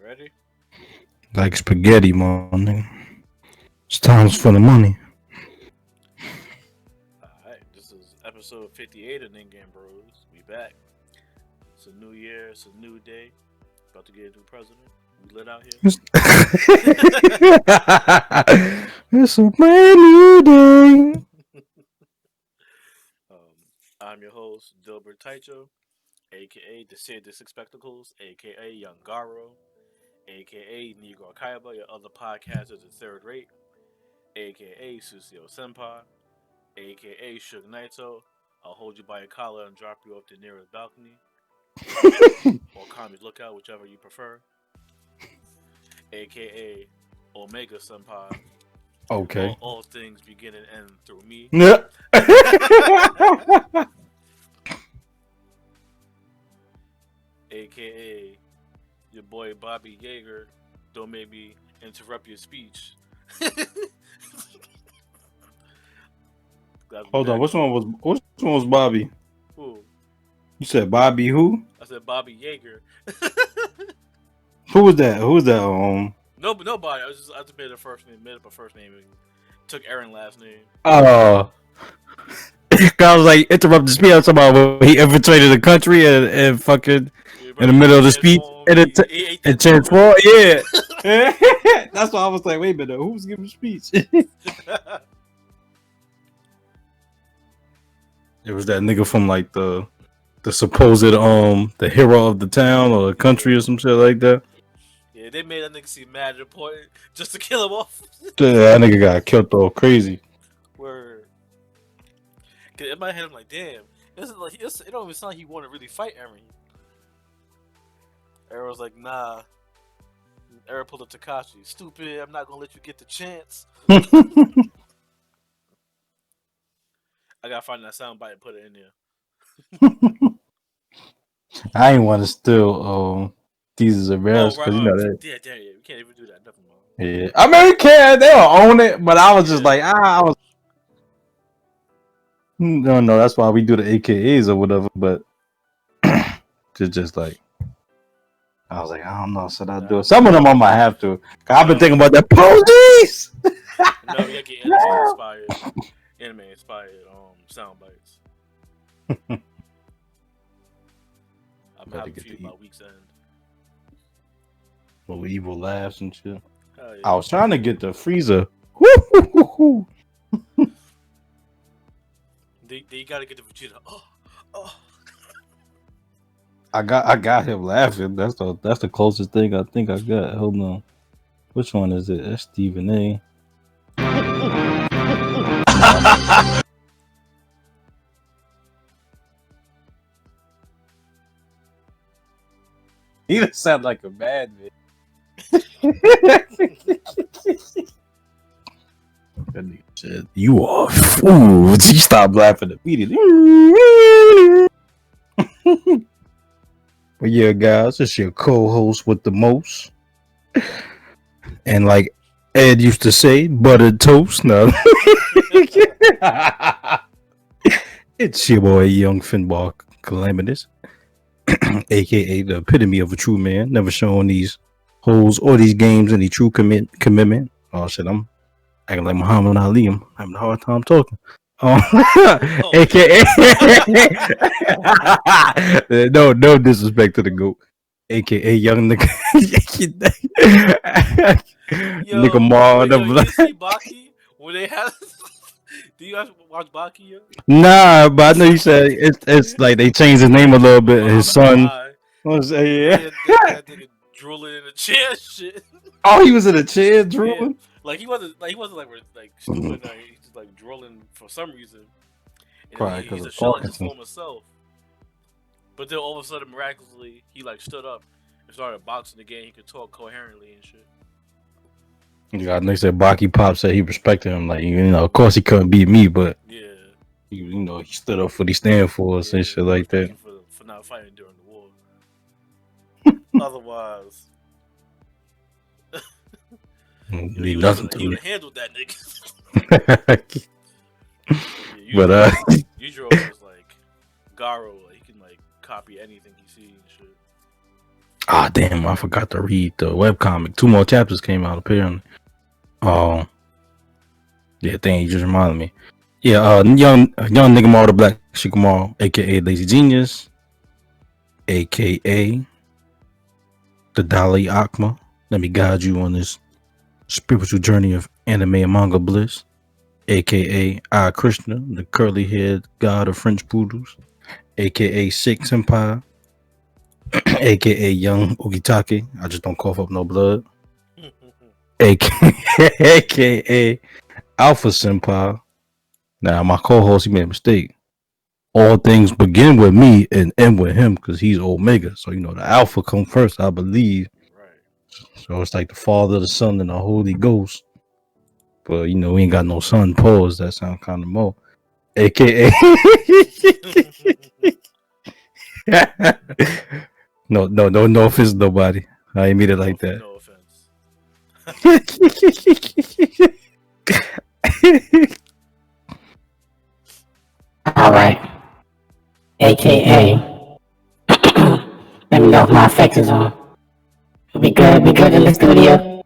Ready? Like spaghetti, man. It's times for the money. Alright, this is episode 58 of Game Bros. We back. It's a new year, it's a new day. About to get a new president. We lit out here. It's a brand new day. I'm your host, Dilbert Taicho, aka the Sid the Six Spectacles, aka Young Garo, aka Negro Kaiba, your other podcasters at third rate, aka Susio Senpai, aka Shug Naito. I'll hold you by a collar and drop you off the nearest balcony, or Kami's Lookout, whichever you prefer, aka Omega Senpai. Okay. All things begin and end through me. Yeah. AKA your boy Bobby Yeager. Don't make me interrupt your speech. Hold on. Which one was Bobby? Who? You said Bobby who? I said Bobby Yeager. Who was that? No, but nobody. I just made a first name, made up a first name, and took Aaron last name. I was like interrupt the speech. I was talking about when he infiltrated the country and fucking in the middle of the speech and transformed. Yeah. That's why I was like, wait a minute, who's giving the speech? It was that nigga from like the supposed the hero of the town or the country or some shit like that. Yeah, they made that nigga seem mad important just to kill him off. That nigga got killed all crazy. Word. Cause in my head, I'm like, damn, it don't even sound like he want to really fight Eren. Eren was like, nah. Eren pulled up Takashi. Stupid, I'm not gonna let you get the chance. I gotta find that soundbite and put it in there. I ain't want to steal These are Rares because you know that. Yeah, we can't even do that. Nothing wrong. Yeah, I mean, we can. They'll own it, but I was just like, I was. No, that's why we do the AKAs or whatever. But just like, I was like, I don't know, should I do it? Some of them I might have to. I've been thinking about the police. No, we gotta get anime inspired sound bites. I'm having a few by week's end. Little evil laughs and shit. Yeah. I was trying to get the freezer. They gotta get the Vegeta. Oh. I got him laughing. That's the closest thing I think I got. Hold on. Which one is it? That's Stephen A. He doesn't sound like a madman. That nigga said, "You are fools." He stopped laughing immediately. But yeah, guys, it's your co-host with the most. And like Ed used to say, buttered toast. No. It's your boy, Young Finbar Calamitous, aka the epitome of a true man, never showing these hoes or these games any true commitment. Oh shit, I'm acting like Muhammad Ali. I'm having a hard time talking. AKA no disrespect to the GOAT. AKA young nigga. Nigga Mar. You see Baki when they have? Do you guys watch Baki yet? Nah, but I know you said it's like they changed his name a little bit. His son. That nigga drooling in a chair. Shit. Oh, he was in a chair drooling. Yeah. Like he wasn't stupid. He's just like drooling for some reason. And Probably he's a shell of his former self. But then all of a sudden, miraculously, he like stood up and started boxing again. He could talk coherently and shit. Yeah, they said Baki Pop said he respected him. Like, you know, of course he couldn't beat me, but yeah, he stood up for what he stand for and shit like that. For not fighting during the war. Otherwise, you would have handled that nigga. Yujiro was like Garo. He can like copy anything he sees and shit. Ah, damn! I forgot to read the webcomic. 2 more chapters came out apparently. Oh, yeah, thing you just reminded me. Yeah, young nigga Mar the Black Shikamal, aka Lazy Genius, aka the Dalai Akma. Let me guide you on this spiritual journey of anime and manga bliss, aka I Krishna, the curly haired god of French poodles, aka Sikh Senpai, aka Young Ogitake. I just don't cough up no blood, aka Alpha Senpai. Now, my co host, he made a mistake. All things begin with me and end with him because he's Omega. So, the Alpha come first, I believe. Right. So it's like the Father, the Son, and the Holy Ghost. But, we ain't got no son. Pause. That sound kind of more. AKA. No offense, nobody. I ain't mean it like that. No offense. All right. AKA. Let me know if my effect is on. We good? We good in the studio?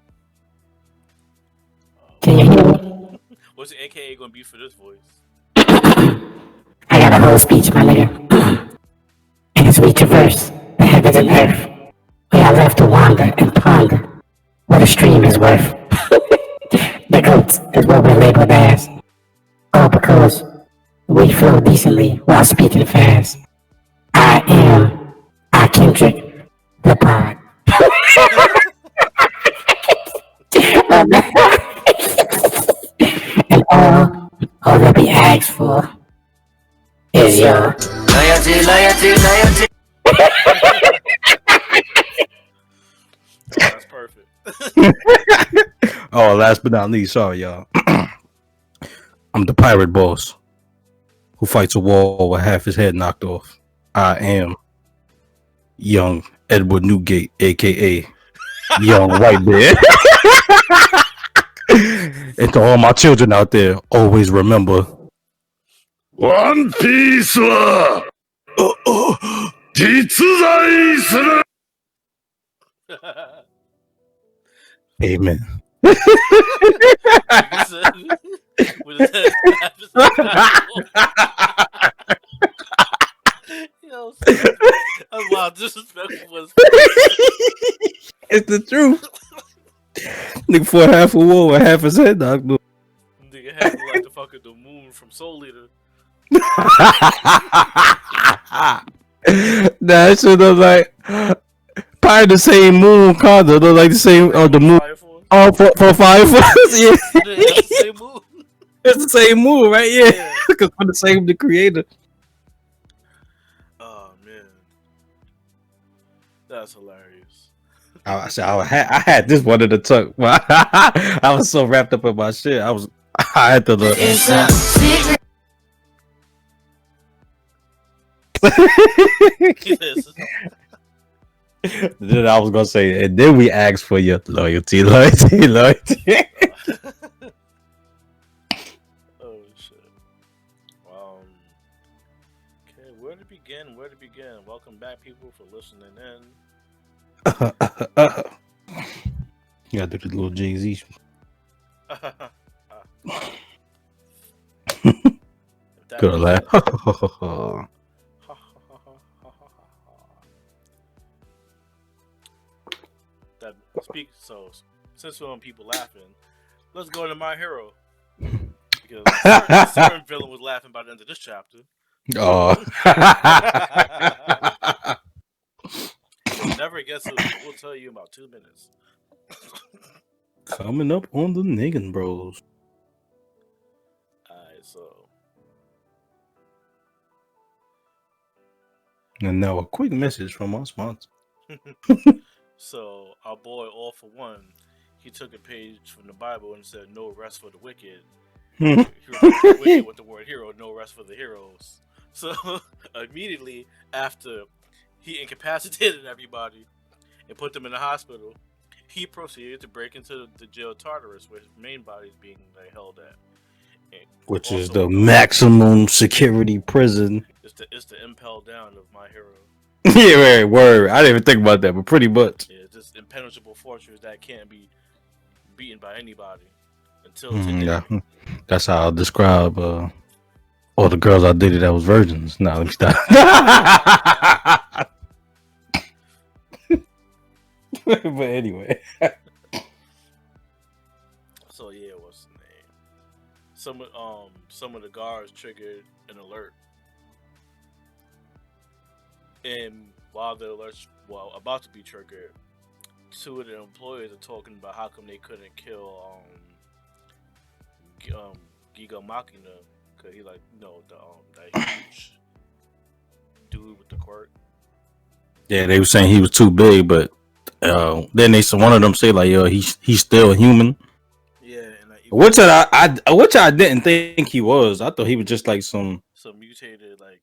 Can you hear me? What's the AKA gonna be for this voice? I got a whole speech, my nigga. And as we traverse the heavens and earth, we are left to wander and ponder what a stream is worth. The goats is what we're labeled as. All because we flow decently while speaking fast. I am Kendrick, the pod. And all that we ask for is your loyalty. Oh, that's perfect. Oh, last but not least, sorry, y'all. I'm the pirate boss who fights a wall with half his head knocked off. I am young Edward Newgate, aka Young White Bear. And to all my children out there, always remember One Piece は実在する Amen. Yo, that's wild disrespectful. It's the truth. Nigga for half a wall with half his head knocked off. Nigga had to like the fucking the moon from Soul Eater. That shit look like probably the same moon, kinda look like the same. Oh, the moon. Oh, for Fire Force, yeah. That's the same moon. It's the same moon, right? Yeah, because we're the same the creator. Oh man, that's hilarious. I had this one in the tuck. I was so wrapped up in my shit. I had to look. It's a secret. Then I was gonna say, and then we asked for your loyalty. Oh shit. Okay, where to begin? Welcome back, people, for listening in. You gotta do the little Jay-Z. Good laugh. That speak. So since we're on people laughing, let's go into My Hero, because a certain villain was laughing by the end of this chapter. Oh. Never gets it. We'll tell you in about 2 minutes. Coming up on the Niggin Bros. Alright, so. And now a quick message from our sponsor. So our boy All For One, he took a page from the Bible and said, "No rest for the wicked." He replaced the wicked with the word hero. No rest for the heroes. So immediately after he incapacitated everybody and put them in the hospital, he proceeded to break into the jail Tartarus, where his main body is being held at. And which also, is the maximum security prison. It's the impel down of My Hero. Yeah, word. I didn't even think about that, but pretty much. Yeah, this impenetrable fortress that can't be beaten by anybody until today. Yeah, that's how I describe all the girls I dated that was virgins. Nah, let me stop. But anyway, So yeah, what's the name? Some of the guards triggered an alert, and while the alert's about to be triggered, two of the employees are talking about how come they couldn't kill Giga Machina because he like the that huge dude with the quirk. yeah, they were saying he was too big, but then one of them say like, yo, he's still human. Yeah, and like even Which I didn't think he was. I thought he was just like some mutated like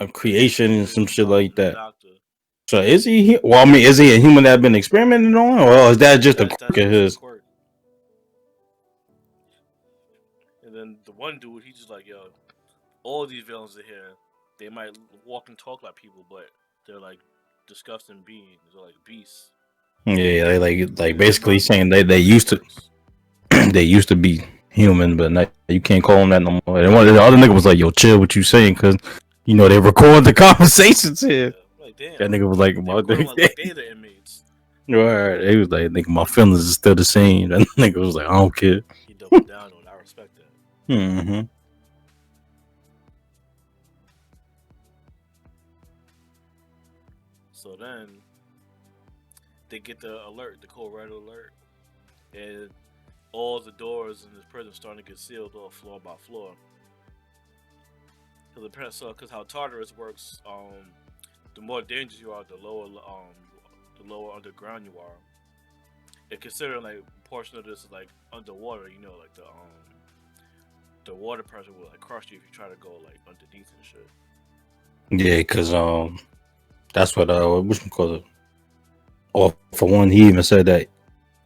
a creation and some creation shit like from the that. doctor. So is he? Well, I mean, is he a human that been experimented on, or is that just a That's quirk of just a his? quirk. And then the one dude, he's just like, yo, all these villains are here. They might walk and talk like people, but they're like disgusting beings. They're like beasts. Yeah, they like They're basically not saying they're they not used to quirks. they used to be human, but now you can't call them that no more. And one of the other nigga was like, "Yo, chill, what you saying?" Because they record the conversations here. Yeah, like damn, That nigga was like, they "My recording nigga," like they the inmates. right? He was like, "Nigga, my feelings is still the same." That nigga was like, "I don't care." He doubled down on. It. I respect that. Mm-hmm. So then they get the alert, the cold red alert, and all the doors in this prison starting to get sealed off floor by floor. Because how Tartarus works, the more dangerous you are, the lower underground you are. And considering like a portion of this is like underwater, like the water pressure will like crush you if you try to go like underneath and shit. Yeah, because that's what which one call it? Or for one, he even said that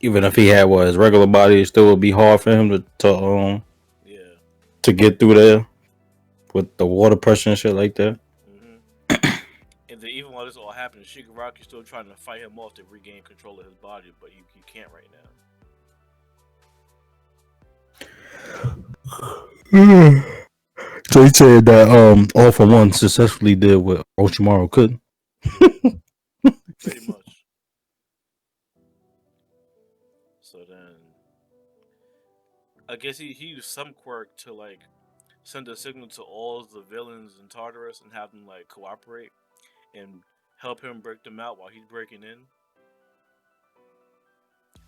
even if he had his regular body, it still would be hard for him Yeah. to get through there with the water pressure and shit like that. And then even while this all happens, Shigaraki's still trying to fight him off to regain control of his body, but you can't right now. So he said that All for One successfully did what Orochimaru couldn't. Yeah, pretty much. So then, I guess he used some quirk to like send a signal to all the villains in Tartarus and have them like cooperate and help him break them out while he's breaking in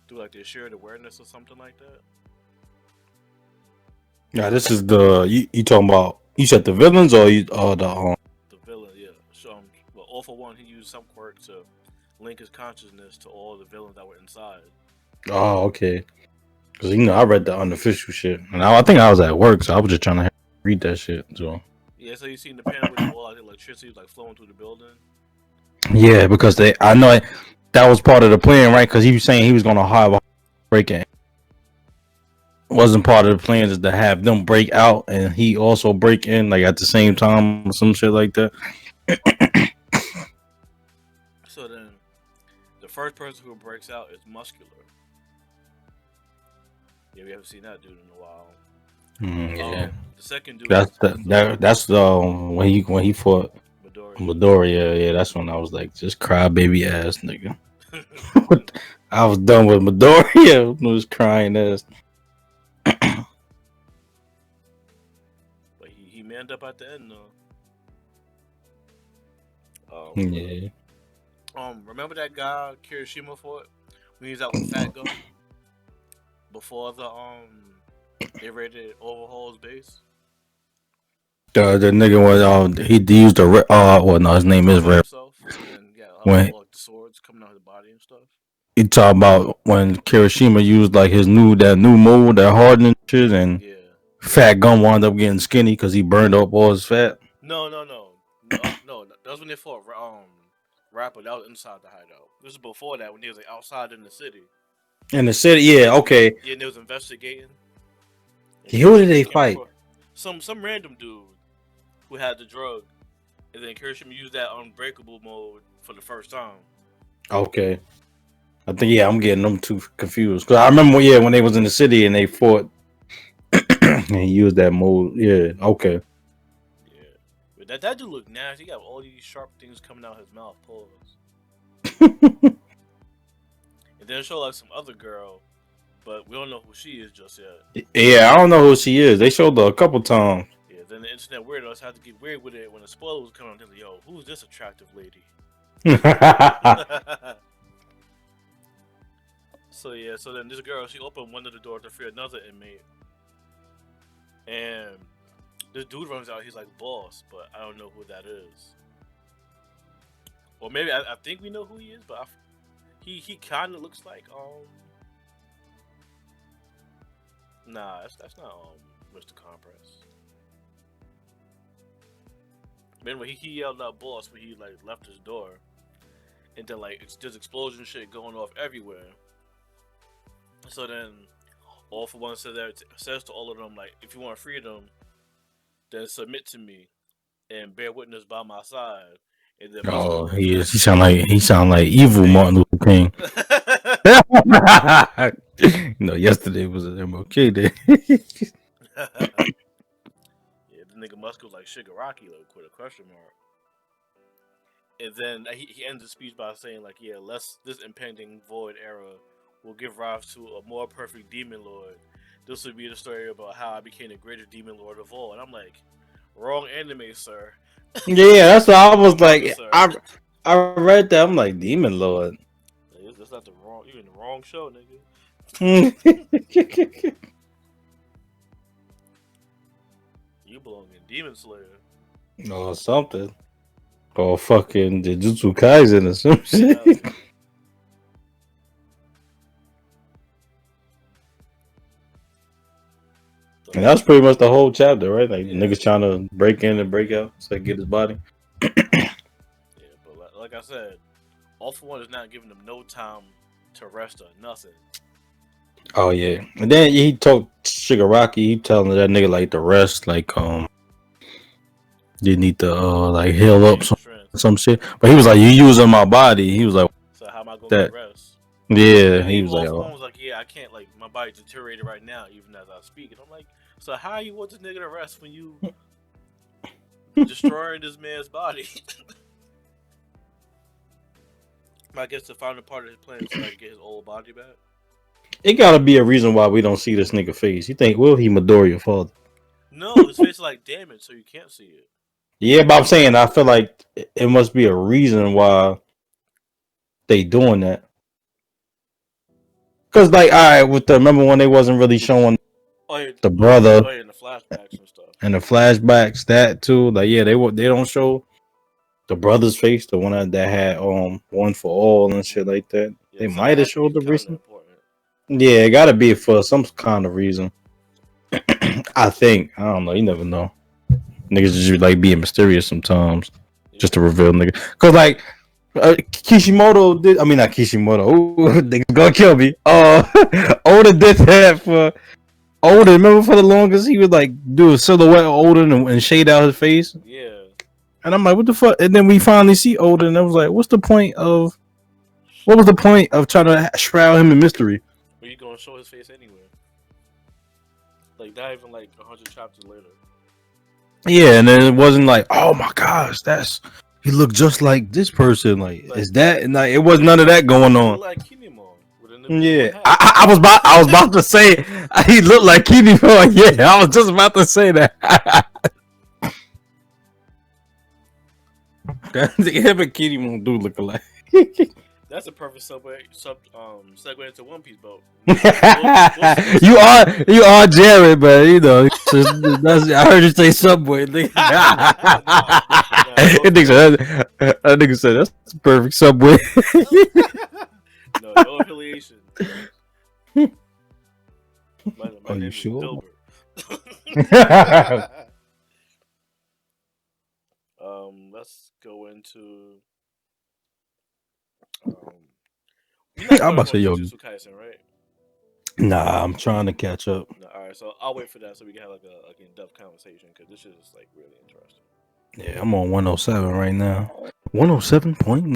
through like their shared awareness or something like that. Yeah, this is you talking about? You said the villains or the villain? Yeah. So, well, All for One, he used some quirk to link his consciousness to all the villains that were inside. Oh, okay. Because I read the unofficial shit, and I think I was at work, so I was just trying to read that shit. So Yeah, so you seen the panel where all like electricity was like flowing through the building. yeah, because I know that was part of the plan, right? Because he was saying he was gonna have a break in. Wasn't part of the plan is to have them break out and he also break in like at the same time or some shit like that. So then, the first person who breaks out is Muscular. Yeah, we haven't seen that dude in a while. Yeah, The second dude that's when he fought Midoriya. Yeah, that's when I was like, just cry baby ass nigga. I was done with Midoriya. Was crying ass. But he manned up at the end though. Yeah. Remember that guy Kirishima fought when he was out with Fat Gum before they raided Overhaul's base. The nigga was he used the well no his name is Rare. And yeah, When all like the swords coming out of his body and stuff. he talk about when Kirishima used like that new mold, that hardening shit, and Yeah. Fat Gum wound up getting skinny because he burned up all his fat. No. That was when they fought Rapper. That was inside the hideout. This is before that when he was like outside in the city. In the city, yeah, okay. Yeah, and they was investigating. Who did they fight? Some random dude who had the drug. and then Kirishima used that unbreakable mode for the first time. Okay. I think I'm getting them two confused. Cause I remember when they was in the city and they fought and he used that mode. Yeah, okay. Yeah, but that dude look nasty. He got all these sharp things coming out his mouth. Pause. And then show like some other girl, but we don't know who she is just yet. Yeah, I don't know who she is. They showed her a couple times. Yeah, then the internet weirdos had to get weird with it when the spoiler was coming. They're like, yo, who's this attractive lady? So then this girl, she opened one of the doors to free another inmate, and this dude runs out. He's like boss, but I don't know who that is. Or maybe I think we know who he is, but he kind of looks like Nah, that's not Mr. Compress. But anyway, he yelled out boss when he like left his door, and then like it's just explosion shit going off everywhere. So then, All For One says to all of them, like, if you want freedom, then submit to me and bear witness by my side. And then Oh, he is. He sound like evil Martin Luther King. Yesterday was an MLK day. Yeah, the nigga Musk was like Shigaraki, like with a question mark. And then he ends the speech by saying, like, yeah, this impending void era will give rise to a more perfect demon lord. This would be the story about how I became the greatest demon lord of all. And I'm like, wrong anime, sir. Yeah, that's what I was like. I read that. I'm like, Demon Lord. That's not the wrong. You're in the wrong show, nigga. You belong in Demon Slayer. Or something. Or fucking Jujutsu Kaisen or some shit. And that's pretty much the whole chapter, right? Like niggas trying to break in and break out so they get his body. Yeah, but like I said, All For One is not giving them no time to rest or nothing. Oh yeah, and then he told Shigaraki, he telling that nigga like the rest, like you need to like heal up some shit. But he was like, you using my body. He was like, so how am I gonna that? get rest? Yeah, he was like, All For One was like, yeah, I can't, like, my body's deteriorated right now, even as I speak. And I'm like, so how you want this nigga to rest when you destroying this man's body? I guess the final part of his plan is to like get his old body back. It gotta be a reason why we don't see this nigga face. You think, will he Midoriya father? No, his face is like damaged, so you can't see it. Yeah, but I'm saying I feel like it must be a reason why they doing that. Cause like, all right, remember when they wasn't really showing the brother and the flashbacks and stuff, and the flashbacks that too. Like, yeah, they don't show the brother's face, the one that had One For All and shit like that. Yeah, they might have showed the reason. Yeah, it gotta be for some kind of reason. I think. I don't know. You never know. Niggas just like being mysterious sometimes, just to reveal nigga. Cause like Kishimoto did. I mean not Kishimoto. Ooh, niggas gonna kill me. Oda did that for Oda. Remember for the longest he would like do a silhouette of Oda and shade out his face. Yeah. And I'm like, what the fuck? And then we finally see Oda, and I was like, what was the point of trying to shroud him in mystery? Are you gonna show his face anywhere? Like not even like 100 chapters later. Yeah, and then it wasn't like, oh my gosh, he looked just like this person. Like is that? And like, it was none of that going on. Like Kinemon. Yeah, I was about to say he looked like Kinemon. Yeah, I was just about to say that. Him and Kinemon do look alike. That's a perfect segue into One Piece boat. You are Jared, but you know, I heard you say Subway. That nigga said that's the perfect Subway. No affiliation. My Are name you sure? Let's go into. I'm about to say, yo. Kaisen, right? Nah, I'm trying to catch up. No, all right, so I'll wait for that so we can have like an in-depth conversation because this is like really interesting. Yeah, I'm on 107 right now. 107.1.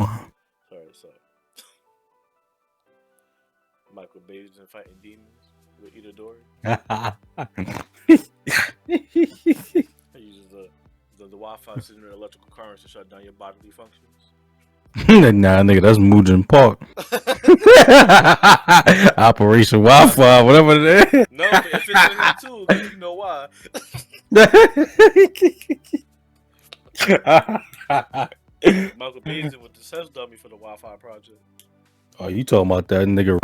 Sorry, so Michael Bay's and fighting demons with Itadori. He uses the Wi-Fi system and electrical currents to shut down your bodily functions. Nah, nigga, that's Mujin Park. Operation Wi-Fi, whatever it is. No, but it fits with him too, because you know why. Michael Bay's with the sense dummy for the Wi-Fi project. Oh, you talking about that nigga?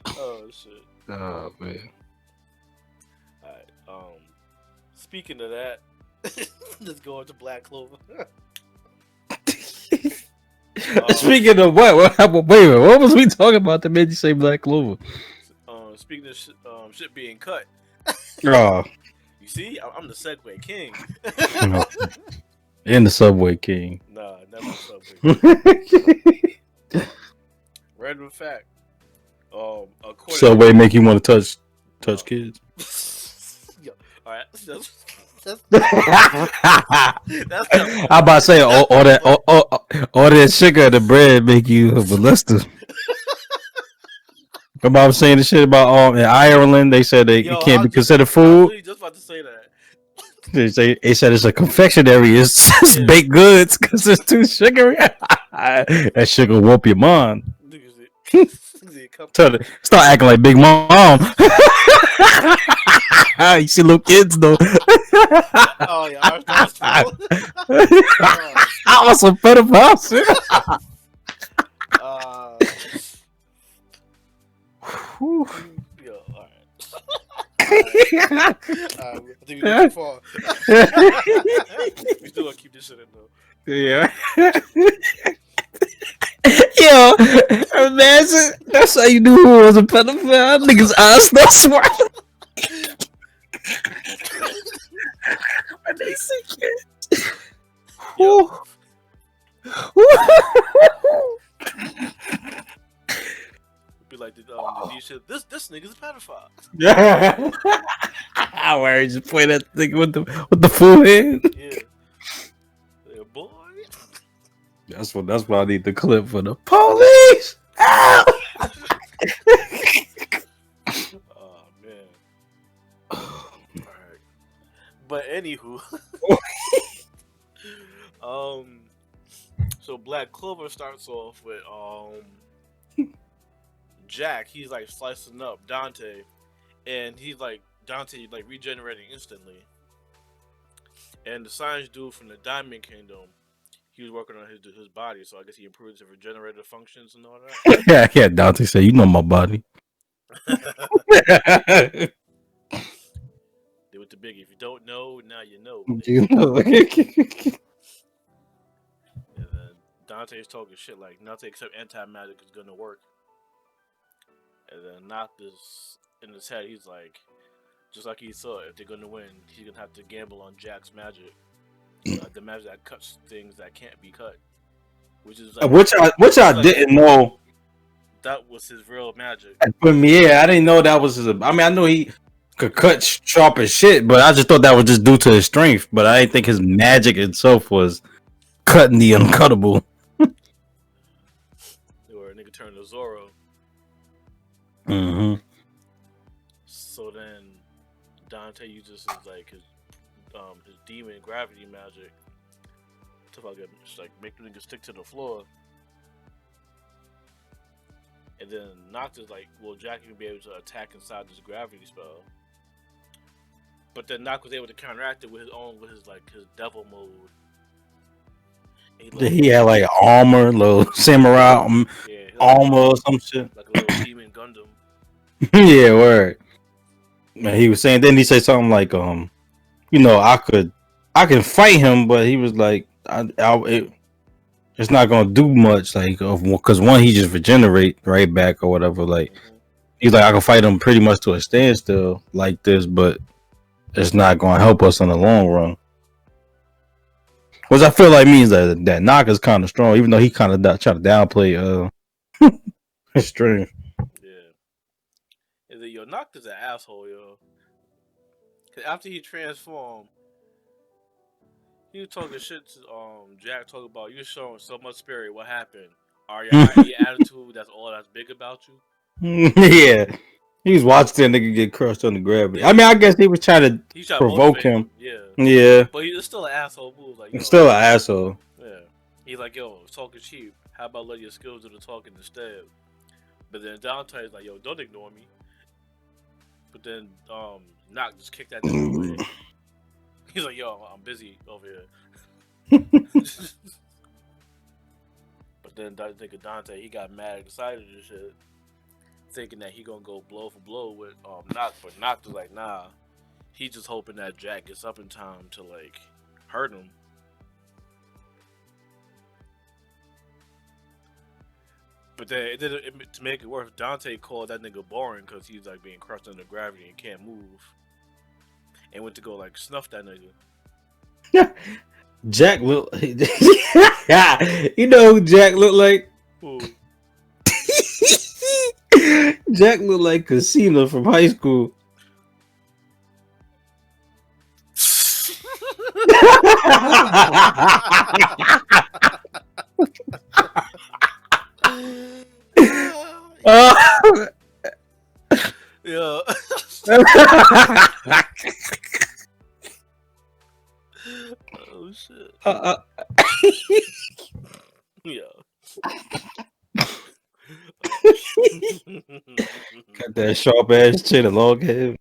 Oh shit! Oh man. All right. Speaking of that, let's go into Black Clover. Speaking of what? Wait a minute. What was we talking about that made you say Black Clover? Speaking of shit being cut. Oh, You see, I'm the Segway King. in the Subway King. Nah, never Subway King. Random fact. According Subway make you want to touch kids. Yo, all right. That's I'm about to say all that sugar in the bread make you a molester. Remember I was saying the shit about in Ireland they said it can't be considered I food. was just about to say that. They said it's a confectionery. It's baked goods because it's too sugary. That sugar whoop your mind. Start acting like Big Mom. You see little kids though. Oh yeah, I was a pedophile. Yo, all right. I think we got too far. We still gonna keep this shit in though. Yeah. Yo, imagine that's how you knew who was a pedophile. Niggas' eyes not swirling. When they see kids. Be like the shit. This nigga's a pedophile. Yeah. I worry, just point at the thing with the full head. Yeah, boy. That's what I need the clip for the police. Ow! Oh man. Alright. But anywho. So Black Clover starts off with Jack, he's like slicing up Dante, and he's like Dante like regenerating instantly. And the science dude from the Diamond Kingdom, he was working on his body, so I guess he improves his regenerative functions and all that. Yeah, Dante said, "You know my body." They with the big. If you don't know, now you know. You know. And then Dante's talking shit like nothing except anti-magic is gonna work. And then Noctis in his head, he's like, just like he thought, if they're gonna win, he's gonna have to gamble on Jack's magic, the magic that cuts things that can't be cut, which is like, which I didn't know. That was his real magic. But yeah, I didn't know that was his. I mean, I know he could cut sharp as shit, but I just thought that was just due to his strength. But I didn't think his magic itself was cutting the uncuttable. Or a nigga turned to Zoro. Mm-hmm. So then Dante uses his demon gravity magic to fucking like make the nigga stick to the floor. And then Noctis like, well, Jack can be able to attack inside this gravity spell. But then Noct was able to counteract it with his devil mode. He had like armor, little samurai armor or some shit. Like a little demon Gundam. Yeah, word. Man, he was saying. Then he said something like, I can fight him, but he was like, it's not gonna do much, like, because one, he just regenerate right back or whatever. Like, he's like, I can fight him pretty much to a standstill like this, but it's not gonna help us in the long run. Which I feel like means that Naka's kind of strong, even though he kind of try to downplay his strength. Yeah. And then yo, Nocta's an asshole, yo. Cause after he transformed, he was talking shit to Jack, talking about you showing so much spirit. What happened? Are your attitude? That's all that's big about you. Yeah, he was watching that nigga get crushed on the gravity. Yeah. I mean, I guess he was trying to He tried to provoke motivate him. Yeah. Yeah, But he's still an asshole move. Like, yo, he's still an asshole. yeah. He's like, yo, talking cheap. How about let your skills do the talking instead? But then Dante's like, yo, don't ignore me. But then Noct just kicked that nigga away. He's like, yo, I'm busy over here. But then that nigga Dante, he got mad and excited and shit, thinking that he gonna go blow for blow with Noct. But Noct was like, nah. He just hoping that Jack gets up in time to like hurt him. But then to make it worse, Dante called that nigga boring because he's like being crushed under gravity and can't move, and went to go like snuff that nigga. Jack look. You know who Jack looked like? Ooh. Jack looked like Casino from high school. Yeah. Oh shit. Yeah. Got that sharp ass chin and long hair,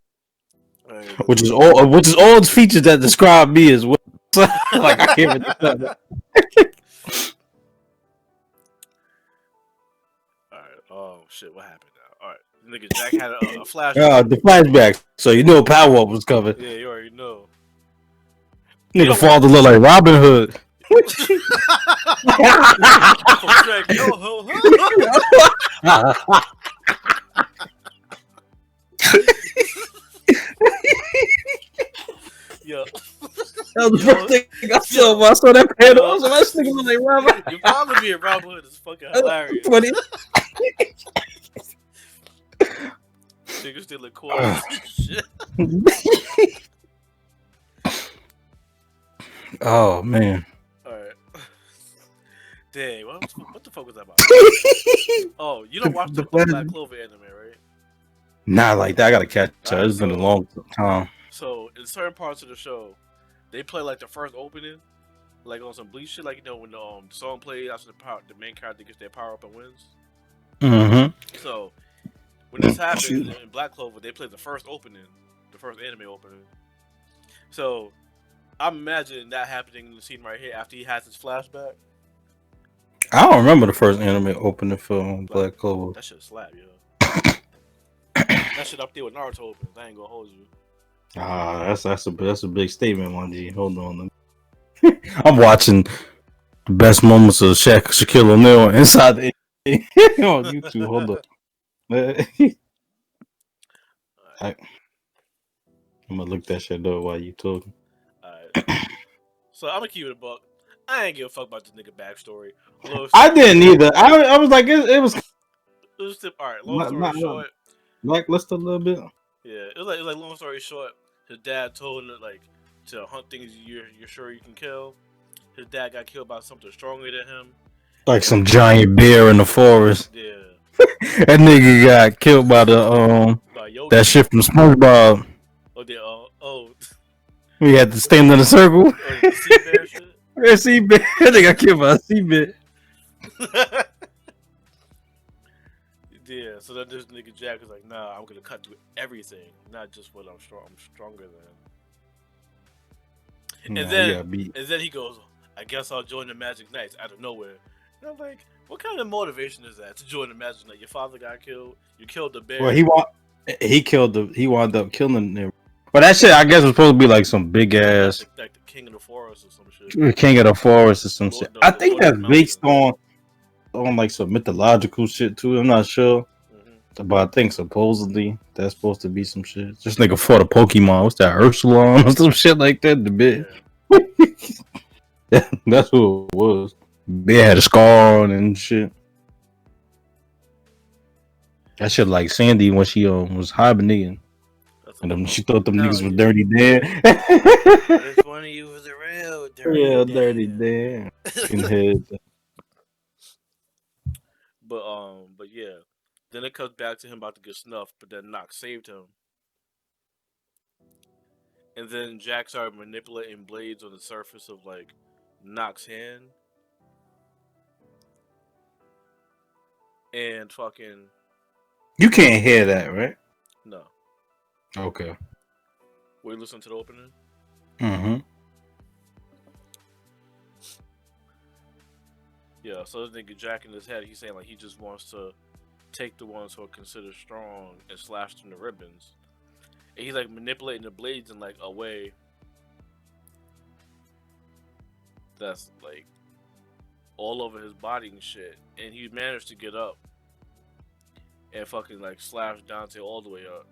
Right. which is all its features that describe me as well. Like I can't even. Alright. Oh shit. What happened now? Alright. Nigga Jack had a flashback. The flashback. So you know Power Up was coming. Yeah, you already know. Nigga father look like Robin Hood. Yo. That was the first thing I saw when I saw that panel. I was like, this nigga look like Robin. Your father being Robin Hood is fucking hilarious. Funny. Niggas stealing quarters and shit. Oh man. Alright. Dang, what the fuck was that about? Oh, you don't watch the Black Clover anime, right? Nah, like that. I gotta catch up. It's been a long time. So, in certain parts of the show, they play like the first opening, like on some Bleach shit, like you know when the song plays after the main character gets their power up and wins. Mm-hmm. So, when this happens in Black Clover, they play the first opening, the first anime opening. So, I'm imagining that happening in the scene right here after he has his flashback. I don't remember the first anime opening for Black Clover. That shit slap, yo. That shit up there with Naruto openings. I ain't gonna hold you. Ah, that's a big statement, 1G. Hold on. I'm watching the best moments of Shaquille O'Neal inside the on YouTube. Hold on. I'm gonna look that shit up while you talking. Alright. So I'm gonna keep it a buck. I ain't give a fuck about this nigga backstory. I didn't either. I was like, it was. Alright, long story short. Lackluster a little bit. Yeah, it was like long story short. His dad told him like to hunt things you're sure you can kill. His dad got killed by something stronger than him. Like some giant bear in the forest. Yeah. That nigga got killed by the that shit from SpongeBob. Oh, they We had to stand in a circle. the sea bear shit. Yeah, sea bear. They got killed by a sea bear. Yeah, so then this nigga Jack was like, nah, I'm gonna cut through everything, not just what I'm stronger than. And then he goes, I guess I'll join the Magic Knights out of nowhere. And I'm like, what kind of motivation is that to join the Magic Knights? Your father got killed, you killed the bear. Well, he wound up killing them. But that shit, I guess, was supposed to be like some big ass like the king of the forest or some shit. King of the forest or some shit. I think that's based on like some mythological shit too. I'm not sure. But I think supposedly that's supposed to be some shit. This nigga fought a Pokemon. What's that, Ursulon or some shit like that? The bit. That's who it was. They had a scar on and shit. That shit like Sandy when she was hibernating. That's And what she thought them no, niggas were dirty dead. which one of you was a real dirty Real dirty Dan? dead. Skinhead. But yeah. Then it comes back to him about to get snuffed, but then Knox saved him. And then Jack started manipulating blades on the surface of like Knox's hand. And fucking You can't hear that, right? no. Okay. We listen to the opening. Mm-hmm. Yeah, so this nigga Jack in his head, he's saying like he just wants to take the ones who are considered strong and slash them to ribbons. And he's like manipulating the blades in like a way that's like all over his body and shit. And he managed to get up and fucking like slash Dante all the way up.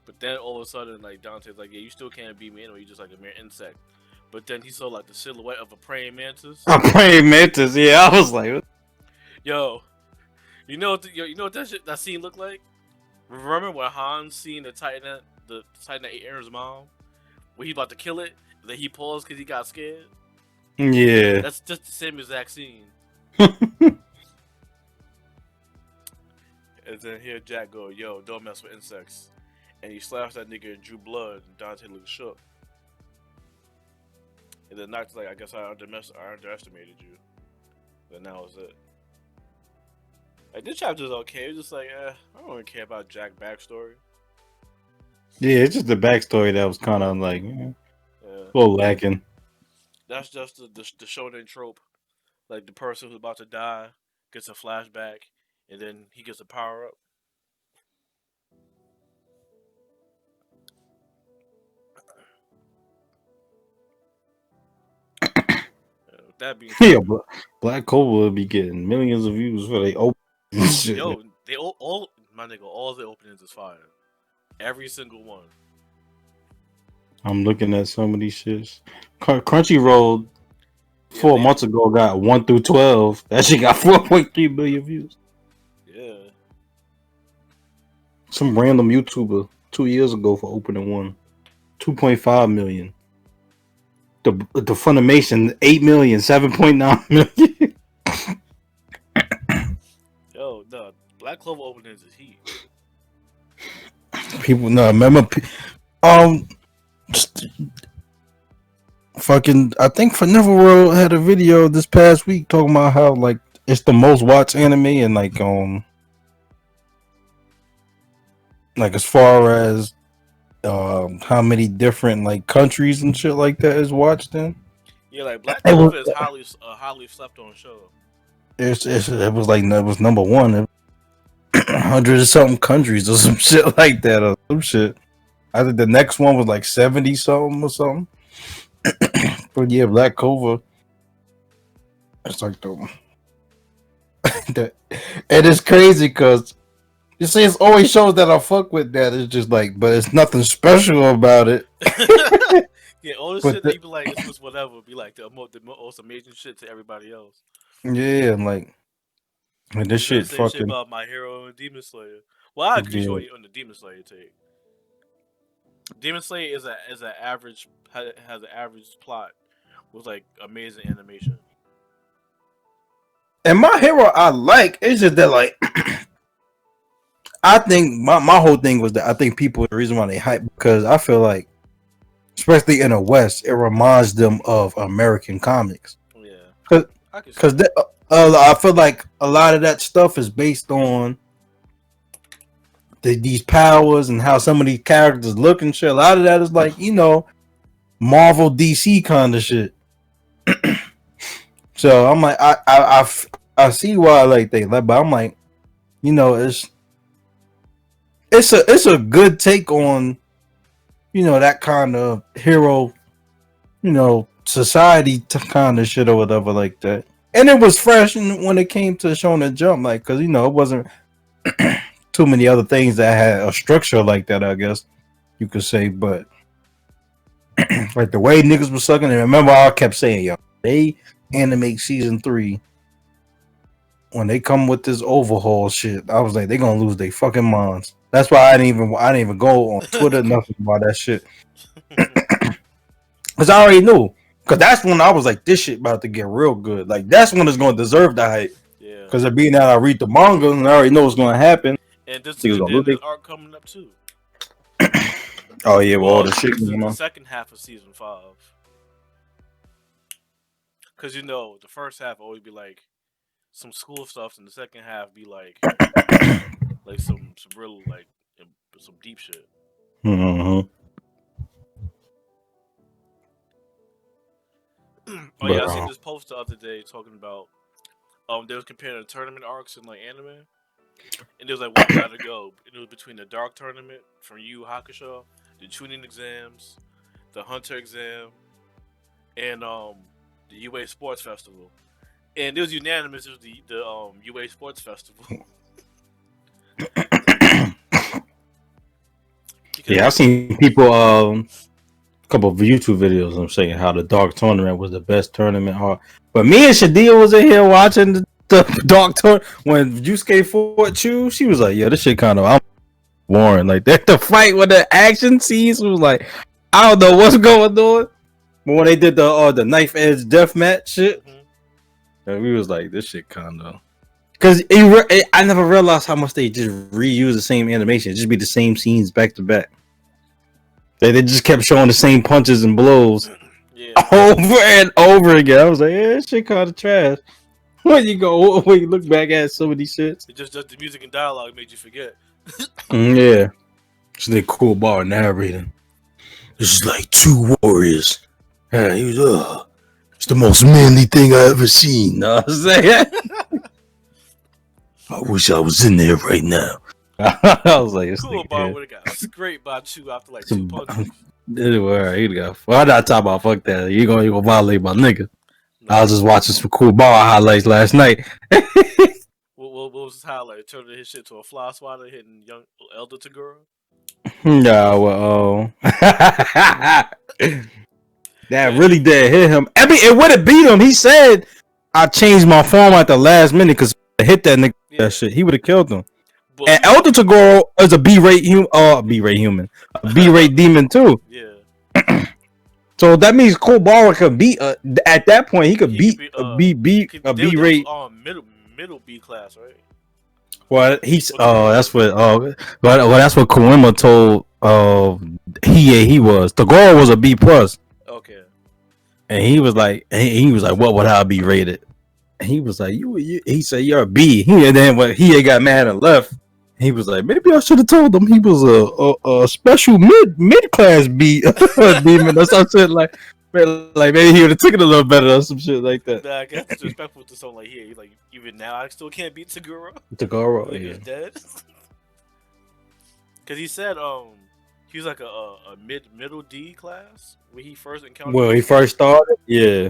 But then all of a sudden, like Dante's like, yeah, you still can't beat me anyway. You're just like a mere insect. But then he saw like the silhouette of a praying mantis. A praying mantis, yeah. I was like, Yo, you know what that scene looked like? Remember when Hans seen the Titan that ate Aaron's mom? When he about to kill it, then he paused because he got scared. yeah. That's just the same exact scene. And then here Jack go, yo, don't mess with insects. And he slashed that nigga and drew blood, and Dante looked shook. And then Knox like, I guess I underestimated you. Then that was it. Like this chapter's okay. It's just like, I don't really care about Jack's backstory. Yeah, it's just the backstory that was kind of like a little lacking. That's just the shonen trope. Like the person who's about to die gets a flashback, and then he gets a power up. That being said, Yeah, but Black Clover would be getting millions of views for they open shit. yo, they all my nigga, all the openings is fire. Every single one. I'm looking at some of these shits. Crunchyroll 4 months ago got 1 through 12. That shit got 4.3 billion views. Yeah. Some random YouTuber 2 years ago for opening one, 2.5 million. The Funimation 8 million, 7.9 million. Yo, the Black Clover openings is heat. People no remember. Fucking, I think Forever World had a video this past week talking about how like it's the most watched anime and like as far as how many different like countries and shit like that is watched in. Yeah, like Black Clover is highly slept on show. It was number one. 100 or something countries or some shit like that or some shit. I think the next one was like 70 something or something. But yeah, Black Clover. It's like it is crazy because you see, it's always shows that I fuck with that. It's just like, but it's nothing special about it. Yeah, all the shit that you be like, it's just whatever. Be like the most amazing shit to everybody else. Yeah, like this shit fucking shit about My Hero and Demon Slayer. Well, I agree with you on the Demon Slayer take. Demon Slayer is an average has an average plot with like amazing animation. And My Hero I like. It's just that like I think my whole thing was that I think people the reason why they hype because I feel like especially in the West it reminds them of American comics. Yeah, because I feel like a lot of that stuff is based on these powers and how some of these characters look and shit. A lot of that is like Marvel DC kind of shit. So I'm like I see why like they like, but I'm like it's a good take on that kind of hero society kind of shit or whatever like that. And it was fresh when it came to Shonen Jump, like because it wasn't too many other things that had a structure like that, I guess you could say. But Like the way niggas was sucking. And remember, I kept saying, yo, they animate season 3. When they come with this overhaul shit, I was like, they gonna lose their fucking minds. That's why I didn't even go on Twitter nothing about that shit. Cause I already knew. Cause that's when I was like, this shit about to get real good. Like that's when it's gonna deserve the hype. Yeah. Cause it being that I read the manga and I already know what's gonna happen. And this arc coming up too. Oh yeah, well all the this shit. is the second half of season 5. Cause the first half always be like some school stuff, and the second half be like some real like some deep shit. Mm-hmm. Oh yeah, I seen this post the other day talking about they was comparing the tournament arcs in like anime, and there was like one gotta go. And it was between the Dark Tournament from Yu Hakusho, the Chunin exams, the Hunter exam, and the UA Sports Festival. And it was unanimous. It was the UA Sports Festival. Yeah, I've seen people a couple of YouTube videos. I'm saying how the Dark Tournament was the best tournament arc. But me and Shadia was in here watching the Dark Tournament when Yusuke fought Chu. She was like, "Yeah, this shit kind of boring." Like that, the fight with the action scenes was like, I don't know what's going on. But when they did the knife edge death match shit, we was like, this shit kind of. Because I never realized how much they just reuse the same animation. It just be the same scenes back to back. They just kept showing the same punches and blows over and over again. I was like, yeah, this shit kind of trash. When you look back at some of these shits. It just the music and dialogue made you forget. Yeah. It's the cool bar narrating. This is like two warriors. Yeah, he was, it's the most manly thing I ever seen. I was saying. I wish I was in there right now. I was like, cool bar would have got scraped by Chu after like 2 punches. Well, I'm not talking about fuck that. You gonna violate my nigga. No. I was just watching some cool bar highlights last night. What was his highlight? Turning his shit to a fly swatter, hitting young Elder Tagura? Nah, well, that really did hit him. I mean, it would have beat him. He said, I changed my form at the last minute because I hit that nigga. That shit. He would have killed him. But and Elder Tagoro is a B-rate human. A B-rate demon too. Yeah. So that means Kobara could beat at that point he could beat a B-rate middle B class, right? Well, he's that's what that's what Koima told he was. Tagoro was a B plus. Okay. And he was like what would I be rated? And he was like you he said you're a B. And then when he got mad and left, he was like maybe I should have told him he was a special mid class B demon or some shit like maybe he would have taken it a little better or some shit like that. Nah, I guess it's respectful to someone like he's like even now I still can't beat Tagoro. Tagoro, he's dead. Cause he said he was like a middle D class when he first encountered. Well, he first started, yeah.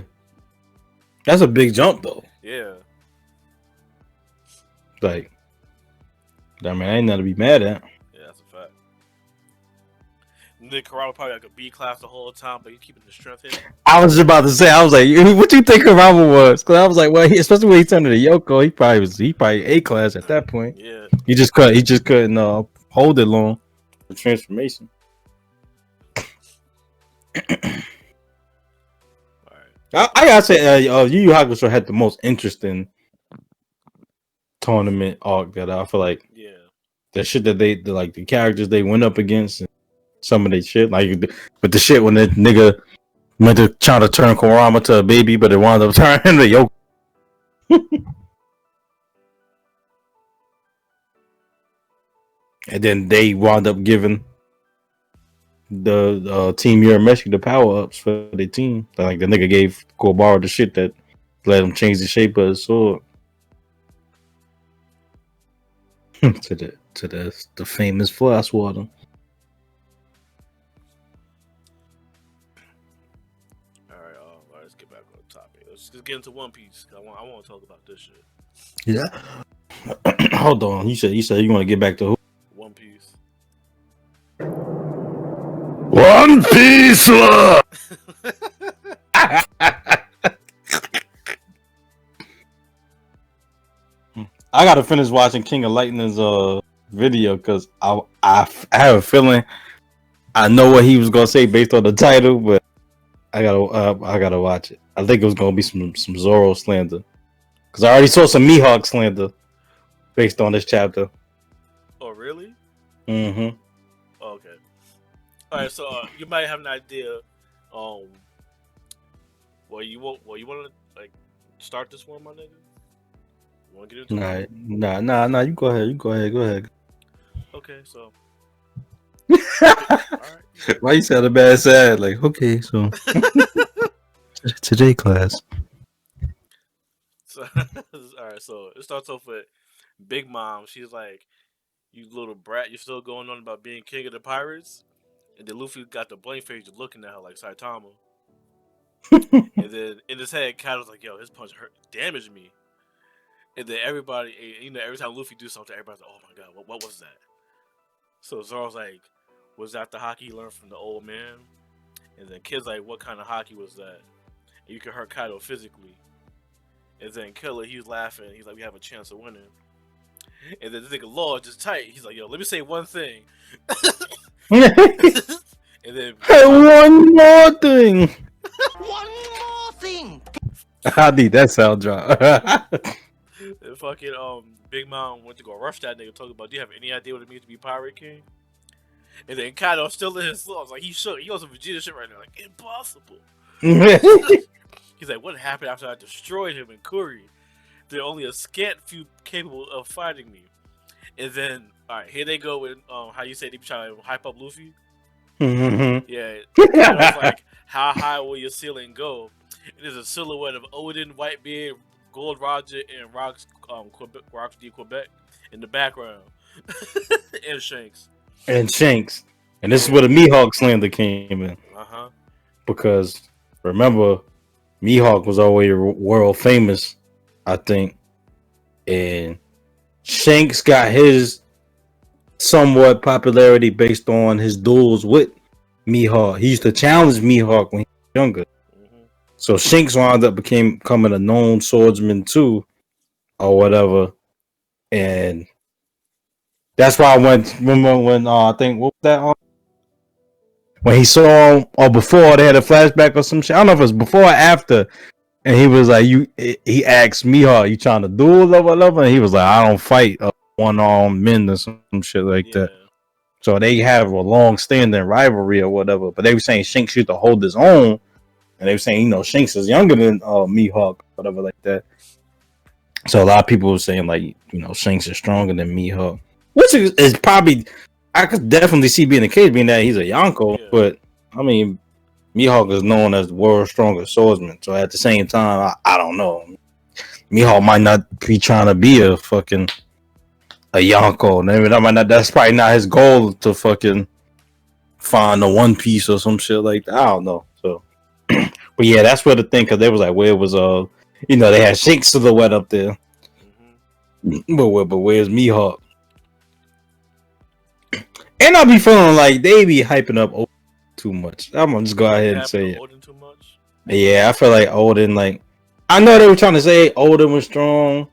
That's a big jump though. Yeah. Like, I mean, I ain't nothing to be mad at. Yeah, that's a fact. Nick Karama probably like a B class the whole time, but he's keeping the strength in. I was about to say, I was like, what you think Karama was? Because I was like, well, especially when he turned to Yoko, he probably A class at that point. Yeah. He just couldn't hold it long. The transformation. I gotta say, Yu Yu Hakusho had the most interesting tournament arc that I feel like. Yeah. The shit that they like the characters they went up against, and some of their shit, like, but the shit when that nigga went to try to turn Kurama to a baby, but it wound up turning to Yoko. And then they wound up giving the team Urameshi the power ups for the team. Like the nigga gave Kobara the shit that let him change the shape of his sword. to the famous flash water. Alright, let's get back on the topic. Let's just get into One Piece. I want to talk about this shit. Yeah. Hold on. You said you want to get back to who? One Piece. One Piece. I gotta finish watching King of Lightning's video because I have a feeling I know what he was gonna say based on the title, but I gotta watch it. I think it was gonna be some Zoro slander because I already saw some Mihawk slander based on this chapter. Oh, really? Mm-hmm. Okay. All right. So you might have an idea. You want to like start this one, my nigga? You want to get into it? Nah. You go ahead. Okay. So. All right. Why you sound a bad sad? Like, okay, so today class. So, all right. So it starts off with Big Mom. She's like, "You little brat, you're still going on about being king of the pirates." And then Luffy got the blank face just looking at her like Saitama. And then in his head, Kaido's like, "Yo, his punch hurt, damaged me." And then everybody, every time Luffy do something, everybody's like, "Oh my god, what was that?" So Zoro's like, "Was that the hockey he learned from the old man?" And then Kid's like, "What kind of hockey was that?" And you can hurt Kaido physically. And then Killer, he's laughing. He's like, "We have a chance of winning." And then this nigga Law just tight. He's like, "Yo, let me say one thing." And then One more thing. One more thing. I need that sound drop. and fucking Big Mom went to go rush that nigga, talking about, "Do you have any idea what it means to be Pirate King?" And then Kaido still in his thoughts, like he shook. He on some Vegeta shit right now, like impossible. He's like, "What happened after I destroyed him and Kuri? There are only a scant few capable of fighting me." And then, all right, here they go with how you say they be trying to hype up Luffy. Yeah, Kaido's like, "How high will your ceiling go?" And there's a silhouette of Odin, Whitebeard, Gold Roger, and Rocks D Quebec in the background, and Shanks. And Shanks. And this is where the Mihawk slander came in. Because remember, Mihawk was always world famous, I think. And Shanks got his somewhat popularity based on his duels with Mihawk. He used to challenge Mihawk when he was younger. So Shanks wound up becoming a known swordsman too, or whatever. And that's why when I think what was that when he saw him or before they had a flashback or some shit. I don't know if it was before or after. And he was like, he asked Mihawk, "You trying to duel or whatever?" And he was like, "I don't fight one-armed men or some shit like that." So they have a long-standing rivalry or whatever. But they were saying Shanks used to hold his own. And they were saying, Shanks is younger than Mihawk, whatever like that. So a lot of people were saying, like, Shanks is stronger than Mihawk. Which is probably, I could definitely see being the case, being that he's a Yonko. Yeah. But, I mean, Mihawk is known as the world's strongest swordsman. So at the same time, I don't know. Mihawk might not be trying to be a fucking a Yonko. That's probably not his goal to fucking find the One Piece or some shit like that. I don't know. So, but yeah, that's where the thing, because they was like, where it was, they had Shanks silhouette up there. But where's Mihawk? And I be feeling like they be hyping up Odin too much. I'm gonna just go ahead and say it. Odin too much? Yeah, I feel like Odin, like, I know they were trying to say Odin was strong,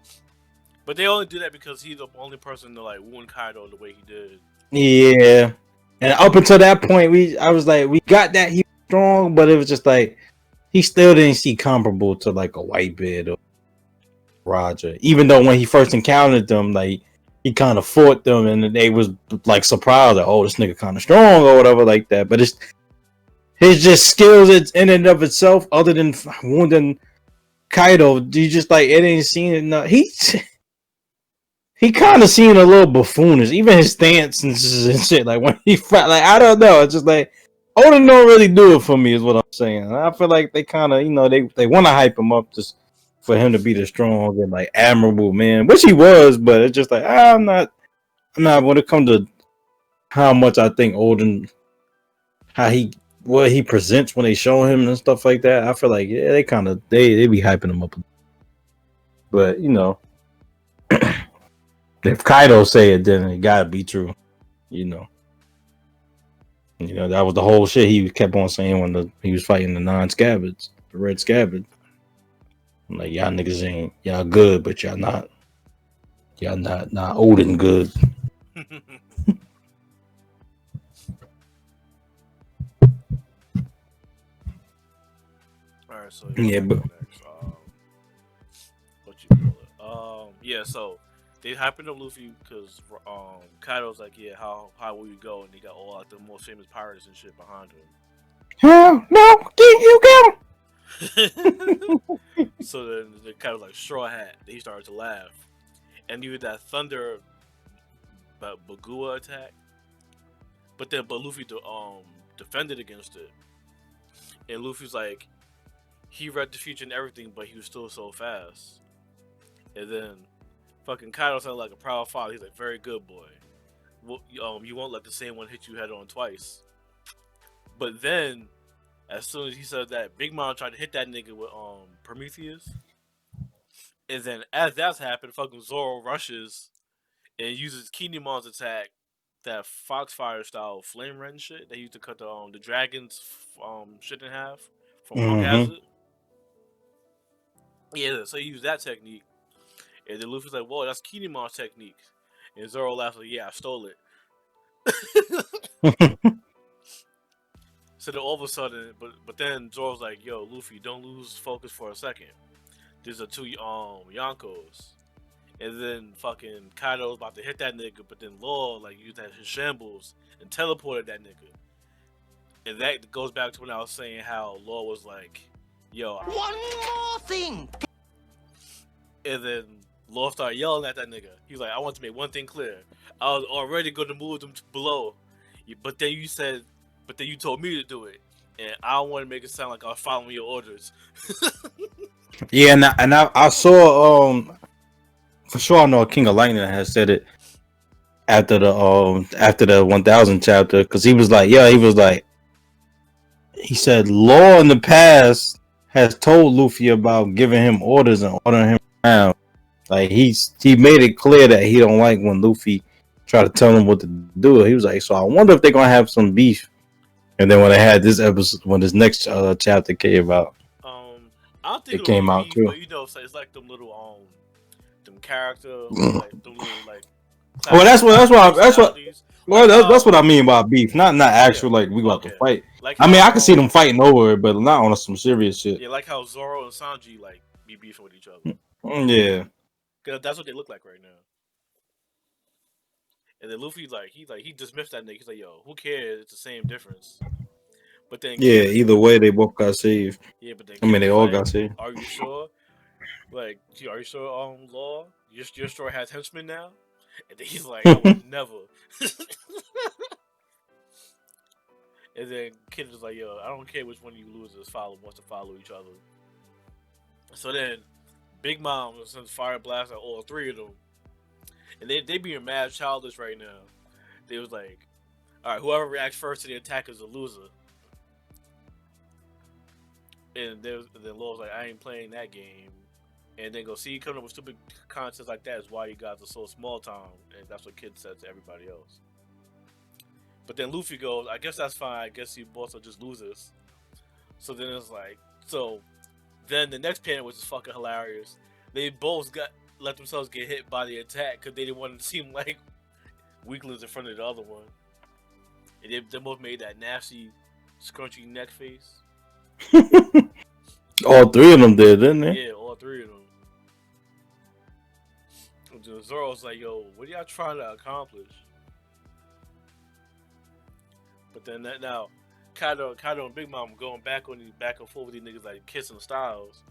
but they only do that because he's the only person to like wound Kaido the way he did. Yeah, and up until that point, I was like, we got that he was strong, but it was just like he still didn't see comparable to like a Whitebeard or Roger. Even though when he first encountered them, like he kind of fought them, and they was like surprised, like, "Oh, this nigga kind of strong" or whatever like that. But it's his just skills in and of itself, other than wounding Kaido, you just like it ain't seen it. No, he kind of seemed a little buffoonish, even his stance and shit. Like when he fight, like I don't know, it's just like Odin don't really do it for me, is what I'm saying. I feel like they kind of, they want to hype him up just for him to be the strong and like admirable man, which he was, but it's just like I'm not when it comes to how much I think Odin, what he presents when they show him and stuff like that. I feel like they kind of they be hyping him up, but if Kaido say it, then it gotta be true, You know, that was the whole shit he kept on saying when he was fighting the non-scabbards, the red scabbard. I'm like, y'all niggas ain't y'all good, but y'all not old and good. All right, so Yeah, but next. What you call it? Yeah, so they hyping up Luffy because Kaido's like, yeah, how will you go? And they got all like the most famous pirates and shit behind him. hell no, can you go? So then the kind of like straw hat. He started to laugh, and you had that thunder, Bagua attack. But Luffy defended against it, and Luffy's like, he read the future and everything, but he was still so fast. And then fucking Kaido sounded like a proud father. He's like, very good boy. Well, you won't let the same one hit you head on twice. But then, as soon as he said that, Big Mom tried to hit that nigga with Prometheus. And then as that's happened, fucking Zoro rushes and uses Kinemon's attack, that Foxfire style flame rend shit they used to cut the dragon's shit in half from Punk Hazard. Yeah, so he used that technique. And then Luffy's like, whoa, that's Kinemon's technique. And Zoro laughs like, yeah, I stole it. So then all of a sudden, but then Zoro's like, yo, Luffy, don't lose focus for a second. There's a two Yonkos. And then fucking Kaido's about to hit that nigga, but then Law like used that his shambles and teleported that nigga. And that goes back to when I was saying how Law was like, yo. One more thing! And then Law started yelling at that nigga. He was like, I want to make one thing clear. I was already going to move them below. But then you told me to do it. And I don't want to make it sound like I was following your orders. Yeah, and I saw for sure I know King of Lightning has said it after the 1000 chapter, because he said Law in the past has told Luffy about giving him orders and ordering him around. Like he made it clear that he don't like when Luffy try to tell him what to do. He was like, so I wonder if they're gonna have some beef. And then when they had this episode, when this next chapter came out, I don't think it came out too. But it's like them little them character like them little like. Well, that's what I mean by beef. Not actual like we got to fight. Like I mean, I can see them fighting over it, but not on some serious shit. Yeah, like how Zoro and Sanji like be beefing with each other. Yeah, because that's what they look like right now. And then Luffy he dismissed that nigga. He's like, yo, who cares? It's the same difference. But then either way, they both got saved. Yeah, but then I mean, they all got saved. Are you sure? Like, are you sure? Law, your store has henchmen now. And then he's like, I would never. And then Kid is like, yo, I don't care which one of you losers wants to follow each other. So then Big Mom sends fire blast at all three of them. And they being mad childish right now. They was like, all right, whoever reacts first to the attack is a loser. And then Law's like, I ain't playing that game. And then go, see, coming up with stupid concepts like that is why you guys are so small time. And that's what Kid said to everybody else. But then Luffy goes, I guess that's fine. I guess you both are just losers. So then it's like, then the next panel, which is fucking hilarious, they both let themselves get hit by the attack because they didn't want to seem like weaklings in front of the other one. And they both made that nasty, scrunchy neck face. All three of them did, didn't they? Yeah, all three of them. Zoro's like, yo, what are y'all trying to accomplish? But then now, Kaido and Big Mom going back and forth with these niggas like kissing styles.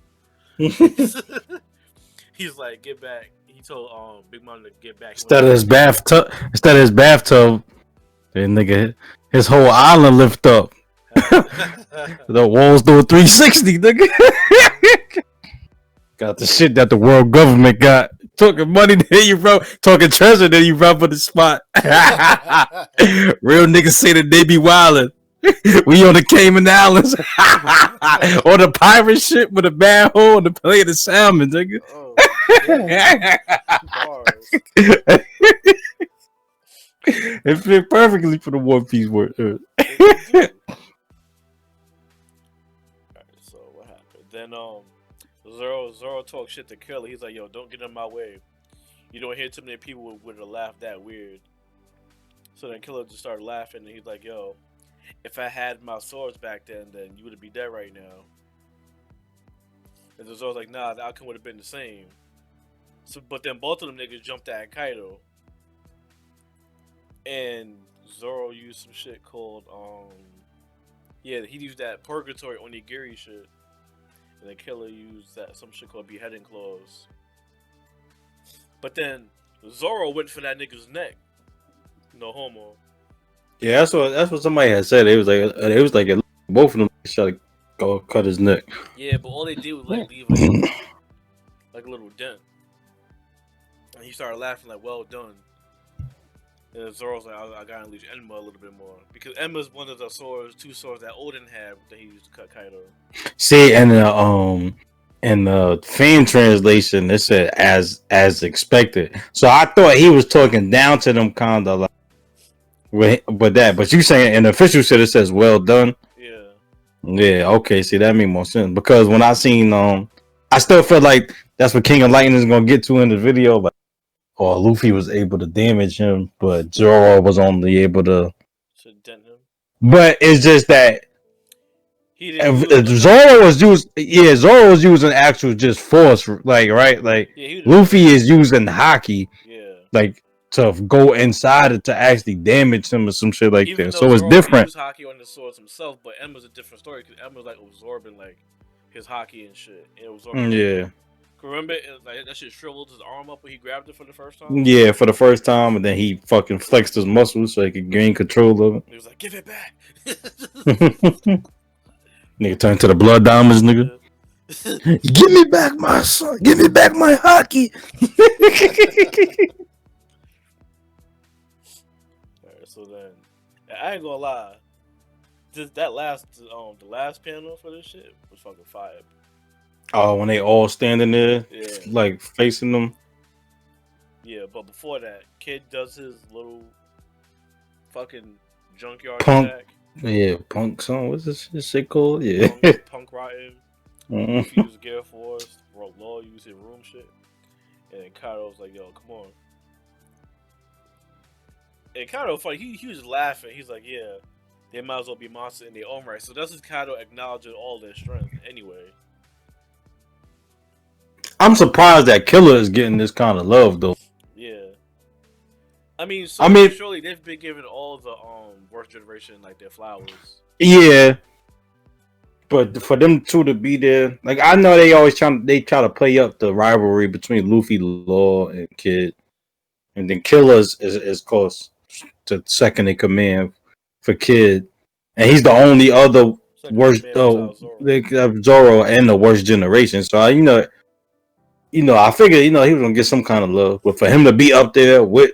He's like, get back. He told Big Mom to get back. Instead of his bathtub, the nigga, his whole island lift up. The walls do a 360, nigga. Got the shit that the world government got. Talking money that you bro, talking treasure that you brought for the spot. Real niggas say that they be wildin'. We on the Cayman Islands. Or the pirate ship with a bad hole and the play of the salmon, nigga. It fit perfectly for the One Piece word. It do. Alright, so what happened? Then Zoro talks shit to Killer. He's like, yo, don't get in my way. You don't hear too many people would have laughed that weird. So then Killer just started laughing, and he's like, yo, if I had my swords back then you would be dead right now. And Zoro's like, nah, the outcome would have been the same. So, but then both of them niggas jumped at Kaido. And Zoro used some shit called, he used that Purgatory Onigiri shit. And then Killer used some shit called Beheading Claws. But then Zoro went for that nigga's neck. No homo. Yeah, that's what somebody had said. It was like both of them tried to go cut his neck. Yeah, but all they did was like leave like a little dent. And he started laughing like, well done. And Zoro's like, I gotta unleash Enma a little bit more. Because Enma's one of the two swords that Odin had that he used to cut Kaido. See, and in the fan translation, it said as expected. So I thought he was talking down to them, kind of like, but you saying in the official shit it says well done. Yeah. Okay. See, that makes more sense because when I seen I still felt like that's what King of Lightning is gonna get to in the video, but Luffy was able to damage him, but Zoro was only able to dent him. But it's just that Zoro was using actual just force, like right, like Luffy is using hockey, like to go inside it to actually damage him or some shit like that. So it's different. He used hockey on the swords himself, but Emma's a different story because Emma's like absorbing like his hockey and shit. Yeah. Remember, like that shit shriveled his arm up when he grabbed it for the first time. Yeah, for the first time, and then he fucking flexed his muscles so he could gain control of it. He was like, "Give it back." Nigga turned to the blood diamonds, nigga. Give me back my son. Give me back my hockey. Alright, so then I ain't gonna lie. The last panel for this shit was fucking fire. Oh, when they all standing there, like facing them. Yeah, but before that, Kid does his little fucking junkyard punk attack. Yeah, punk song. What's this shit called? Yeah, punk rotten. Luffy used Gear Force. Law used his room shit. And Kaido was like, "Yo, come on." And Kaido, funny, he was laughing. He's like, "Yeah, they might as well be monsters in their own right." So that's just Kaido acknowledging all their strength. Anyway. I'm surprised that Killer is getting this kind of love though. Yeah. I mean, surely they've been giving all the worst generation like their flowers. Yeah. But for them two to be there, like I know they try to play up the rivalry between Luffy, Law, and Kid. And then Killer is close to second in command for Kid. And he's the only other worst Zoro and the worst generation. So I figured, he was gonna get some kind of love. But for him to be up there with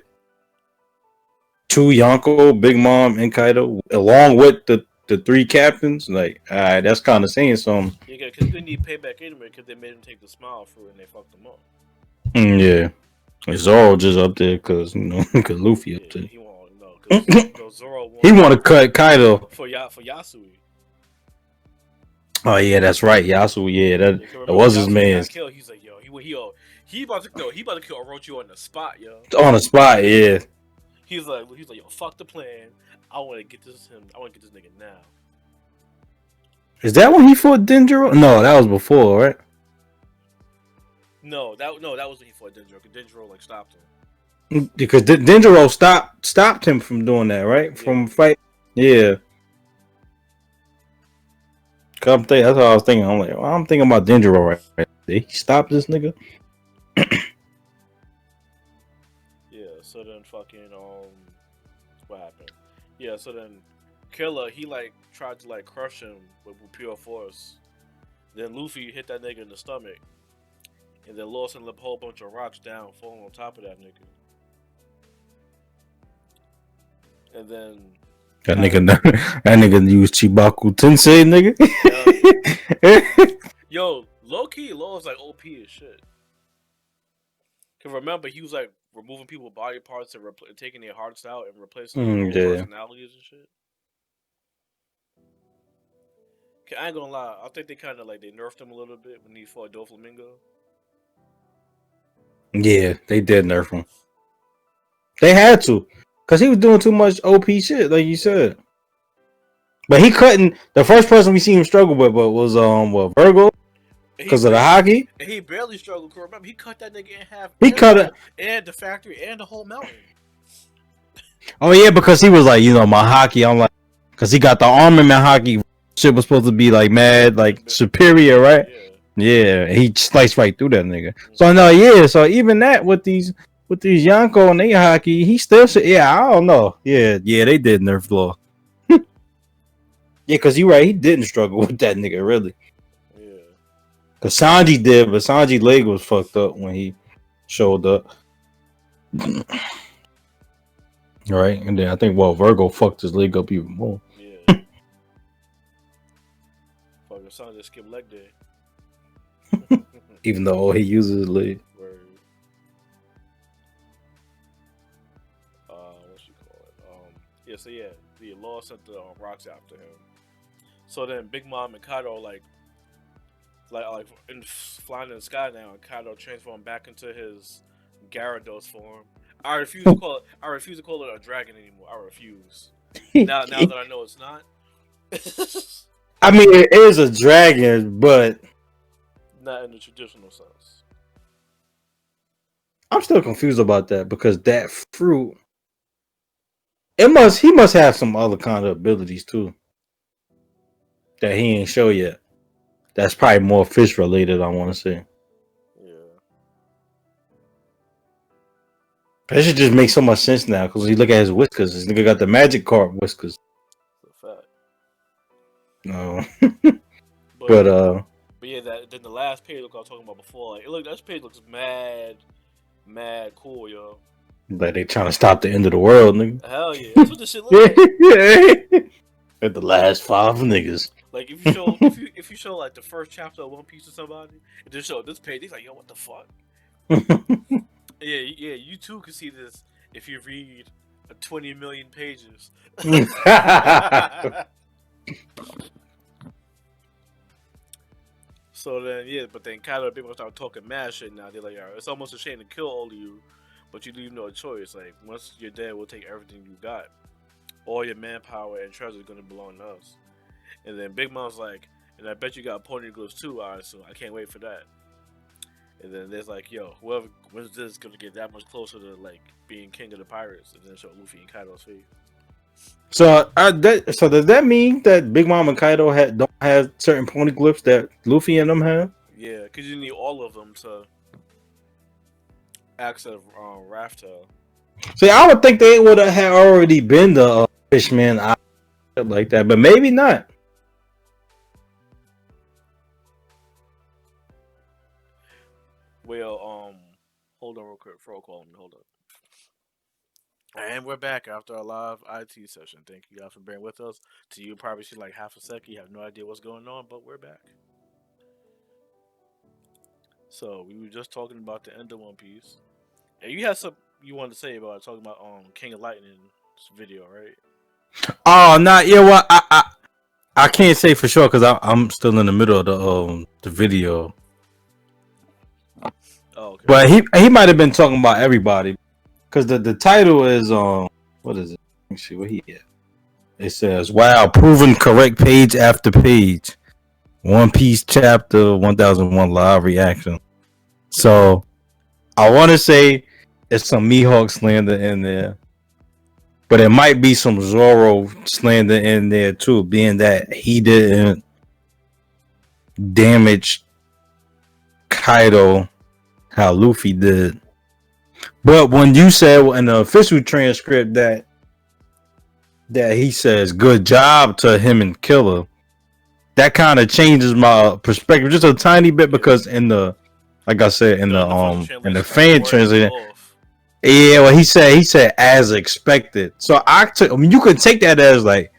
two Yonko, Big Mom, and Kaido, along with the three captains, like, alright, that's kind of saying something. Yeah, because they need payback anyway, because they made him take the smile fruit and they fucked him up. Yeah. Zoro just up there because, because Luffy up there. He won't know, because Zoro won't. He want to cut Kaido. For Yasui. Oh yeah, that's right, Yasui. Yeah, that was his man. He's like, yo, he about to kill Orochi on the spot, yo. On the spot, yeah. He's like, yo, fuck the plan. I want to get this nigga now. Is that when he fought Denjiro? No, that was before, right? No, that was when he fought Denjiro. Because Denjiro like stopped him. Because Denjiro stopped him from doing that, right? Yeah. From fight. Yeah. That's what I was thinking. I'm like, I'm thinking about Denjiro right. Did he stop this nigga? Yeah. So then, fucking what happened? Yeah. So then, Killer he like tried to like crush him with pure force. Then Luffy hit that nigga in the stomach, and then Lawson left a whole bunch of rocks down, falling on top of that nigga. And then that nigga used Chibaku Tensei, nigga. Yo, low key, Law's like OP as shit. Cause remember, he was like removing people's body parts and taking their hearts out and replacing their whole Yeah. personalities and shit. I ain't gonna lie, I think they kind of like they nerfed him a little bit when he fought Doflamingo. Yeah, they did nerf him. They had to, cause he was doing too much OP shit, like you said. But he couldn't. The first person we seen him struggle with was Virgo, because of the hockey. And he barely struggled. Remember, he cut that nigga in half. He cut it, and the factory and the whole mountain. Oh yeah, because he was like, my hockey. I'm like, because he got the armament hockey. Shit was supposed to be like mad, like superior, right? Yeah, he sliced right through that nigga. So no, yeah. So even that with these Yonko and they hockey, he still should. Yeah, I don't know. Yeah, they did nerf Law. Yeah, because you right, he didn't struggle with that nigga really. Yeah. Because Sanji did, but Sanji's leg was fucked up when he showed up. Right, and then I think Virgo fucked his leg up even more. Yeah. Fucking Sanji skipped leg day. Even though all he uses his leg. Word. What you call it? Yeah. So yeah, the Law sent the rocks after him. So then Big Mom and Kaido like flying in the sky now, and Kaido transformed back into his Gyarados form. I refuse to call it a dragon anymore. I refuse. Now that I know it's not. I mean, it is a dragon, but not in the traditional sense. I'm still confused about that because that fruit, he must have some other kind of abilities too that he ain't show yet. That's probably more fish related, I want to say. Yeah. That should just make so much sense now because when you look at his whiskers, this nigga got the magic card whiskers. That's a fact. No. But yeah, then the last page look I was talking about before, like that page looks mad cool, yo. Like they trying to stop the end of the world, nigga. Hell yeah, that's what this shit looks like. At the last 5 niggas. Like if you show like the first chapter of One Piece to somebody, and just show this page, he's like, yo, what the fuck? Yeah, you too can see this if you read 20 million pages. So then, but then kind of people start talking mad shit now. They're like, it's almost a shame to kill all of you, but you leave no choice. Like, once you're dead, we'll take everything you got. All your manpower and treasure is going to belong to us. And then Big Mom's like, and I bet you got poneglyphs too, so I can't wait for that. And then there's like, yo, whoever when's this going to get that much closer to like being king of the pirates? And then show Luffy and Kaido's face. So does that mean that Big Mom and Kaido don't have certain poneglyphs that Luffy and them have? Yeah, because you need all of them to access Raftel. See, I would think they would have already been the Fishman like that, but maybe not. Well, hold on real quick. Fro calling me. Hold up. And we're back after our live IT session. Thank you guys for bearing with us. To you, probably see like half a second. You have no idea what's going on, but we're back. So we were just talking about the end of One Piece, and you had something you wanted to say about it, talking about King of Lightning's video, right? Oh, not yeah. Well, I can't say for sure because I'm still in the middle of the video. Oh, okay. But he might have been talking about everybody. Because the title is what is it? Let me see what he had. It says, "Wow, proven correct page after page, One Piece chapter 1001 live reaction." So I want to say it's some Mihawk slander in there, but it might be some Zoro slander in there too, being that he didn't damage Kaido how Luffy did. But when you said in the official transcript that he says good job to him and Killer, that kind of changes my perspective just a tiny bit because in the, like I said, in the fan translation, yeah, well he said as expected. So you could take that as like,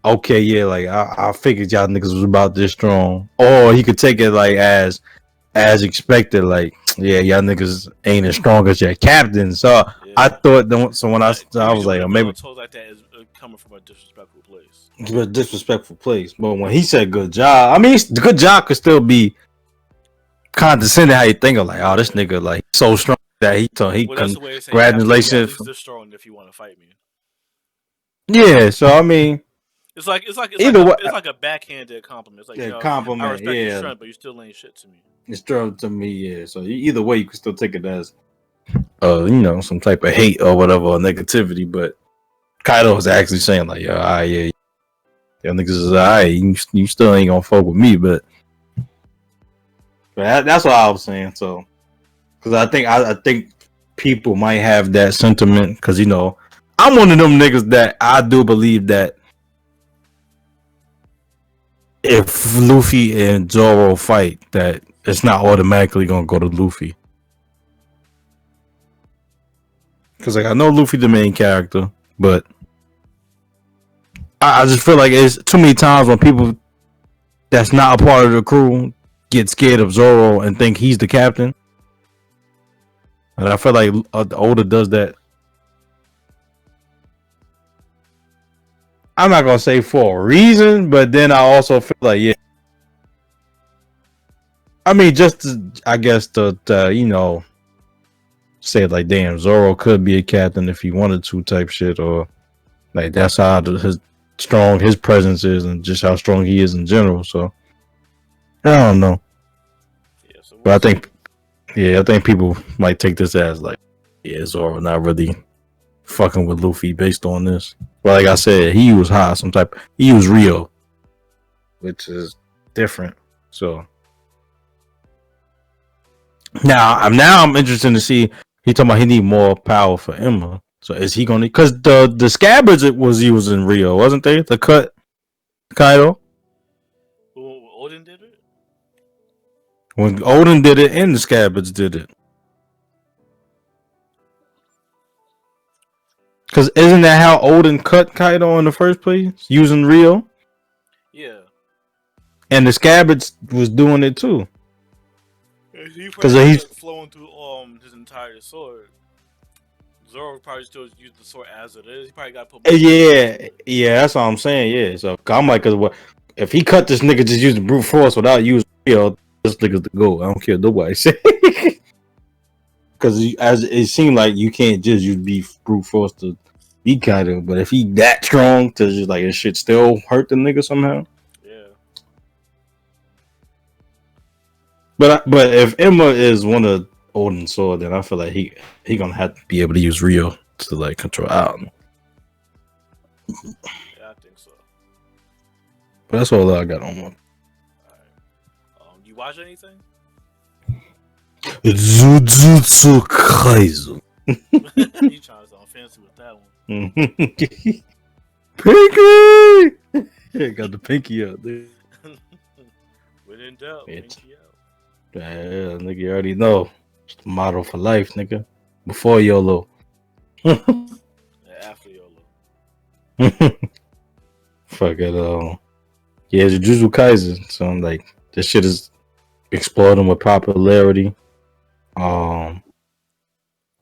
okay, yeah, like I figured y'all niggas was about this strong, or he could take it like as as expected. Like, yeah, y'all niggas ain't as strong as your captain. So Yeah. I thought. So when I was Usually like, when oh, a maybe villain talks like that is coming from a disrespectful place. it's a disrespectful place. But when he said good job, I mean, the good job could still be condescending. How you think of like, oh, this Yeah. nigga like so strong that he Well, that's the way they say you have to be at congratulations. least this strong if you want to fight me. Yeah. So I mean, either way, it's like a backhanded compliment. It's like, yeah, I compliment. respect your Yeah, strength, but you still ain't shit to me. it's true to me. Yeah. So either way, you can still take it as some type of hate or whatever or negativity. But Kaido was actually saying like, yo, yeah, y'all niggas is alright. You still ain't gonna fuck with me, but that's what I was saying. So, because I think people might have that sentiment because I'm one of them niggas that I do believe that if Luffy and Zoro fight, that it's not automatically gonna go to Luffy. Because like I know Luffy the main character, but I just feel like it's too many times when people that's not a part of the crew get scared of Zoro and think he's the captain. And I feel like Oda does that. I'm not gonna say for a reason, but then I also feel like I mean, just I guess to say like, damn, Zoro could be a captain if he wanted to, type shit, or like that's how strong his presence is and just how strong he is in general. So I don't know, Yeah, so but we'll see. I think people might take this as like, yeah, Zoro not really fucking with Luffy based on this. But like I said, he was high, he was Rio, which is different. So now I'm interested to see. He talking about he need more power for Emma. So is he gonna? Because the scabbards it was using Rio, wasn't they? The cut Kaido Odin did it? when Odin did it and the scabbards did it. Because isn't that how Odin cut Kaido in the first place using Rio? Yeah. And the scabbards was doing it too. He Because probably just he's like flowing through his entire sword. Zoro probably still use the sword as it is. He probably got to put more into it. yeah, that's what I'm saying. Yeah, so I'm like, cause what if he cut this nigga just using brute force without using Rio? This nigga's the goat. I don't care what nobody say. Because as it seemed like you can't just use brute force to be kind of, but if he that strong to just like it shit still hurt the nigga somehow. Yeah. But if Emma is one of Odin's sword, then I feel like he gonna have to be able to use Rio to like control out. Yeah, I think so. But that's all I got on one. Alright. You watch anything? Jujutsu Kaisen. You trying to sound fancy with that one. Pinky! Got the pinky out there. When in doubt, It's- pinky out. Yeah, nigga, you already know. It's the motto for life, nigga. Before YOLO. Yeah, after YOLO. Fuck it. Yeah, Jujutsu Kaisen. So I'm like, this shit is exploding with popularity.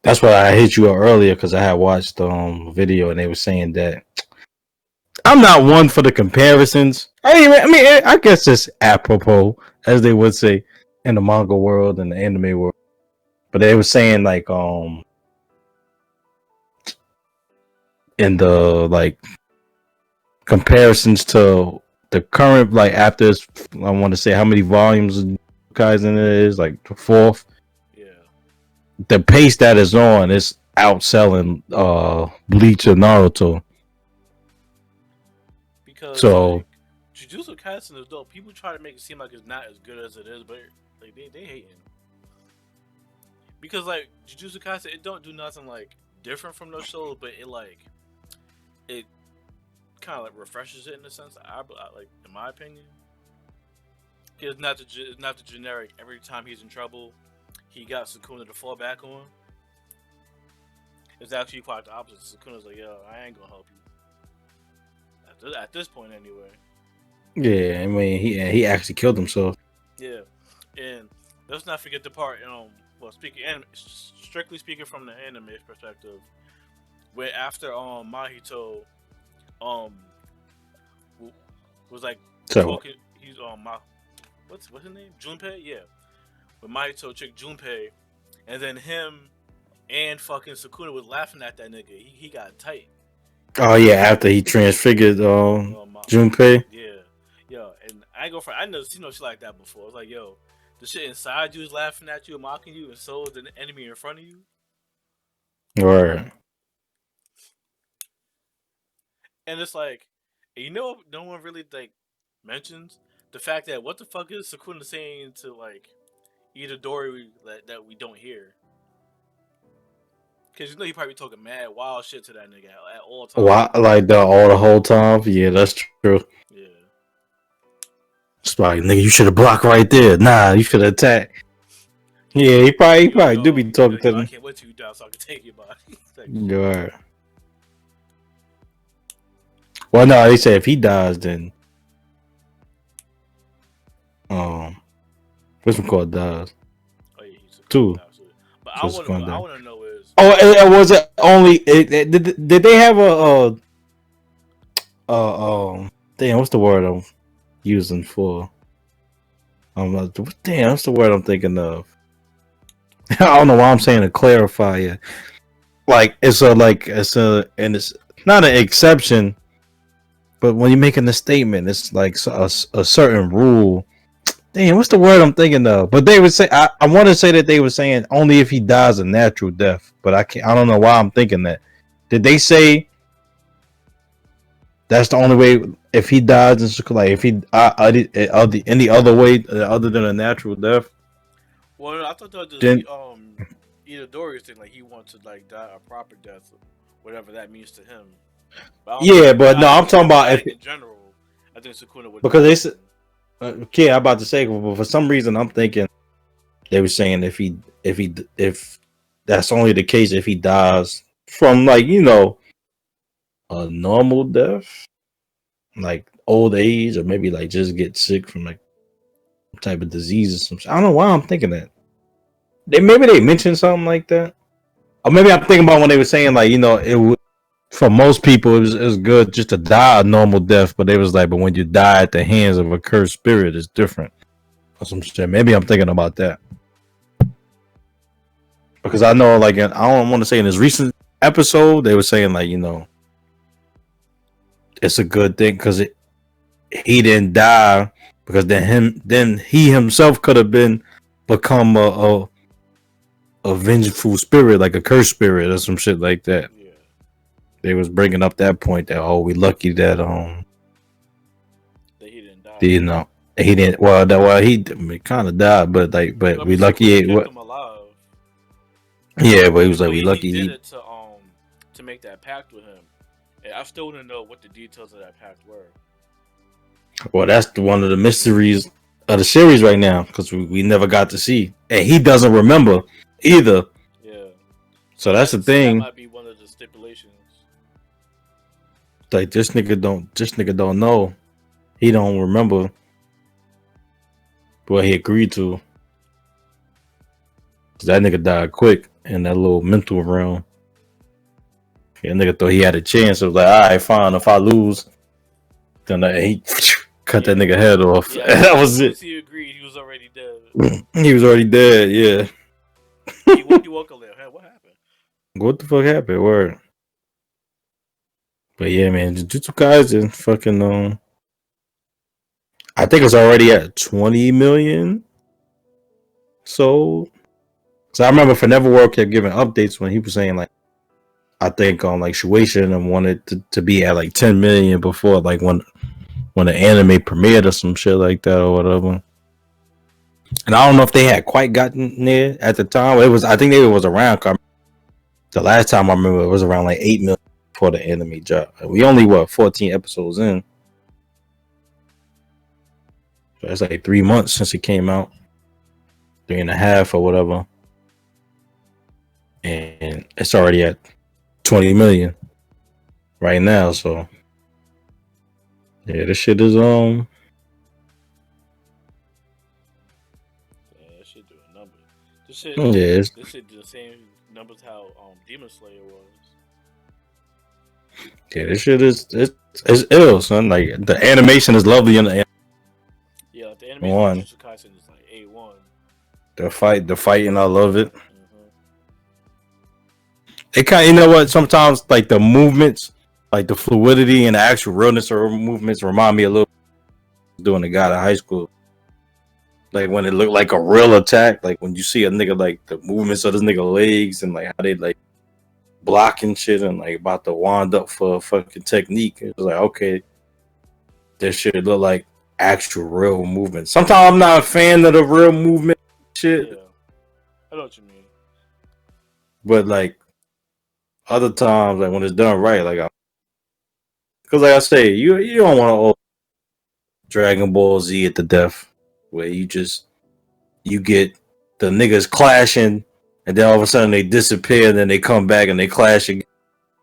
That's why I hit you up earlier because I had watched a video and they were saying that I'm not one for the comparisons. I guess it's apropos, as they would say in the manga world and the anime world. But they were saying like in the like comparisons to the current like after I want to say how many volumes of Kaizen it is, like the fourth. Yeah. The pace that is on is outselling Bleach and Naruto. Because So like Jujutsu Kaisen is dope. People try to make it seem like it's not as good as it is, but like they hating. Because like Jujutsu Kaisen, it don't do nothing like different from those shows, but it kind of like refreshes it in a sense. I like, in my opinion, it's not the generic. Every time he's in trouble, he got Sukuna to fall back on. It's actually quite the opposite. Sukuna's like, yo, I ain't gonna help you. At this point, anyway. yeah, I mean he actually killed himself. Yeah, and let's not forget the part. Well, strictly speaking from the anime perspective, where after Mahito um w- was like So, talking, he's what's his name? Junpei, yeah. With Mahito chick Junpei, and then him and fucking Sukuna was laughing at that nigga. He got tight. oh yeah, after he transfigured My, Junpei. yeah, yo, and I ain't go for I never seen no shit like that before. It's like, yo, the shit inside you is laughing at you, mocking you, and so is the enemy in front of you. Or And it's like, you know, no one really like mentions the fact that what the fuck is Sukuna saying to like Itadori that we don't hear? Because you know he probably talking mad wild shit to that nigga at all times. why like the whole time? Yeah, that's true. Yeah, It's like nigga, you should have blocked right there. Nah, you should have attacked. Yeah, he probably do be talking to I them. can't wait till you die so I can take your body. Like, Right. Well, no, they say if he dies, then um, what's one called dies oh yeah, he's Sukuna, too. absolutely. But So it's going what I down. want to know is, Oh, was it only? Did they have damn, what's the word I'm using for? Damn, what's the word I'm thinking of? I don't know why I'm saying to clarify it. Like and it's not an exception, but when you're making a statement, it's like a certain rule. Damn, what's the word I'm thinking of? But they would say I want to say that they were saying only if he dies a natural death, but I can't. I don't know why I'm thinking that. Did they say that's the only way if he dies in like if he any other way other than a natural death? well, I thought that was just Then Itadori's thing. Like he wants to like die a proper death, whatever that means to him. But I don't think. yeah, but no, I I'm think if he talking was about if dying in general, I think Sukuna would because die. they said okay, I'm about to say, but for some reason I'm thinking they were saying if that's only the case if he dies from like a normal death, like old age, or maybe like just get sick from like some type of disease or something. I don't know why I'm thinking that. Maybe they mentioned something like that, or maybe I'm thinking about when they were saying like it would for most people it was good just to die a normal death, but they was like, but when you die at the hands of a cursed spirit, it's different or some shit. Maybe I'm thinking about that because I know like I don't want to say in this recent episode they were saying like it's a good thing because he didn't die because then he himself could have become a vengeful spirit, like a cursed spirit or some shit like that. Yeah, They was bringing up that point that we lucky that that he didn't die. you know he didn't he kind of died, but like I we mean, lucky Sukuna it, kept what him alive. yeah, but he was Even like though we he lucky did he it to make that pact with him. And I still want to know what the details of that pact were. well that's one of the mysteries of the series right now because we never got to see and he doesn't remember either. Yeah. So that's the So that thing. might be one of the stipulations. Like this nigga don't know. He don't remember what he agreed to. 'Cause that nigga died quick in that little mental realm. That nigga thought he had a chance. It was like, all right, fine. If I lose, then he cut that Yeah. nigga head off. Yeah, That as was soon it. as he agreed, he was already dead. He was already dead. Yeah. He woke up there. Hey, what happened? What the fuck happened? Word. But yeah, man, Jujutsu Kaisen fucking I think it's already at 20 million. So I remember for Neverworld kept giving updates when he was saying like I think on like Shueisha and wanted to be at like 10 million before like when the anime premiered or some shit like that or whatever. And I don't know if they had quite gotten there at the time. It was I think it was around. The last time I remember it was around like 8 million for the anime drop. We only 14 episodes in. So it's like 3 months since it came out, 3.5 or whatever, and it's already at 20 million right now. So yeah, this shit is Yeah, that shit doing Yes. This shit did the same numbers how Demon Slayer was. Yeah, this shit it's ill, son. Like the animation is lovely in the Yeah, like, the animation in one. Jujutsu Kaisen is like A1. The fighting, I love it. Mm-hmm. It kind, you know what? Sometimes like the movements, like the fluidity and the actual realness of movements, remind me a little doing the guy in high school. Like when it looked like a real attack, like when you see a nigga like the movements of this nigga legs and like how they like blocking shit and like about to wind up for a fucking technique. It was like, okay, this shit look like actual real movement. Sometimes I'm not a fan of the real movement shit, Yeah, I know what you mean. but like other times, like when it's done right, like because like I say, you don't want to Dragon Ball Z at the death, where you get the niggas clashing, and then all of a sudden they disappear, and then they come back and they clash again,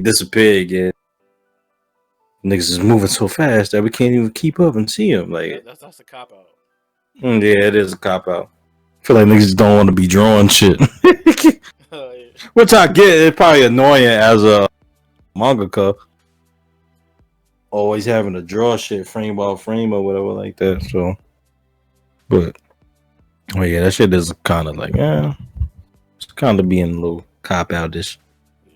disappear again. Niggas is moving so fast that we can't even keep up and see them. Like, That's a cop out. yeah, it is a cop out. I feel like niggas don't want to be drawing shit, Yeah. which I get. It's probably annoying as a mangaka, always having to draw shit frame by frame or whatever like that. So, but yeah, that shit is kind of like, it's kind of being a little cop outish. Yeah.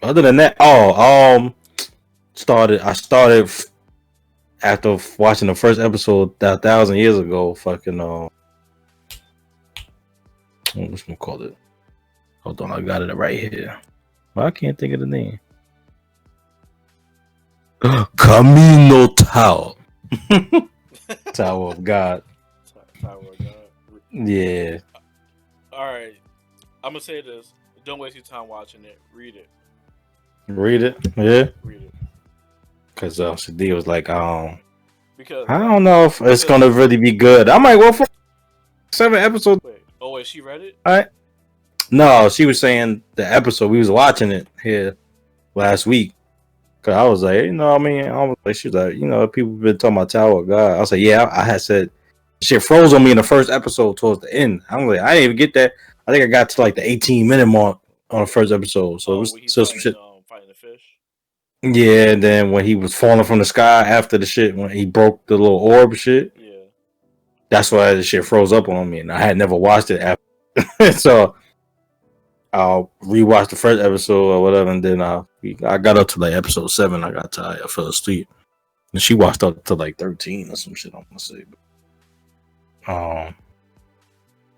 Other than that, I started after watching the first episode 1,000 years ago. Fucking what's gonna call it? Hold on, I got it right here. Well, I can't think of the name. Camino Tower. Tower of God. Tower of God. Yeah. All right, I'm gonna say this: don't waste your time watching it. Read it. Read it. Yeah. Read it. Because Shadi was like, Because I don't know if it's gonna really be good. I'm like, well, for 7 episodes. wait. Oh wait, she read it. All right. No, she was saying the episode we was watching it here last week. Cause I was like, I mean, I was like, she was like, people been talking about Tower of God. I was like, yeah, I had said shit froze on me in the first episode towards the end. I'm like, I didn't even get that. I think I got to like the 18-minute mark on the first episode. So it was When he's still some shit. fighting the fish. Yeah, and then when he was falling from the sky after the shit, when he broke the little orb shit, Yeah. that's why the shit froze up on me, and I had never watched it after. So I'll rewatch the first episode or whatever, and then I got up to like episode 7. I got tired. I fell asleep, and she watched up to like 13 or some shit. I'm gonna say,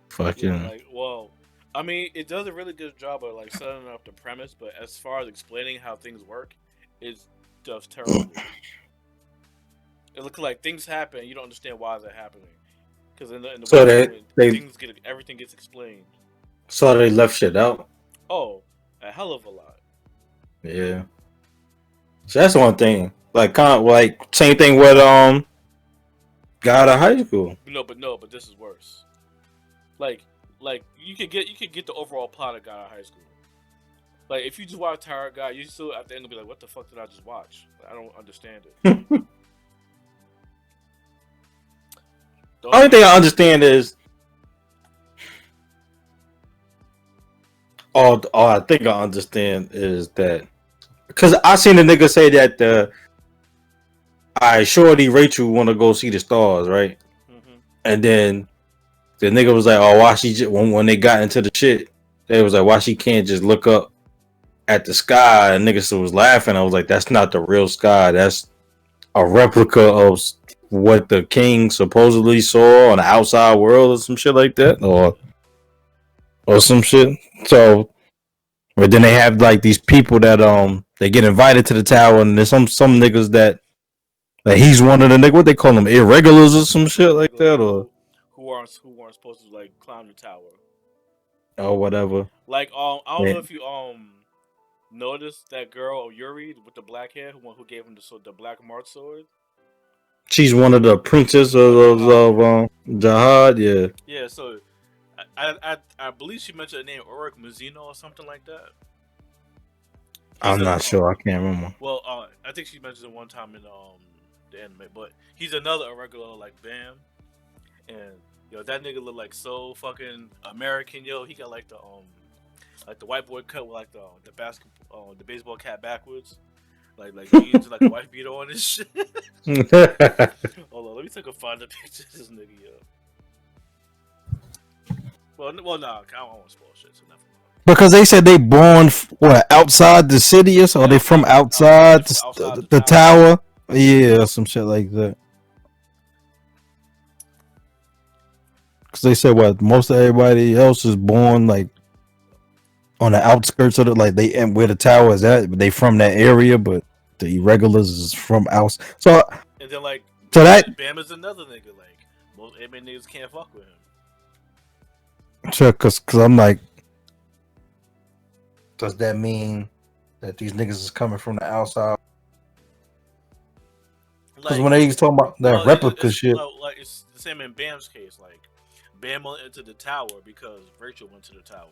fucking. Yeah, like, well, I mean, it does a really good job of like setting up the premise, but as far as explaining how things work, it does terrible. It looks like things happen, you don't understand why they're happening, because in the So everything gets explained. So they left shit out. Oh, a hell of a lot. Yeah. So that's one thing. Like kind of like same thing with God of high school. But this is worse. Like you could get the overall plot of God of High School. Like if you just watch Tower of God, you still at the end will be like, what the fuck did I just watch? Like, I don't understand it. The only thing I understand is all I think I understand is that because I seen a nigga say that shorty Rachel want to go see the stars, right? Mm-hmm. And then the nigga was like, "Oh, why she when they got into the shit, they was like, why she can't just look up at the sky?" And niggas was laughing. I was like, "That's not the real sky. That's a replica of what the king supposedly saw on the outside world or some shit like that, or some shit." So, but then they have like these people that they get invited to the tower, and there's some niggas that like he's one of the niggas. What they call them, irregulars or some shit like that, or who aren't supposed to like climb the tower or whatever. Like I don't know if you noticed that girl Yuri with the black hair who gave him the black march sword. She's one of the princesses of Jihad. Yeah. Yeah. So I believe she mentioned the name Ulrich Mazzino or something like that. I'm not sure. I can't remember. Well, I think she mentioned it one time in the anime, but he's another irregular like Bam, and Yo, that nigga look like so fucking American. Yo, he got like the white boy cut with like the basketball the baseball cap backwards, like jeans and like a wife beater on his shit. Hold on, let me take a find a picture of this nigga, yo. Well, no, I don't want to spoil shit, so never mind. Because they said they born outside the city or so. Are they from outside the tower? Yeah, some shit like that. Because they said most of everybody else is born like on the outskirts of it, like they and where the tower is at. They from that area, but the irregulars is from outside. So and then like so that Bam is another nigga. Like most anime niggas can't fuck with him. Sure, cause I'm like, does that mean that these niggas is coming from the outside? Because Like, when they was talking about that replica shit, like it's the same in Bam's case. Like Bam went into the tower because Rachel went to the tower.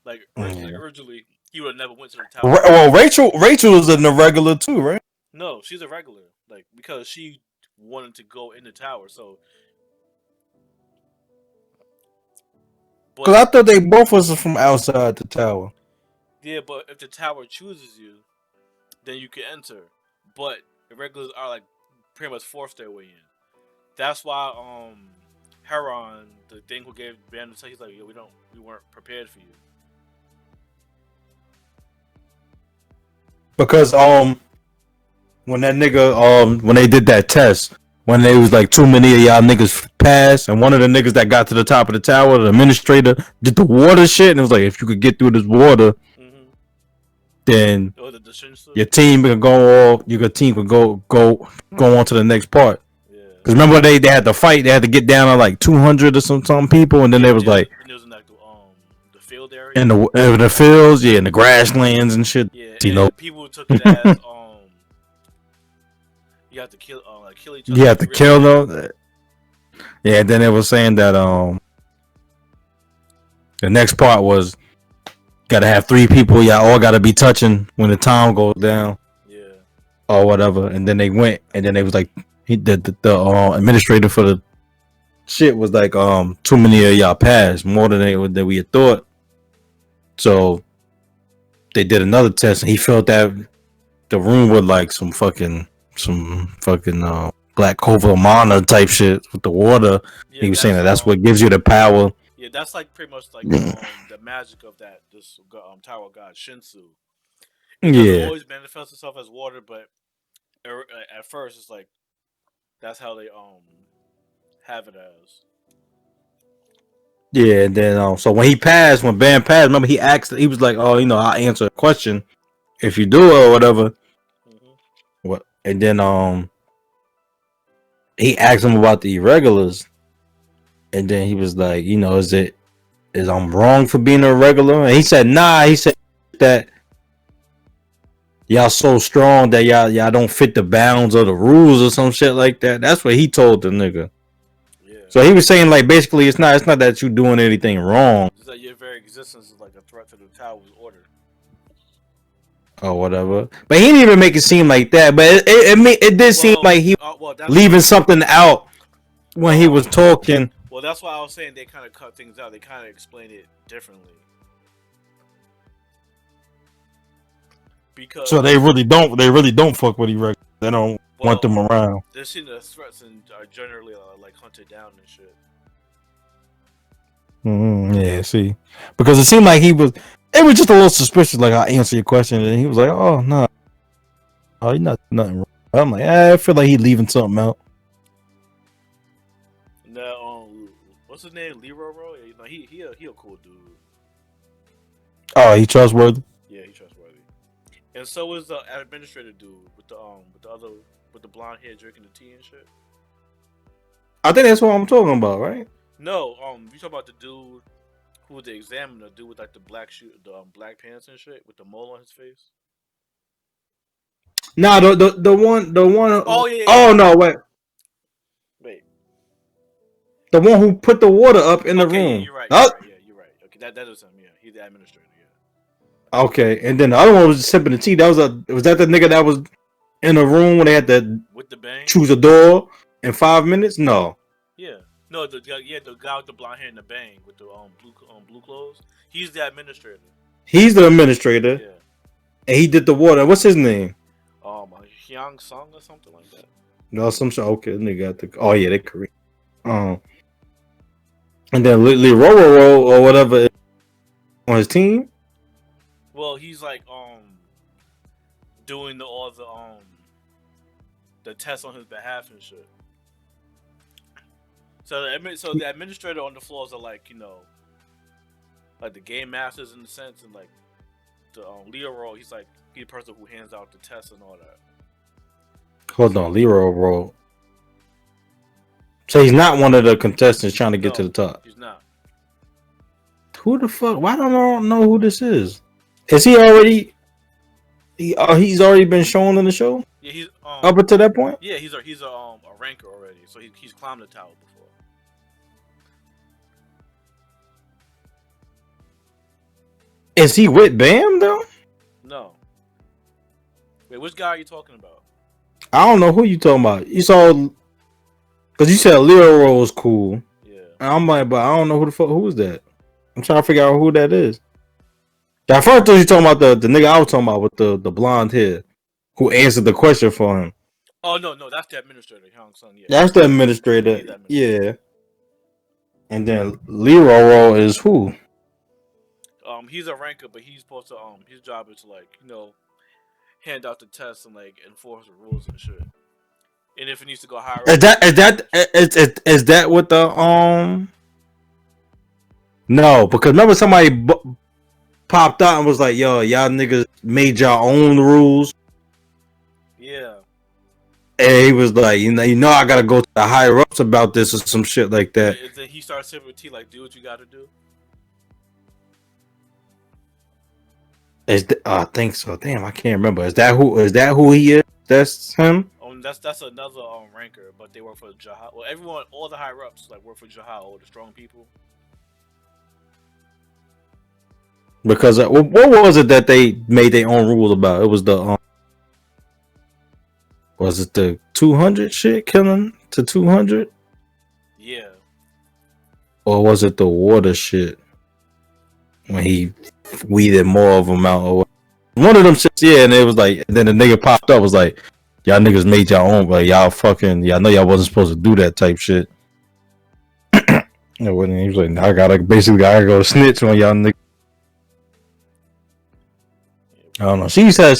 Like originally, he would have never went to the tower. Well, Rachel is an irregular too, right? No, she's a regular. Like because she wanted to go in the tower, so. Because I thought they both was from outside the tower. Yeah, but if the tower chooses you, then you can enter. But the regulars are like pretty much forced their way in. That's why Heron, the thing who gave Bam the tell, he's like, yo, we weren't prepared for you. Because when that nigga when they did that test, when they was like too many of y'all niggas passed, and one of the niggas that got to the top of the tower, the administrator did the water shit, and it was like, if you could get through this water, then your team could go on to the next part. Because remember they had to fight, they had to get down to like 200 or some people, and then they was like, and it was in like the field area, in the fields, yeah, in the grasslands and shit. Yeah, you know, people took it as you have to kill each other. You have to kill them. Yeah, then it was saying that the next part was gotta have 3 people. Y'all all gotta be touching when the time goes down. Yeah. Or whatever. And then they went, and then they was like, the administrator for the shit was like, too many of y'all passed, more than we had thought. So they did another test, and he felt that the room with like some fucking black Clover mana type shit with the water. Yeah, he was saying that's what gives you the power. Yeah, that's like pretty much like the magic of this tower god Shinsu. It always manifests itself as water, but at first it's like that's how they have it as. Yeah, and then so when Bam passed, remember he asked, he was like, oh, I'll answer a question if you do it or whatever. What? And then he asked him about the irregulars, and then he was like, is I'm wrong for being a regular? And he said, nah. He said that y'all so strong that y'all don't fit the bounds of the rules or some shit like that. That's what he told the nigga. Yeah. So he was saying like basically it's not that you doing anything wrong. It's like your very existence is like a threat to the tower's order. Or whatever, but he didn't even make it seem like that. But it did seem like he leaving something out when he was talking. Well, that's why I was saying they kind of cut things out. They kind of explained it differently. Because so they really don't fuck with irregulars. They don't want them around. They're seen as threats and are generally like hunted down and shit. Yeah, see, because it seemed like it was just a little suspicious. Like, I answer your question, and he was like, "Oh no, oh, you're nothing wrong." I'm like, I feel like he's leaving something out. Now, what's his name? Leroy? He a cool dude. Oh, he trustworthy. Yeah, he trustworthy. And so is the administrator dude with the blonde hair drinking the tea and shit. I think that's what I'm talking about, right? No, you talk about the dude who was the examiner, dude with like the black black pants and shit with the mole on his face. Nah, the one. Oh yeah. Oh no, wait. The one who put the water up in the room. Yeah, you're right. You're right. Okay, that is him. Yeah, he's the administrator. Yeah. Okay, and then the other one was just sipping the tea. Was that the nigga that was in a room when they had to with the bang? Choose a door in 5 minutes? No. Yeah. No, the guy with the blonde hair and the bang with the blue clothes. He's the administrator. He's the administrator, Yeah. and he did the water. What's his name? Hyang Sung or something like that. No, some shit. Okay, nigga got the. Oh yeah, they Korean. And then Lee Roro or whatever is on his team. Well, he's like doing all the tests on his behalf and shit. So the administrator on the floors are like like the game masters in the sense, and like the Leo role, he's like the person who hands out the tests and all that. Hold on, Leroy Roll. So he's not one of the contestants trying to get to the top. He's not. Who the fuck? Why don't I know who this is? Is he already? He's already been shown in the show. Yeah, he's up until that point. Yeah, he's a ranker already, so he's climbed the tower before. Is he with Bam though? No. Wait, which guy are you talking about? I don't know who you talking about. You saw, because you said Leo was cool. Yeah. And I'm like, but I don't know who is that. I'm trying to figure out who that is. At first, I thought you talking about the nigga I was talking about with the blonde hair, who answered the question for him. Oh no, that's the administrator, Hyung Sung. Yeah. That's the administrator. Yeah. And then Leroy is who? He's a ranker, but he's supposed to his job is to like hand out the tests and like enforce the rules and shit. And if it needs to go higher, is that what the No, because remember somebody popped out and was like, "Yo, y'all niggas made y'all own rules." Yeah. And he was like, you know, I gotta go to the higher ups about this or some shit like that. And then he starts sipping tea like, "Do what you got to do." I think so. Damn, I can't remember. Is that who he is? That's him. That's another ranker, but they work for Jahal. Well, all the higher ups like work for Jahal, all the strong people. Because what was it that they made their own rule about? It was the was it the 200 shit killing to 200? Yeah. Or was it the water shit when he weeded more of them out? Or one of them shits, yeah. And it was like, and then the nigga popped up was like, y'all niggas made y'all own, but y'all know y'all wasn't supposed to do that type shit. And he was like, I gotta go snitch on y'all niggas. I don't know. She said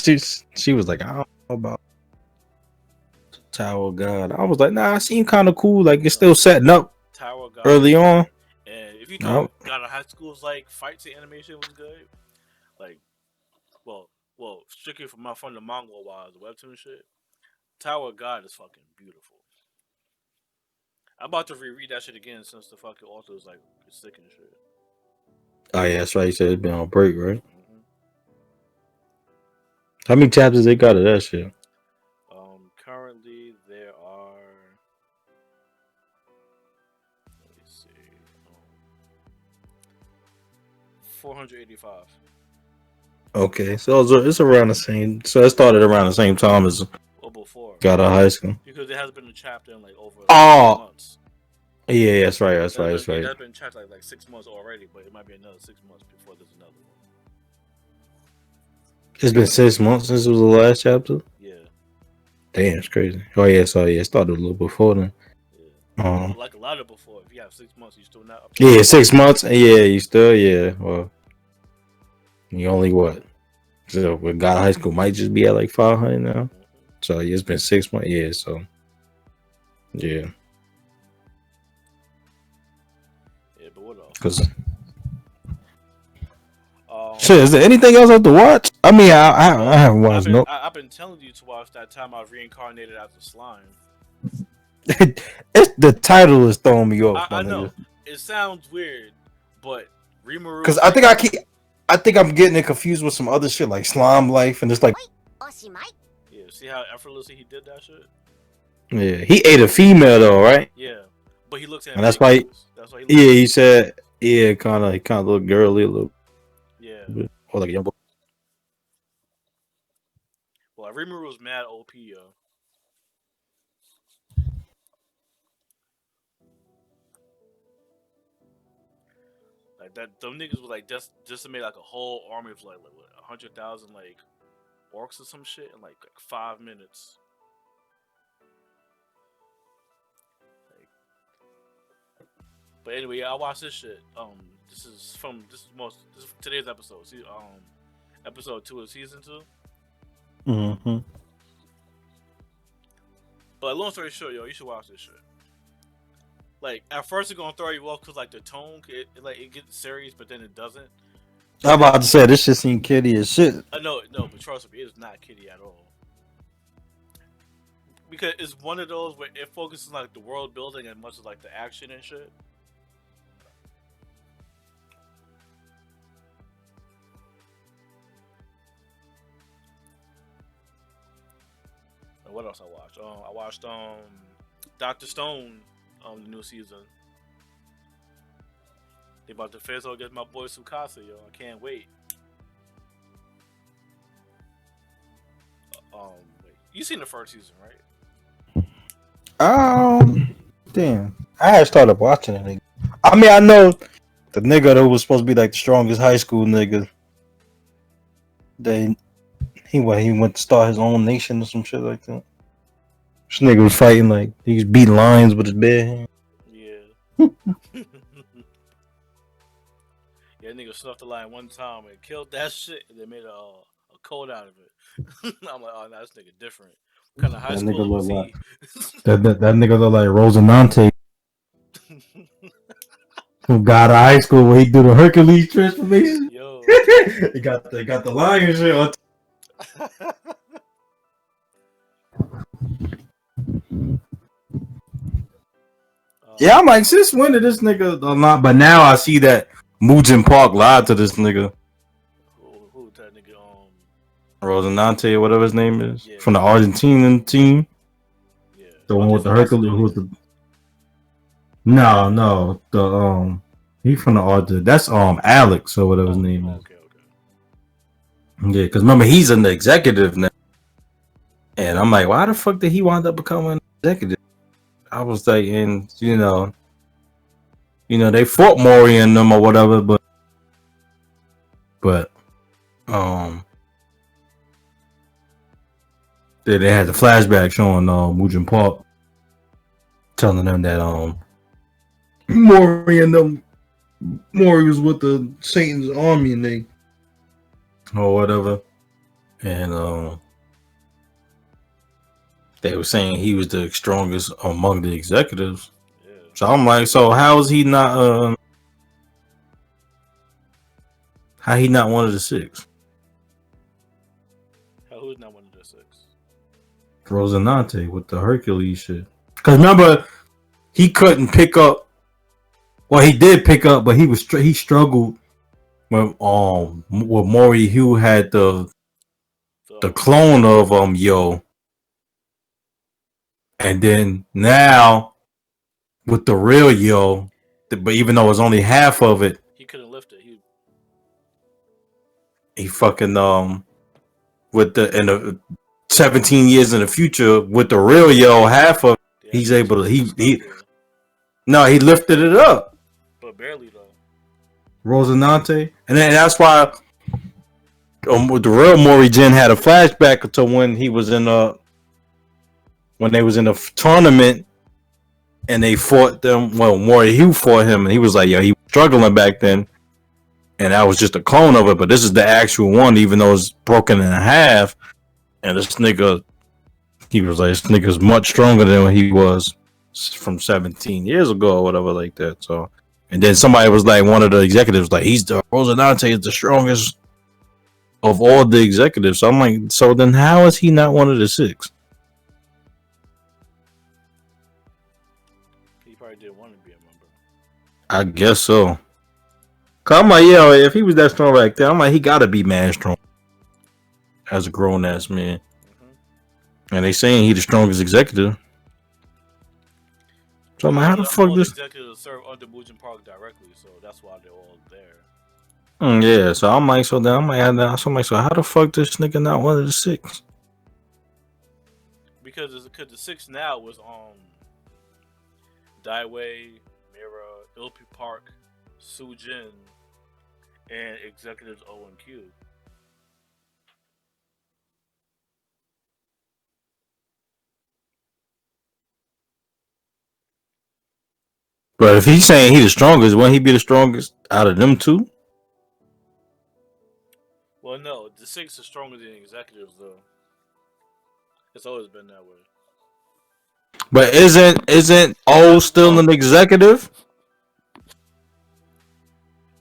she was like, I don't know about Tower God. I was like, nah, it seemed kind of cool. Like it's still setting up Tower God early on. And if you got a high school's like fight scene animation was good, like, well, strictly from the manga wise, the webtoon shit. Tower God is fucking beautiful. I'm about to reread that shit again since the fucking author is like sick and shit. Oh yeah, that's right. You said it's been on break, right? Mm-hmm. How many chapters they got of that shit? Currently there are. Let me see. 485. Okay, so it's around the same. So it started around the same time as. Or before. Got out of high school. Because there has been a chapter in like over 6 months. Yeah, that's right. That's right. It has been chapter like 6 months already, but it might be another 6 months before there's another one. It's been 6 months since it was the last chapter. Yeah. Damn, it's crazy. Oh yeah, so yeah, it started a little before then. Yeah. Like a lot of before. If you have 6 months, you still not up to 6 months. Yeah, you still Well, you only what? So with God High School might just be at like 500 now. Mm-hmm. So yeah, it's been 6 months. Yeah, so yeah. Yeah, but what else? Because shit, is there anything else I have to watch? I mean, I haven't watched no. I've been telling you to watch that time I was reincarnated as a slime. It's the title is throwing me off. I know it sounds weird, but Rimuru. Because I think I'm getting it confused with some other shit like Slime Life, and it's like. Yeah, see how effortlessly he did that shit. Yeah, he ate a female though, right? Yeah, but he looks at. And that's why. He said, yeah, kind of look girly a little. Yeah. Or like a young boy. Well, Rimuru was mad OP, yo. Like that, them niggas was like just made like a whole army of like what, 100,000 like orcs or some shit in like 5 minutes. Like, but anyway, yeah, I watched this shit. This is today's episode. See, episode 2 of season 2. Mm-hmm. But long story short, yo, you should watch this shit. Like at first it's gonna throw you off because like the tone, it gets serious, but then it doesn't. I'm about to say this shit seem kiddie as shit. No, but trust me, it is not kiddie at all. Because it's one of those where it focuses on like the world building as much as like the action and shit. And what else I watched? I watched Doctor Stone, the new season. They about to face off against my boy Sukasa, yo. I can't wait. Wait. You seen the first season, right? Damn. I had started watching it. I mean, I know the nigga that was supposed to be like the strongest high school nigga. He went to start his own nation or some shit like that. This nigga was fighting like he was beating lions with his bare hand. Yeah. Yeah, nigga snuffed the lion one time and killed that shit, and they made a code out of it. I'm like, oh, nah, this nigga different. What kind of high school was he? That nigga look like Rosinante who got out of high school where he do the Hercules transformation. Yo. They got the lion shit on. Yeah, I'm like, since when did this nigga not? But now I see that Mujin Park lied to this nigga. Who that nigga? Rosinante or whatever his name is, yeah. from the Argentinian team. Yeah. The one with the Hercules. Who's the? No, the he from the Argentine. That's Alex or whatever his name is. Okay. Yeah, because remember he's an executive now, and I'm like, why the fuck did he wind up becoming an executive? I was like, and you know, they fought Moreee and them or whatever, but they had the flashback showing Mujin Park telling them that Moreee was with the Satan's army and they or whatever, and they were saying he was the strongest among the executives. Yeah. So I'm like, so how is he not how he not one of the six? Who's not one of the six? Rosinante with the Hercules shit. Because remember, he couldn't pick up. Well, he did pick up, but he struggled with Moreee, who had the clone of Yo, and then now with the real Yo, but even though it's only half of it, he couldn't lift it. He fucking with the 17 years in the future with the real Yo, half of it, he's able to he lifted it up. But barely though. Rosinante, and then that's why with the real Moreee Jin had a flashback to when he was in when they was in a tournament and they fought them. Well, Moreee fought him, and he was like, "Yo, he was struggling back then," and that was just a clone of it. But this is the actual one, even though it's broken in half. And this nigga, he was like, "This nigga's much stronger than when he was from 17 years ago, or whatever, like that." So. And then somebody was like, one of the executives, like, Rosinante is the strongest of all the executives. So I'm like, so then how is he not one of the six? He probably didn't want to be a member. I guess so. Cause I'm like, yeah, if he was that strong back there, I'm like, he gotta be mad strong as a grown ass man. Mm-hmm. And they saying he the strongest executive. So I'm like, how the fuck this? Executives serve under Mujin Park directly, so that's why they're all there. Yeah, so I'm like, so then I'm like, so how the fuck this nigga not one of the six? Because the six now was Daiwei, Mira, Ilpi Park, Sujin, and executives O and Q. But if he's saying he the strongest, wouldn't he be the strongest out of them two? Well, no, the six is stronger than the executives though. It's always been that way. But isn't O still an executive?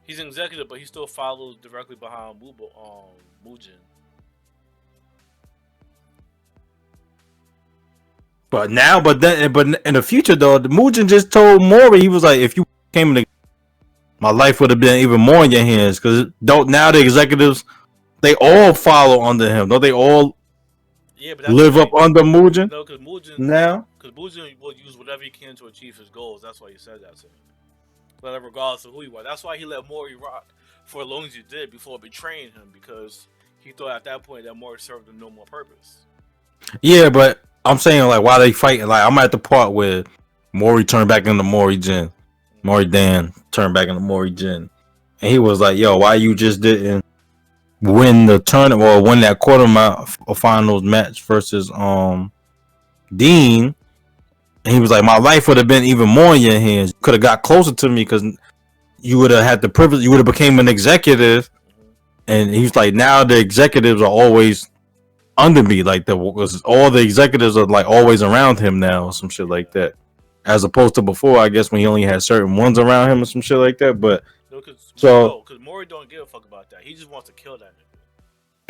He's an executive, but he still follows directly behind Mujin. But in the future though, the Mugen just told Moreee, he was like, if you came to, my life would have been even more in your hands, because don't now the executives they all follow under him, don't they all Yeah, but that's the live up thing. under Mugen No, because Mujin, now? will use whatever he can to achieve his goals. That's why he said that to him. But regardless of who he was, that's why he let Moreee rock for as long as he did before betraying him, because he thought at that point that Moreee served him no more purpose. Yeah, but I'm saying like why they fighting? Like I'm at the part where Moreee turned back into Moreee Jin, Moreee Dan turned back into Moreee Jin, and he was like, "Yo, why you just didn't win the tournament or win that finals match versus Dean?" And he was like, "My life would have been even more in your hands. You could have got closer to me because you would have had the privilege. You would have became an executive." And he's like, "Now the executives are always under me. Like all the executives are like always around him now, or some shit like that. As opposed to before, I guess when he only had certain ones around him or some shit like that." But No, because so Moreee don't give a fuck about that. He just wants to kill that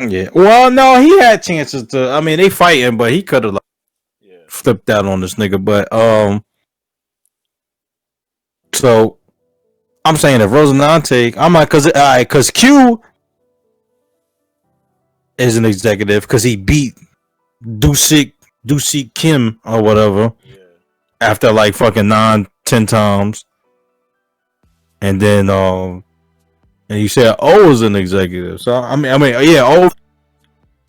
nigga. yeah, well, no, he had chances to. I mean, they fighting, but he could have like Yeah. flipped out on this nigga. But so I'm saying if Rosinante, I'm like, cause Q is an executive because he beat Dusik Kim or whatever. Yeah. After like fucking 9-10 times, and then and you said O was an executive, so I mean yeah, O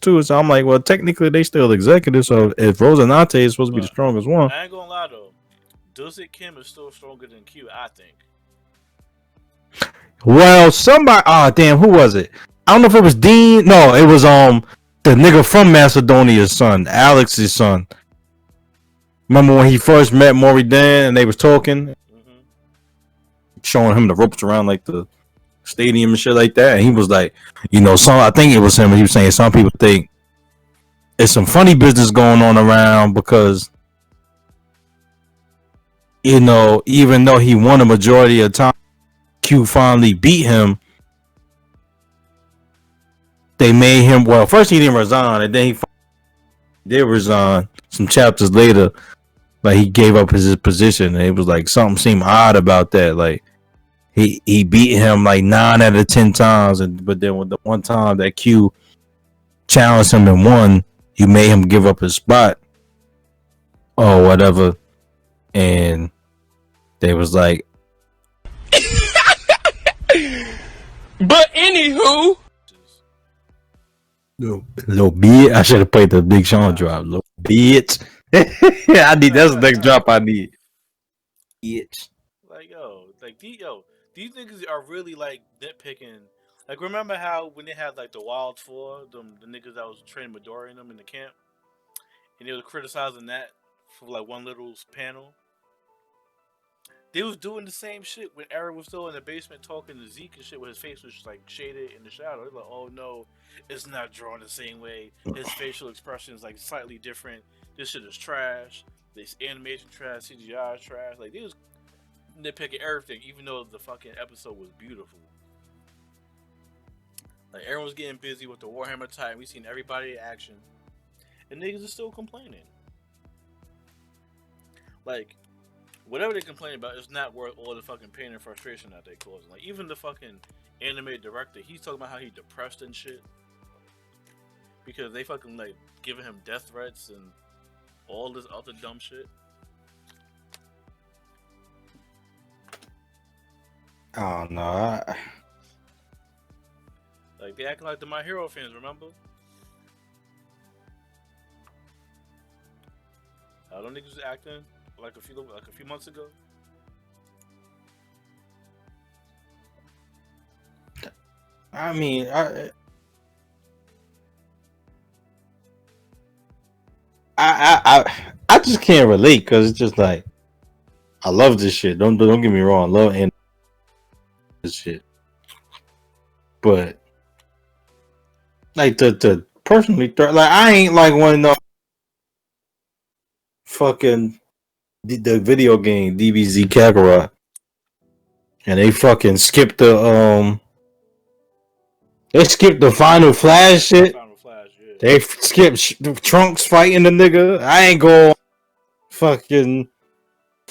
too. So I'm like, well, technically they still executives. So if Rosinante is supposed to be the But strongest one, I ain't gonna lie though, Dusik Kim is still stronger than Q, I think. well, somebody, damn, who was it? I don't know if it was Dean. No, it was the nigga from Macedonia's son, Alex's son. Remember when he first met Moreee Dan and they was talking, Mm-hmm. showing him the ropes around like the stadium and shit like that, and he was like, I think it was him. He was saying some people think it's some funny business going on around because even though he won a majority of the time, Q finally beat him. They made him, well, first he didn't resign, and then he did resign some chapters later. Like he gave up his position, and it was like something seemed odd about that. Like he beat him like 9 out of 10 times, but then with the one time that Q challenged him and won, you made him give up his spot or whatever, and they was like, But anywho, little bitch. I should have played the Big Sean drop, little bitch. I need that's the next drop I need. Bitch. Like these niggas are really like nitpicking. Like remember how when they had like the Wild Four, the niggas that was training Midori in them in the camp, and they was criticizing that for like one little panel. They was doing the same shit when Eric was still in the basement talking to Zeke and shit, with his face was just like shaded in the shadow. They're like, oh no, it's not drawn the same way. His facial expression is like slightly different. This shit is trash. This animation trash, CGI is trash. Like they was nitpicking everything, even though the fucking episode was beautiful. Like everyone was getting busy with the Warhammer time. We seen everybody in action, and niggas are still complaining. Like whatever they complain about is not worth all the fucking pain and frustration that they causing. Like even the fucking anime director, he's talking about how he depressed and shit because they fucking like giving him death threats and all this other dumb shit. Oh no. Like they acting like the My Hero fans, remember? I don't think he was acting like a few months ago. I mean, I just can't relate because it's just like I love this shit. Don't get me wrong, I love this shit, but like to personally, like I ain't like one of the fucking the video game DBZ Kakarot, and they fucking skipped the Final Flash shit. Final Flash, yeah. They skipped Trunks fighting the nigga. I ain't going fucking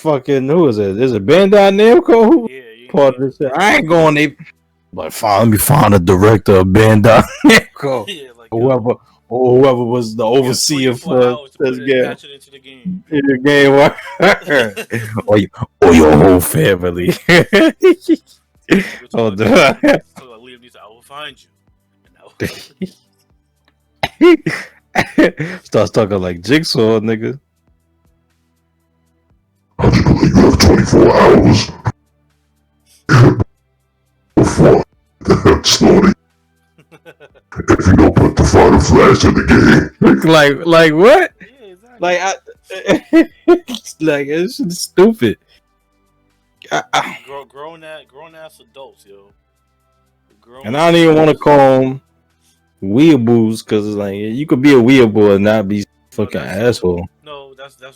who is it? Is it Bandai Namco? Who Yeah, part of this shit? I ain't going. But let me find the director of Bandai Namco. yeah, like Whoever was the overseer for this game. Patch it into the game. The game, or your whole family. Oh, Liam needs to, I will find you. Starts talking like Jigsaw, nigga. I just believe you have 24 hours before the story. If you don't put the Final Flash in the game. like what? Yeah, exactly. Like like it's stupid. Grown ass adults, yo. And I don't even want to call them weeaboos because it's like you could be a weeaboo and not be fucking asshole. No, that's the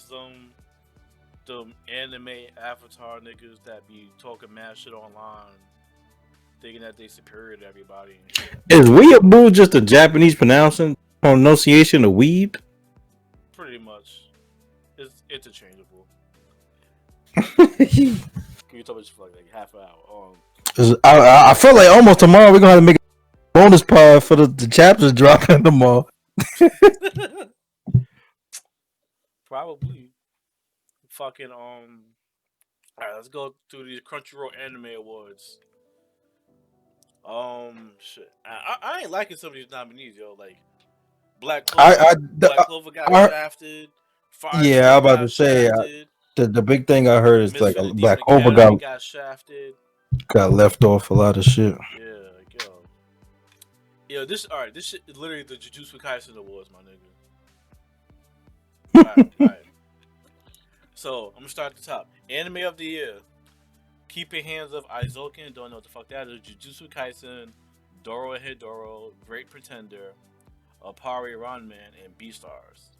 anime avatar niggas that be talking mad shit online, thinking that they superior to everybody. Is weeaboo just a Japanese pronunciation of weed? Pretty much, it's interchangeable. Can you talk about for like half an hour? I feel like almost tomorrow we're gonna have to make a bonus part for the chapters dropping tomorrow. Probably. Fucking Alright, let's go through these Crunchyroll Anime Awards. Shit. I ain't liking some of these nominees, yo. Like Black Clover. Black Clover got shafted. Yeah, I'm about to say the big thing I heard is like Black Clover got shafted. Got left off a lot of shit. Yeah, like, yo, this shit is literally the Jujutsu Kaisen Awards, my nigga. Alright. So I'm gonna start at the top. Anime of the year. Keep Your Hands Up, Aizoken. Don't know what the fuck that is. Jujutsu Kaisen, Doro Hidoro, Great Pretender, Apari Ranman, and Beastars.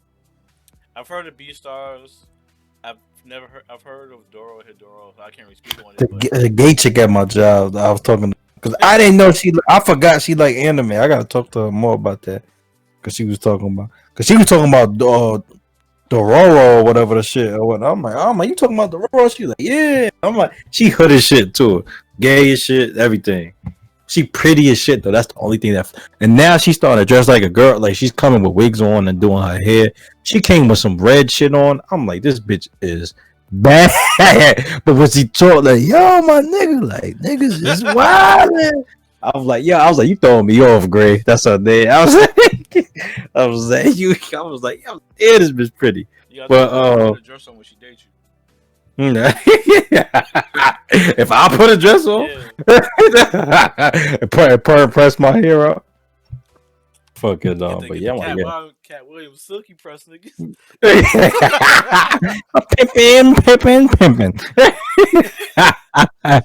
I've heard of Beastars. I've heard of Doro Hidoro. So I can't really speak on it. The gay chick at my job, I was talking because I didn't know I forgot she like anime. I gotta talk to her more about that because she was talking about Dororo or whatever the shit or what. I'm like, you talking about Dororo? She like, yeah. I'm like, she hood as shit too, gay as shit, everything. She pretty as shit though. That's the only thing and now she's starting to dress like a girl. Like she's coming with wigs on and doing her hair. She came with some red shit on. I'm like, this bitch is bad. But when she talk like, yo, my nigga, like niggas is wildin'. I was like, you throwing me off, Gray. That's her name. I was like, yo, yeah, this bitch pretty. But dress on when she dates you. If I put a dress on, and press my hair up, fuck it, but yeah, Cat Williams silky press niggas. Pimpin'. Alright,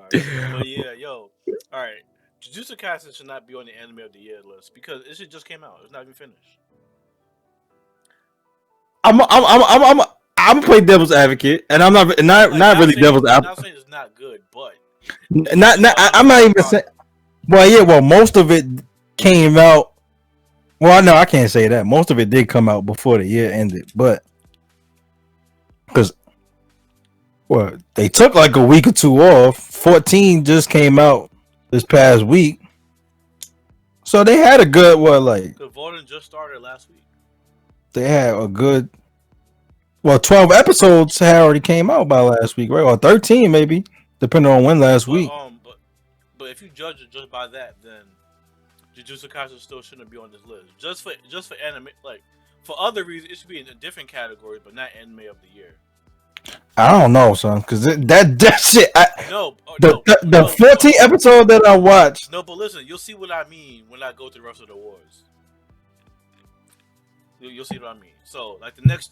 but yeah, yo, alright. Jujutsu Kaisen should not be on the anime of the year list because it just came out. It's not even finished. I'm gonna play devil's advocate, and I'm not really devil's advocate. I'm not saying it's not good, but I'm not even saying. Well, most of it came out. Well, no, I can't say that. Most of it did come out before the year ended, but because they took like a week or two off. 14 just came out this past week, so they had a good the voting just started last week. They had a good 12 episodes had already came out by last week, right? Or 13 maybe, depending on when last week. But if you judge it just by that, then Jujutsu Kaisen still shouldn't be on this list. Just for anime, like for other reasons, it should be in a different category, but not anime of the year. I don't know, son, because that shit. No, The no, the no, 14 episode that I watched. no. But listen, you'll see what I mean when I go through the rest of the awards. You'll see what I mean. So, like the next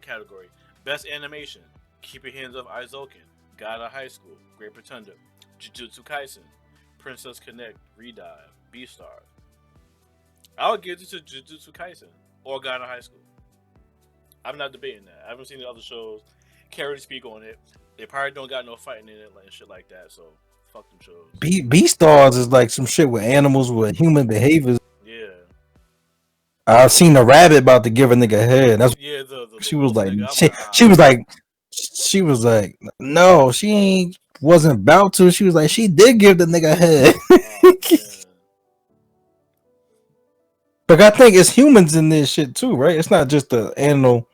category, best animation: Keep Your Hands Off Aizoken, God of High School, Great Pretender, Jujutsu Kaisen, Princess Connect, Redive, Beastars. I would give it to Jujutsu Kaisen or God of High School. I'm not debating that. I haven't seen the other shows. Can't really speak on it. They probably don't got no fighting in it and shit like that. So fuck them shows. Beastars is like some shit with animals with human behaviors. Yeah. I seen a rabbit about to give a nigga a head. That's Yeah. The she was wolf like. nigga. She was like, no, she ain't wasn't about to. She was like, she did give the nigga a head. But I think it's humans in this shit too, right? It's not just the animal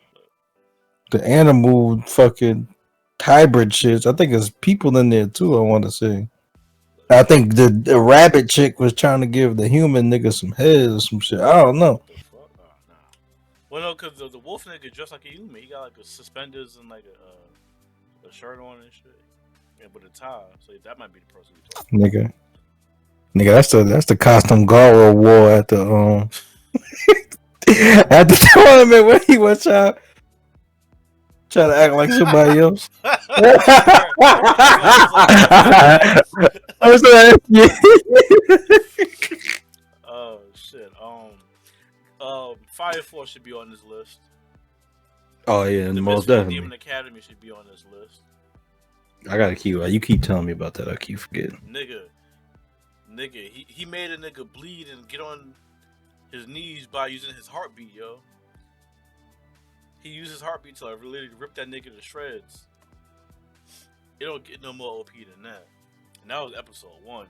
fucking hybrid shits. I think it's people in there too. I want to say. I think the rabbit chick was trying to give the human nigga some head or some shit. I don't know. What the fuck? Oh, nah. Well, no, because the wolf nigga dressed like a human. He got like a suspenders and like a shirt on and shit, and with a tie. So that might be the person we talking. Nigga, that's the costume Garo wore at the at the tournament when he was trying to act like somebody else. Oh shit. Fire Force should be on this list. Oh yeah, The most Misfit definitely. Demon Academy should be on this list. I gotta keep. You keep telling me about that. I keep forgetting. Nigga, he made a nigga bleed and get on his knees by using his heartbeat, yo. He used his heartbeat to literally rip that nigga to shreds. It don't get no more OP than that. And that was episode 1.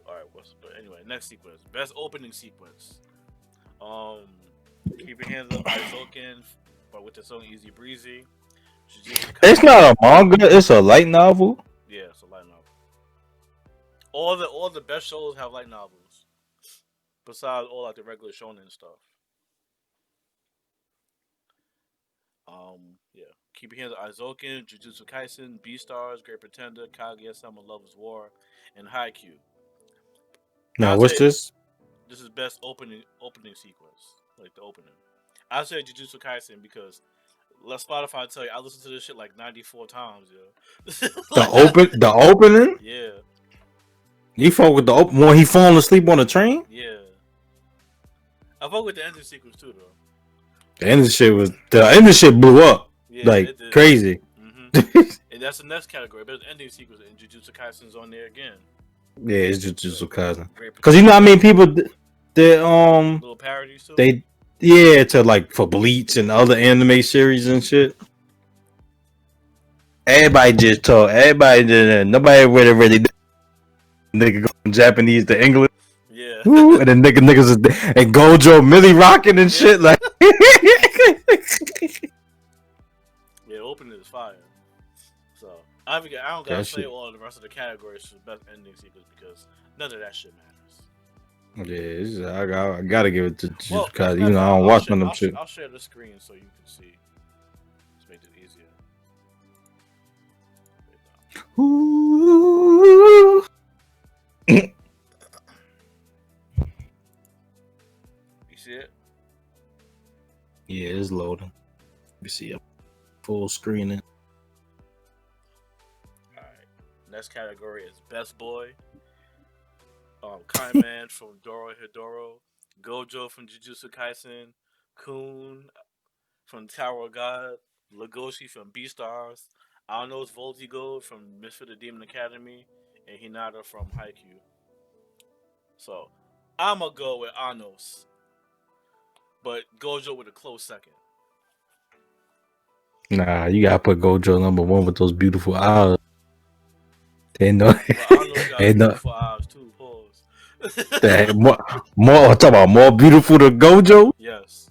Alright, but anyway, next sequence. Best opening sequence. Keep Your Hands Up, Aizoken, but with the song Easy Breezy. It's not a manga, it's a light novel. Yeah, it's a light novel. All the best shows have light novels. Besides all like the regular shonen stuff. Yeah. Keep Your Hands Up, Aizoken, Jujutsu Kaisen, Beastars, Great Pretender, Kaguya-sama Lovers War, and Haikyuu. Now, what's this? This is best opening sequence, like the opening. I say Jujutsu Kaisen because let Spotify tell you I listened to this shit like 94 times, yo. The opening? Yeah. You fuck with the open when he falling asleep on the train? Yeah. I fuck with the ending sequence too, though. The ending shit blew up like crazy. Mm-hmm. And that's the next category. But the ending sequence and Jujutsu Kaisen's on there again. Yeah, it's Jujutsu Kaisen. Because you know what I mean, people they little parodies too. To like for Bleach and other anime series and shit. Everybody just talk. Everybody did. Nobody really nigga go from Japanese to English. Yeah. Woo, and then niggas and Gojo Millie rocking and shit like. Yeah, opening is fire. So I don't gotta say all the rest of the categories for best ending sequence because none of that shit matters. Yeah, I gotta give it to Jujutsu Kaisen. You know, I don't watch none of them shit. I'll share the screen so you can see. Let's make it easier. Ooh. You see it? Yeah, it's loading. You see it. Full screening. Alright. Next category is Best Boy. Kaiman from Dorohedoro. Gojo from Jujutsu Kaisen. Kun from Tower of God. Legoshi from Beastars. Anos Voltigo from Misfit the Demon Academy. And Hinata from Haikyuu. So, I'ma go with Anos. But Gojo with a close second. Nah, you gotta put Gojo number 1 with those beautiful eyes. They know. Beautiful eyes too. Pause. more. Talk about more beautiful than Gojo. Yes.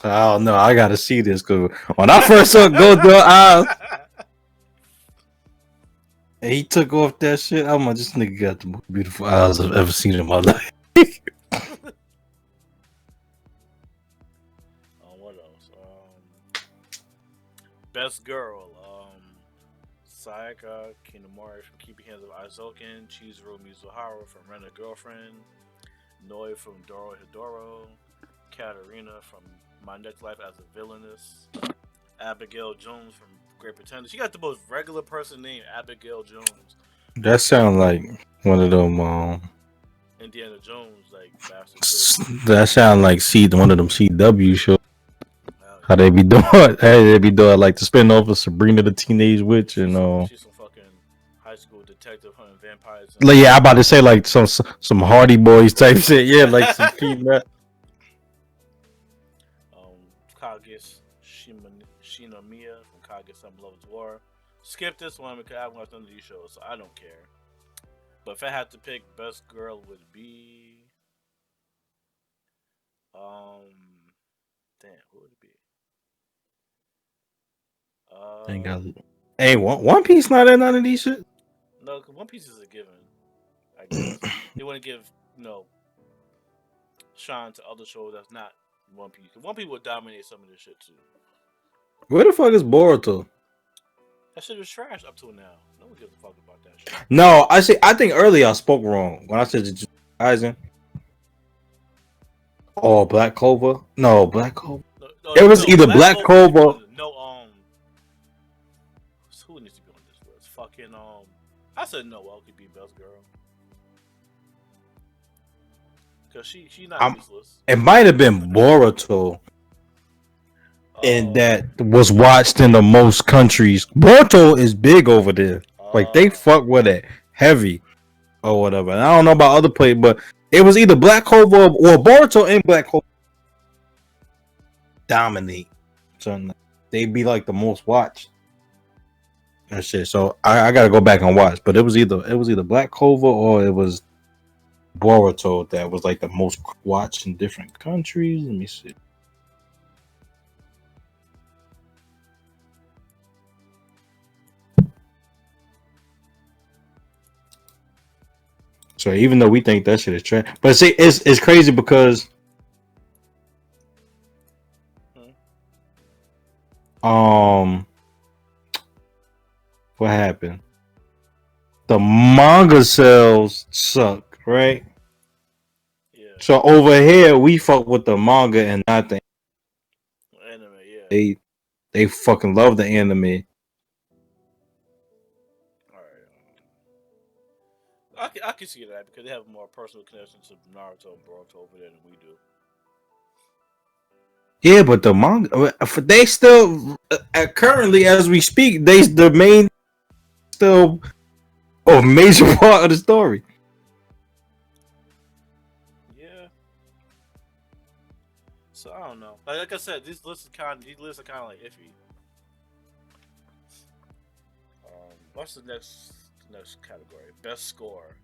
I don't know. I gotta see this because when I first saw Gojo eyes, and he took off that shit, I'm like, this nigga got the most beautiful eyes I've ever seen in my life. Best Girl. Sayaka Kinemori from Keep Your Hands Up Aizoken, Chizuru Mizuhara from Rent a Girlfriend, Noi from Doro Hidoro, Katarina from My Next Life as a Villainess, Abigail Jones from Great Pretender. She got the most regular person name, Abigail Jones. That sound like one of them. Indiana Jones, like Bastard Children. That sound like one of them CW shows. How Yeah. they be doing? How they be doing like the spin off of Sabrina the Teenage Witch and She's some fucking high school detective hunting vampires. like, yeah, I'm about to say like some Hardy Boys type shit. Yeah, like some female. Kaguya Shinomiya from Kaguya Some Loves War. Skip this one because I haven't watched none of these shows, so I don't care. But if I had to pick, best girl would be damn, who would it be? Hey, One Piece not in none of these shit. No, because One Piece is a given. I guess they want to give shine to other shows that's not One Piece. 'Cause One Piece would dominate some of this shit too. Where the fuck is Boruto? That shit is trash up till now. No one gives a fuck about that shit. No, I think earlier I spoke wrong when I said Jujutsu Kaisen. Oh, Black Clover. No, Black Clover. It was either Black Clover. No, who needs to be on this list? Fucking I said Noelle could be best girl because she not useless. It might have been Boruto, and that was watched in the most countries. Boruto is big over there. Like they fuck with it heavy or whatever. And I don't know about other places, but it was either Black Clover or Boruto and Black Clover dominate. So they'd be like the most watched and shit. So I gotta go back and watch. But it was either Black Clover or it was Boruto that was like the most watched in different countries. Let me see. So even though we think that shit is trash, but see, it's crazy because what happened? The manga sales suck, right? Yeah. So over here we fuck with the manga and not the anime. Yeah. They fucking love the anime. I can see that because they have a more personal connection to Naruto and Boruto over there than we do. Yeah, but the manga, they still currently as we speak, the main still a major part of the story. Yeah. So I don't know. Like I said, these lists are kind of like iffy. What's the next category? Best score.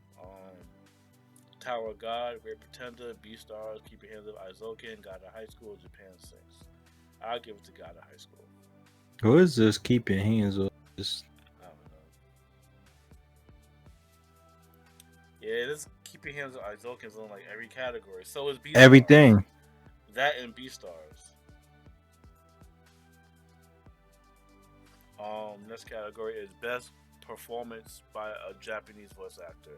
Tower of God, Great Pretender, Beastars, Keep Your Hands Up, Aizoken, God of High School, Japan 6. I'll give it to God of High School. Who is this? Keep Your Hands Up. I don't know. Yeah, this Keep Your Hands Up, Aizoken's on like every category. So is Beastars. Everything. That and Beastars. Next category is Best Performance by a Japanese voice actor.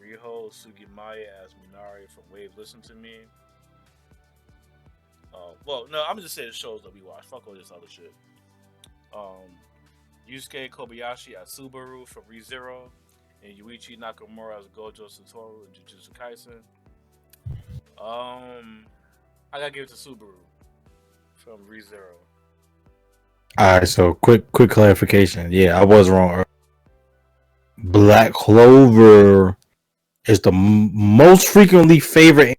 Riho Sugimaya as Minari from Wave Listen to Me. Well, no, I'm just saying the shows that we watch. Fuck all this other shit. Yusuke Kobayashi as Subaru from ReZero, and Yuichi Nakamura as Gojo Satoru in Jujutsu Kaisen. I gotta give it to Subaru from ReZero. Alright, so quick clarification. Yeah, I was wrong. Black Clover is the most frequently favorite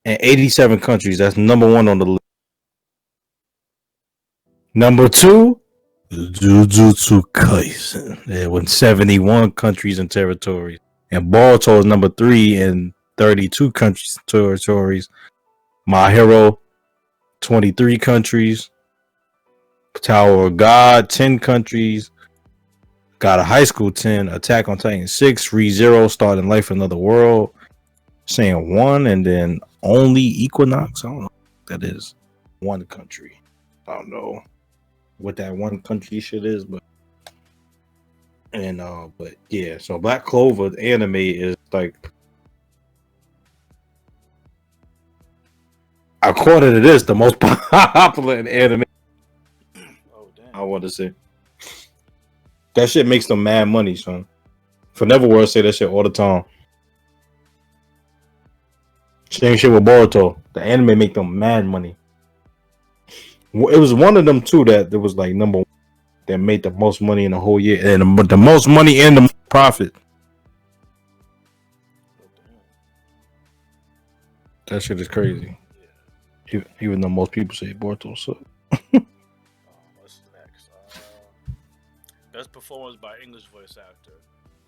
in 87 countries. That's number one on the list. Number two, Jujutsu Kaisen. It went 71 countries and territories. And Boruto is number 3 in 32 countries and territories. My Hero, 23 countries. Tower of God, 10 countries. God of High School, 10. Attack on Titan, 6. ReZero, Starting Life Another World, saying 1. And then only Equinox. I don't know what that is. one country. I don't know what that one country shit is, but yeah. So Black Clover the anime is like, according to this, the most popular in anime. Oh damn. I want to say that shit makes them mad money, son. For Neverworld say that shit all the time. Same shit with Boruto. The anime make them mad money. It was one of them too that was like number one that made the most money in the whole year, and the most money and the most profit. Oh, damn. That shit is crazy. Even though most people say Boruto, so What's next? Best performance by English voice actor.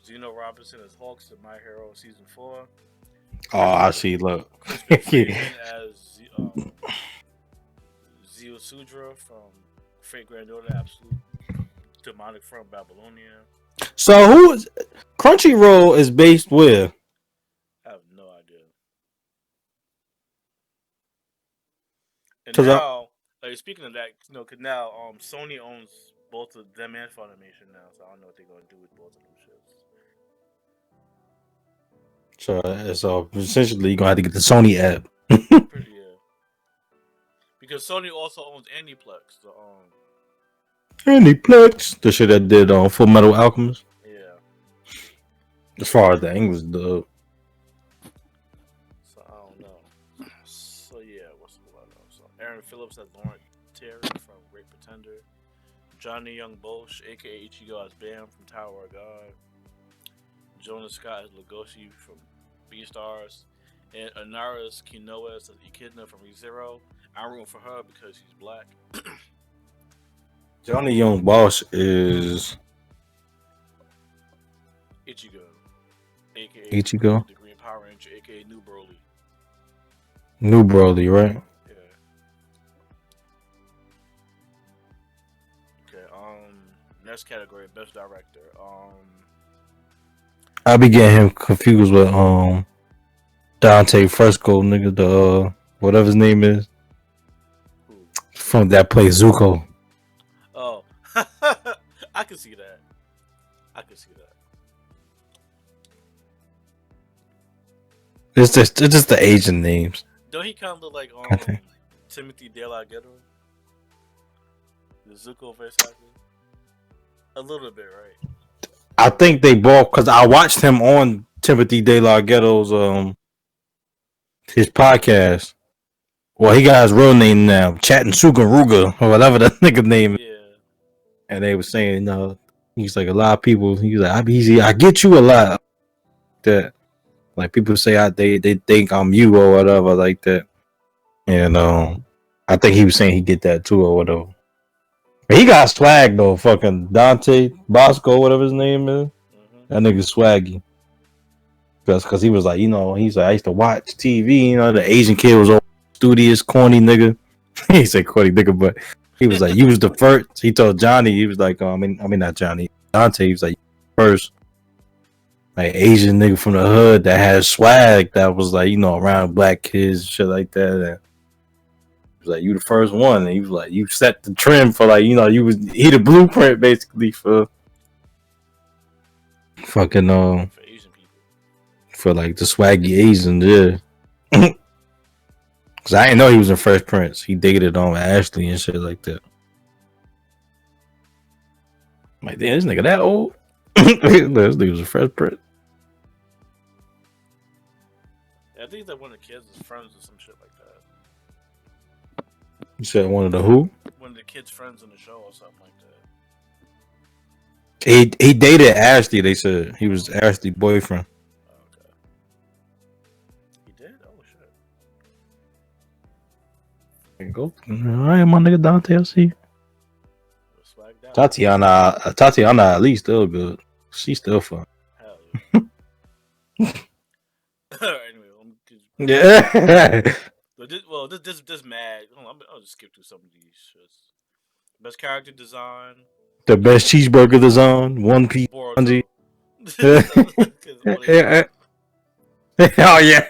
Zeno Robinson as Hawks in My Hero Season 4. oh, I see. Look, Friedman as Zio Sudra from Fate Grand Order Absolute Demonic from Babylonia. so who is Crunchyroll is based where? I have no idea. And 'Cause now, like, speaking of that, cause now Sony owns both of them and Funimation now, so I don't know what they're gonna do with both of them shits. So essentially, you're gonna have to get the Sony app. Pretty because Sony also owns Aniplex, the Aniplex, the shit that did on Full Metal Alchemist. yeah. As far as the English dub, So I don't know. So yeah, what's the one else? So Aaron Phillips as Lawrence Terry from Great Pretender. Johnny Young Bosch, aka Ichigo as Bam from Tower of God. Jonas Scott as Legoshi from Beastars. And Anaris Kinoa as Echidna from ReZero. I'm rooting for her because she's black. Johnny Young Boss is Ichigo, aka Ichigo, the Green Power Ranger, aka New Broly. New Broly, right? Yeah. Okay. Next category, best director. I be getting him confused with Dante Fresco, nigga, the whatever his name is, Who? from that plays Zuko. Oh, I can see that. I can see that. It's just the Asian names. Don't he kind of look like I think. Timothy De La Ghetto? The Zuko voice actor? A little bit, right? I think they both, because I watched him on Timothy De La Ghetto's his podcast. Well, he got his real name now, Chatting Sugaruga, or whatever that nigga name is. Yeah. And they were saying, he's like, a lot of people, he's like, I get you a lot. That, like, people say they think I'm you or whatever, like that. And I think he was saying he get that too or whatever. But he got swag though, fucking Dante Bosco, whatever his name is. That nigga swaggy. Because he was like, he's like, I used to watch TV, the Asian kid was all studious, corny nigga. He said corny nigga, but he was like, you was the first. He told Johnny, he was like, I mean not Johnny, Dante, he was like, first like Asian nigga from the hood that had swag that was like, around black kids, shit like that. And he was like, you the first one. And he was like, you set the trend for like, he the blueprint basically for fucking For Asian people. for like the swaggy Asians, yeah. Cause I didn't know he was in Fresh Prince. He dated on Ashley and shit like that. I'm like, damn, this nigga that old? This nigga was a Fresh Prince. Yeah, I think that one of the kids is friends or some shit like that. You said one of the who? One of the kids' friends in the show or something like that. He dated Ashley. They said he was Ashley's boyfriend. Oh, okay. He did? Oh shit. There you go. All right, my nigga Dante. I see. Swagged out. Tatiana at least still good. She's still fun. Hell yeah. Anyway, Yeah. this mad. Hold on, I'll just skip through some of these shits. Best character design. The best cheeseburger design. 1 piece. Boruto. Yeah. Oh yeah.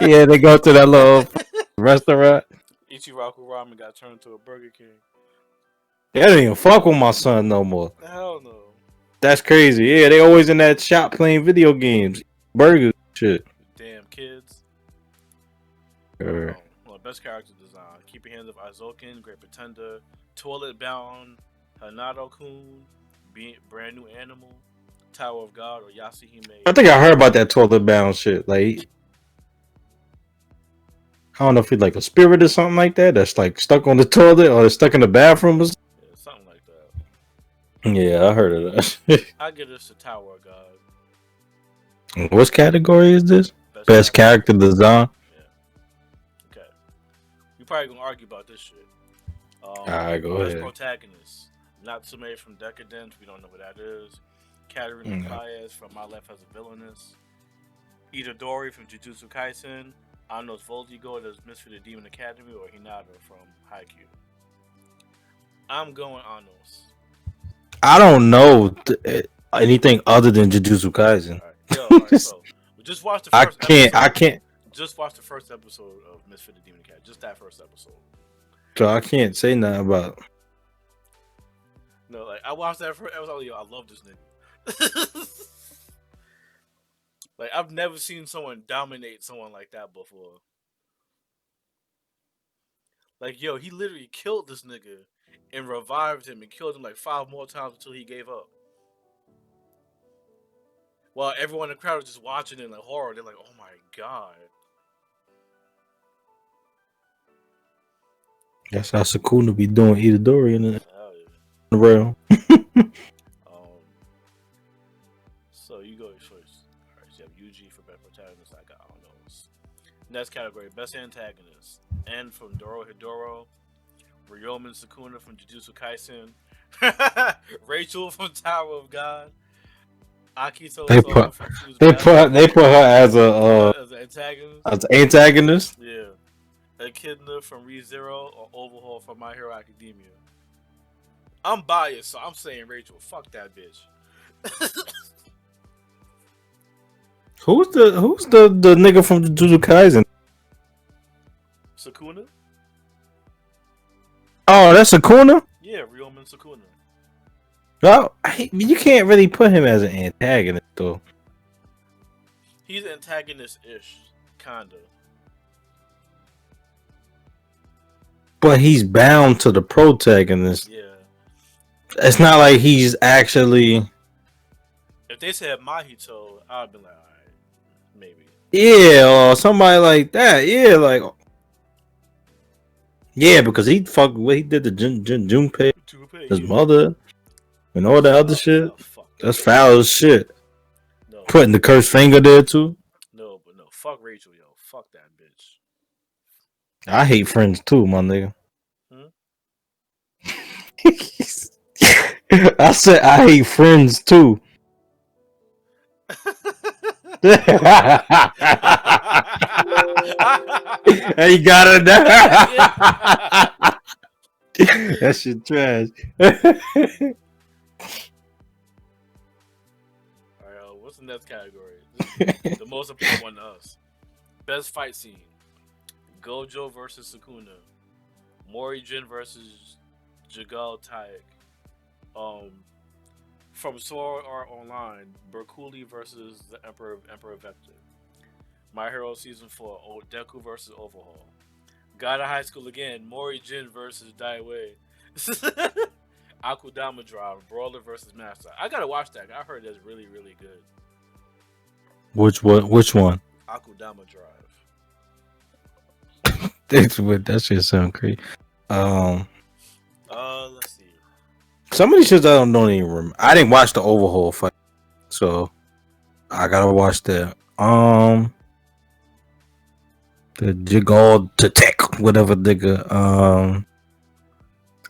Yeah, they go to that little restaurant. Ichiraku Ramen got turned into a Burger King. They don't even fuck with my son no more. Hell no. That's crazy. Yeah, they always in that shop playing video games, burgers, shit. Damn kids. Or, Best character design. Keep Your Hands Off Aizoken, Great Pretender, Toilet Bound, Hanado-kun, Brand New Animal, Tower of God, or Yasuhime. I think I heard about that toilet bound shit. Like, I don't know if he's like a spirit or something like that. That's like stuck on the toilet or stuck in the bathroom. Or something. Yeah, something like that. Yeah, I heard of that. I give this to Tower of God. What category is this? Best character design. Yeah. Okay. You probably gonna argue about this shit. Alright, go best ahead. protagonist. Natsume from Decadence. We don't know what that is. Katarina Paez from My Life as a Villainess. Itadori from Jujutsu Kaisen. Anos Voldigo as Misfit of Demon Academy, or Hinata from Haikyuu. I'm going Anos. I don't know anything other than Jujutsu Kaisen. Alright, so we just watched the first episode. I can't. Just watch the first episode of Misfit of Demon Academy. Just that first episode. So I can't say nothing about. No, like I watched that first episode. Yo, I love this nigga. Like I've never seen someone dominate someone like that before. Like yo, he literally killed this nigga and revived him and killed him like 5 more times until he gave up. While everyone in the crowd was just watching it in like horror, they're like, "Oh my god." That's how Sukuna be doing Itadori in the realm. So you go first. Alright, so you have Yuji for best protagonist. I got all those. Next category, best antagonist. N from Dorohedoro. Ryomen Sukuna from Jujutsu Kaisen. Rachel from Tower of God. Akito They put her as an antagonist. Yeah. Echidna from ReZero or Overhaul from My Hero Academia. I'm biased, so I'm saying Rachel. Fuck that bitch. Who's the nigga from Jujutsu Kaisen? Sukuna? Oh, that's Sukuna? Yeah, Ryomen Sukuna. Well, you can't really put him as an antagonist though. He's antagonist-ish, kinda. But he's bound to the protagonist. Yeah. It's not like he's actually. If they said Mahito, I'd be like, alright, maybe. Yeah, or somebody like that. Yeah, like. Yeah, because he fucked what he did to Junpei, his mother, and all that other shit. That's foul as shit. No. Putting the cursed finger there too. No, but no. Fuck Rachel, yo. Fuck that bitch. I hate Friends too, my nigga. I said I hate Friends too. Hey, you got it now. That shit trash. Alright, what's the next category? The most important one to us. Best fight scene. Gojo versus Sukuna. Moreee Jin versus Jagal Taik. From Sword Art Online, Berkuli versus the Emperor Vector. My Hero Season 4, Deku versus Overhaul. God of High School again, Moreee Jin versus Daiwei. Akudama Drive, Brawler versus Master. I gotta watch that. I heard that's really, really good. Which one? Akudama Drive. That shit sound crazy. Let's see. Some of these shits I don't even remember. I didn't watch the Overhaul fight, so I gotta watch that. The Jigal to Tech, whatever nigga.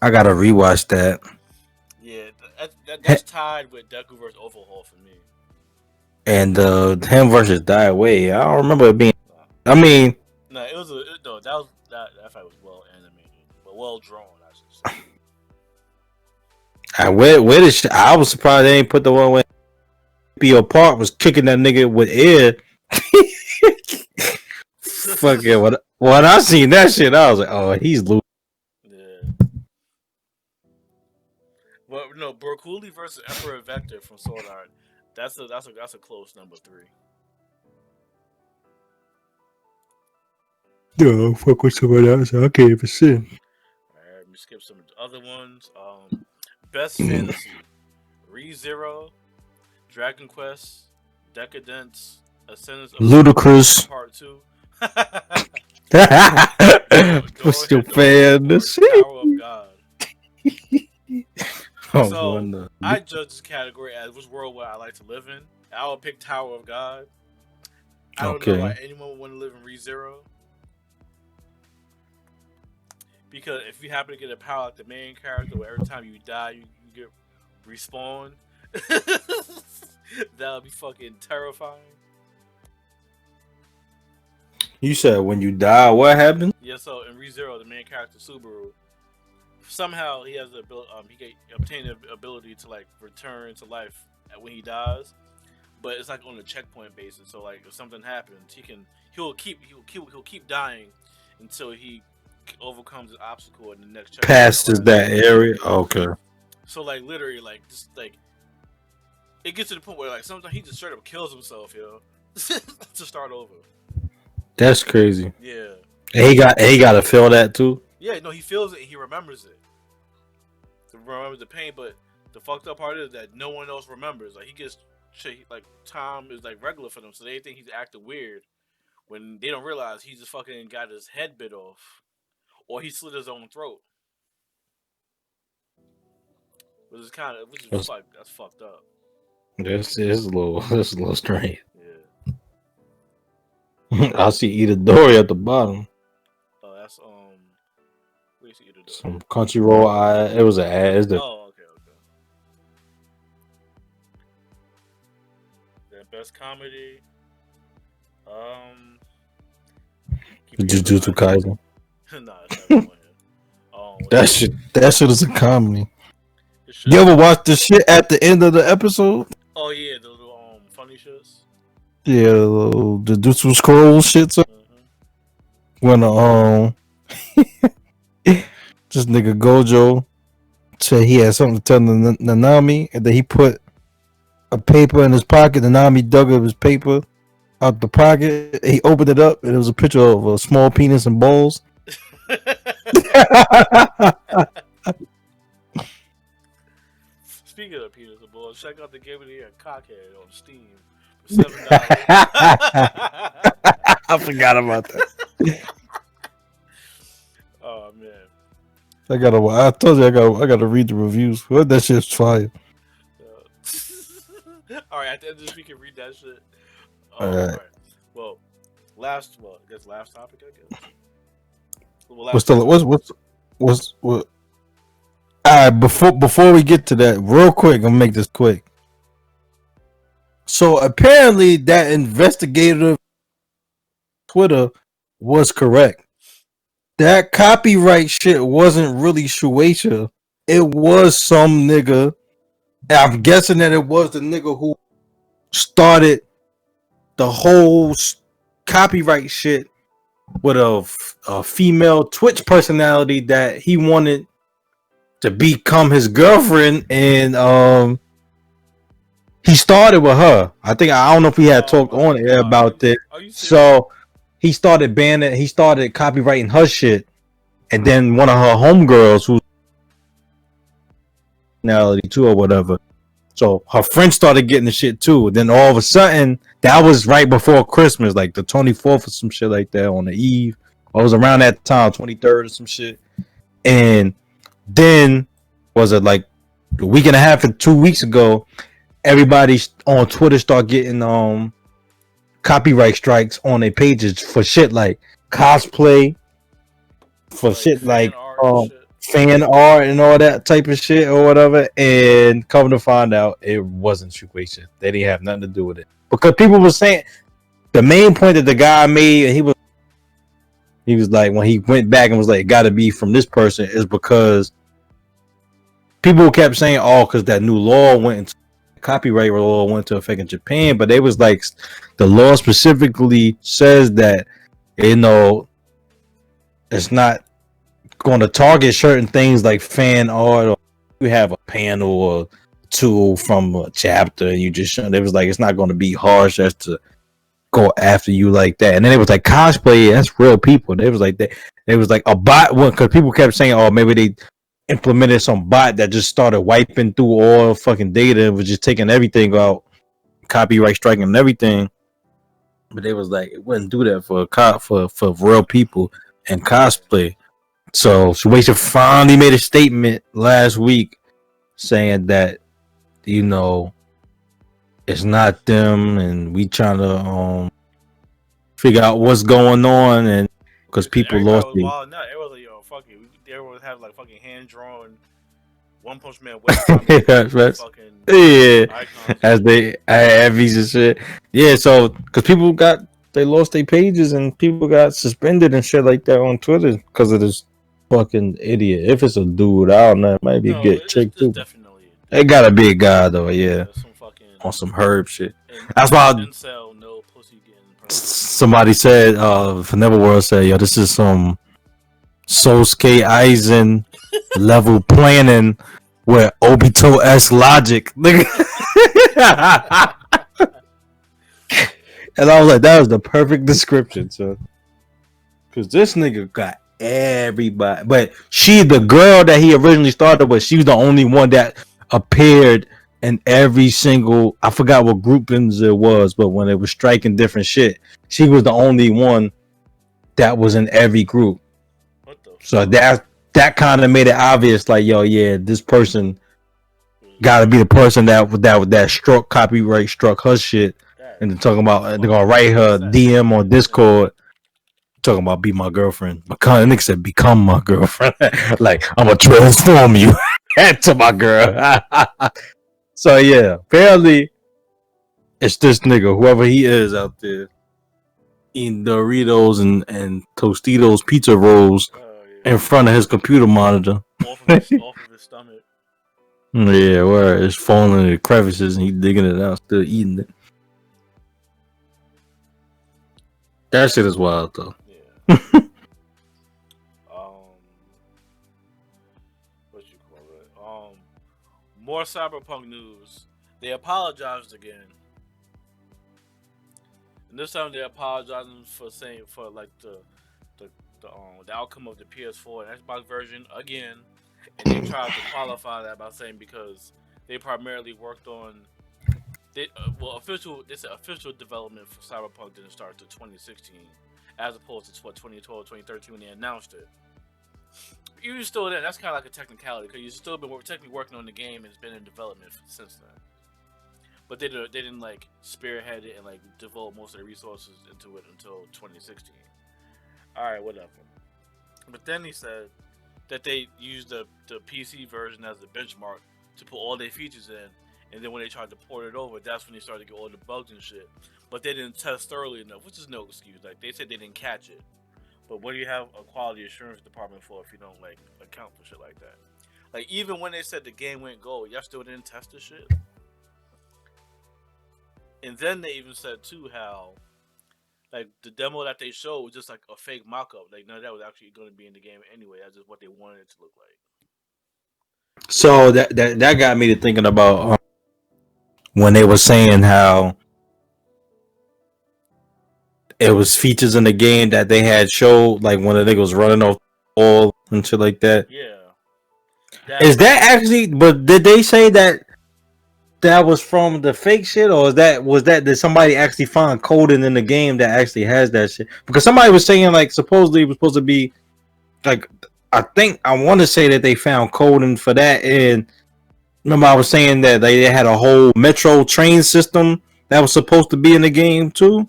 I gotta rewatch that. Yeah, that's tied with Deku versus Overhaul for me. And him versus Daiwei. I don't remember it being. I mean, no, it was that fight was well animated, but well drawn. I should say. Where did I was surprised they ain't put the one where P.O. Park was kicking that nigga with air. Fuck yeah, what? When I seen that shit, I was like, oh, he's losing. Yeah. But no, Broccoli versus Emperor Vector from Sword Art. That's a close number 3. No, fuck with someone else. I can't even see. Alright, let me skip some of the other ones. Best Fantasy. ReZero, Dragon Quest, Decadence, Ascendance of Ludicrous. Part 2. What's your fantasy? Tower of God. Oh, So wonder. I judge this category as which world would I like to live in. I would pick Tower of God. I don't know why anyone would want to live in ReZero. Because if you happen to get a power like the main character, where every time you die you get respawned, that would be fucking terrifying. You said when you die, what happened? Yeah, so in ReZero, the main character Subaru, somehow he has the ability, he obtained the ability to like return to life when he dies, but it's like on a checkpoint basis. So like if something happens, he'll keep dying until he overcomes an obstacle in the next checkpoint. Passes that area. Okay. So like literally, like just like it gets to the point where like sometimes he just straight up kills himself, yo, to start over. That's crazy. Yeah. And he got to feel that too. Yeah, no, he feels it and he remembers it. He remembers the pain, but the fucked up part is that no one else remembers. Like he gets like time is like regular for them, so they think he's acting weird when they don't realize he just fucking got his head bit off, or he slit his own throat. Which is that's fucked up. This is a little strange. Yeah. I see Itadori at the bottom. Oh, that's where you see Itadori? Some Crunchyroll. It was an ad. It's the Oh, okay. Then best comedy. Jujutsu Kaisen. Nah, it's not one here. That shit is a comedy. You ever watch the shit at the end of the episode? Oh yeah, the little funny shits. Yeah, the Jujutsu Scroll shit. When this nigga Gojo said he had something to tell Nanami, and then he put a paper in his pocket. Nanami dug up his paper out the pocket. He opened it up, and it was a picture of a small penis and balls. Speaking of penis and balls, check out the Game of the Year Cockhead on Steam for $7. I forgot about that. Oh man. I told you I gotta read the reviews. What that shit's fire. Alright, at the end of this we can read that shit. Alright. Well, last topic, I guess. What? Alright, before we get to that, real quick, I'm gonna make this quick. So apparently that investigative Twitter was correct. That copyright shit wasn't really Shueisha. It was some nigga. I'm guessing that it was the nigga who started the whole copyright shit with a female Twitch personality that he wanted to become his girlfriend, and he started with her. I don't know if we had talked on air about this. So he started copywriting her shit, and then one of her homegirls who's personality too or whatever. So her friend started getting the shit too. Then all of a sudden, that was right before Christmas, like the 24th or some shit like that on the eve. Or it was around that time, 23rd or some shit. And then was it like a week and a half and 2 weeks ago, everybody on Twitter started getting copyright strikes on their pages for shit like cosplay, for like shit like fan art and all that type of shit or whatever. And come to find out, it wasn't Shueisha. They didn't have nothing to do with it, because people were saying the main point that the guy made, and he was like, when he went back and was like, it gotta be from this person, is because people kept saying, oh, because that new law copyright law went into effect in Japan, but they was like, the law specifically says that, it's not going to target certain things like fan art, or you have a panel or two from a chapter and you just show. It was like it's not going to be harsh as to go after you like that. And then it was like cosplay, that's real people. It was like that. It was like a bot one because people kept saying, "Oh, maybe they implemented some bot that just started wiping through all fucking data and was just taking everything out, copyright striking and everything." But they was like, it wouldn't do that for real people and cosplay. So Shueisha finally made a statement last week saying that, you know, it's not them, and we trying to figure out what's going on, and because people Everybody lost was the wild. Not everyone was like, yo, fuck it. Everyone have like fucking hand drawn One Punch Man webcomic yeah, right. fucking Yeah, icons. as they have and shit. Yeah, so because people they lost their pages and people got suspended and shit like that on Twitter because of this fucking idiot. If it's a dude, I don't know. It might be a No, good chick it's too. definitely It gotta be a guy though. Yeah, some fucking on some herb shit. in, That's why incel no pussy getting punished. somebody said, Vanilla World said, yo, this is some Sosuke Aizen level planning with Obito S logic. Nigga. And I was like, that was the perfect description, so. Because this nigga got everybody. But the girl that he originally started with, she was the only one that appeared in every single, I forgot what groupings it was, but when it was striking different shit, she was the only one that was in every group. What the So fuck? that kind of made it obvious, like, yo, yeah, this person got to be the person that struck copyright, struck her shit, and they're talking about they're gonna write her DM on Discord, talking about be my girlfriend. Become, nigga said become my girlfriend. Like I'm gonna transform you into my girl. So yeah, apparently it's this nigga, whoever he is out there, eating Doritos and Tostitos pizza rolls in front of his computer monitor. Off of his stomach. Yeah, where it's falling into crevices and he digging it out, still eating it. That shit is wild though. Yeah. What you call it? More cyberpunk news. They apologized again. And this time they're apologizing for saying for like the outcome of the PS4 and Xbox version again, and they tried to qualify that by saying because they primarily worked on official development for Cyberpunk didn't start until 2016, as opposed to 2012, 2013 when they announced it. You're still there. That's kind of like a technicality because you've still been technically working on the game and it's been in development since then. But they didn't like spearhead it and like devote most of the resources into it until 2016. All right, whatever. But then he said that they used the PC version as the benchmark to put all their features in, and then when they tried to port it over, that's when they started to get all the bugs and shit. But they didn't test thoroughly enough, which is no excuse. Like they said they didn't catch it. But what do you have a quality assurance department for if you don't like account for shit like that? Like even when they said the game went gold, y'all still didn't test the shit. And then they even said too how like the demo that they showed was just like a fake mock-up. Like none of that was actually going to be in the game anyway. That's just what they wanted it to look like. So that got me to thinking about when they were saying how it was features in the game that they had showed, like when the nigga was running off the wall and shit like that. Yeah. Is that actually? But did they say that was from the fake shit, or did somebody actually find coding in the game that actually has that shit? Because somebody was saying like supposedly it was supposed to be like I want to say that they found coding for that, and remember I was saying that they had a whole metro train system that was supposed to be in the game too,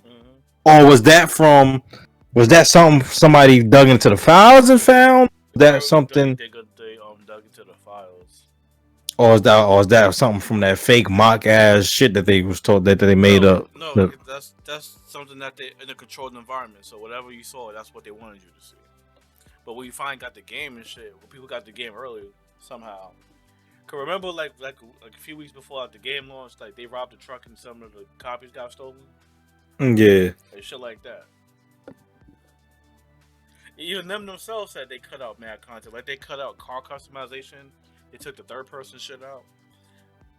or was that something somebody dug into the files and found? That something? They dug into the files. Or is that something from that fake mock ass shit that they was told that they made up? No, that's something that they in a controlled environment. So whatever you saw, that's what they wanted you to see. But when you finally got the game and shit, when people got the game early somehow. Cause remember like a few weeks before the game launched, like they robbed the truck and some of the copies got stolen. Yeah, Like shit like that. Even them themselves said they cut out mad content. Like they cut out car customization. They took the third person shit out.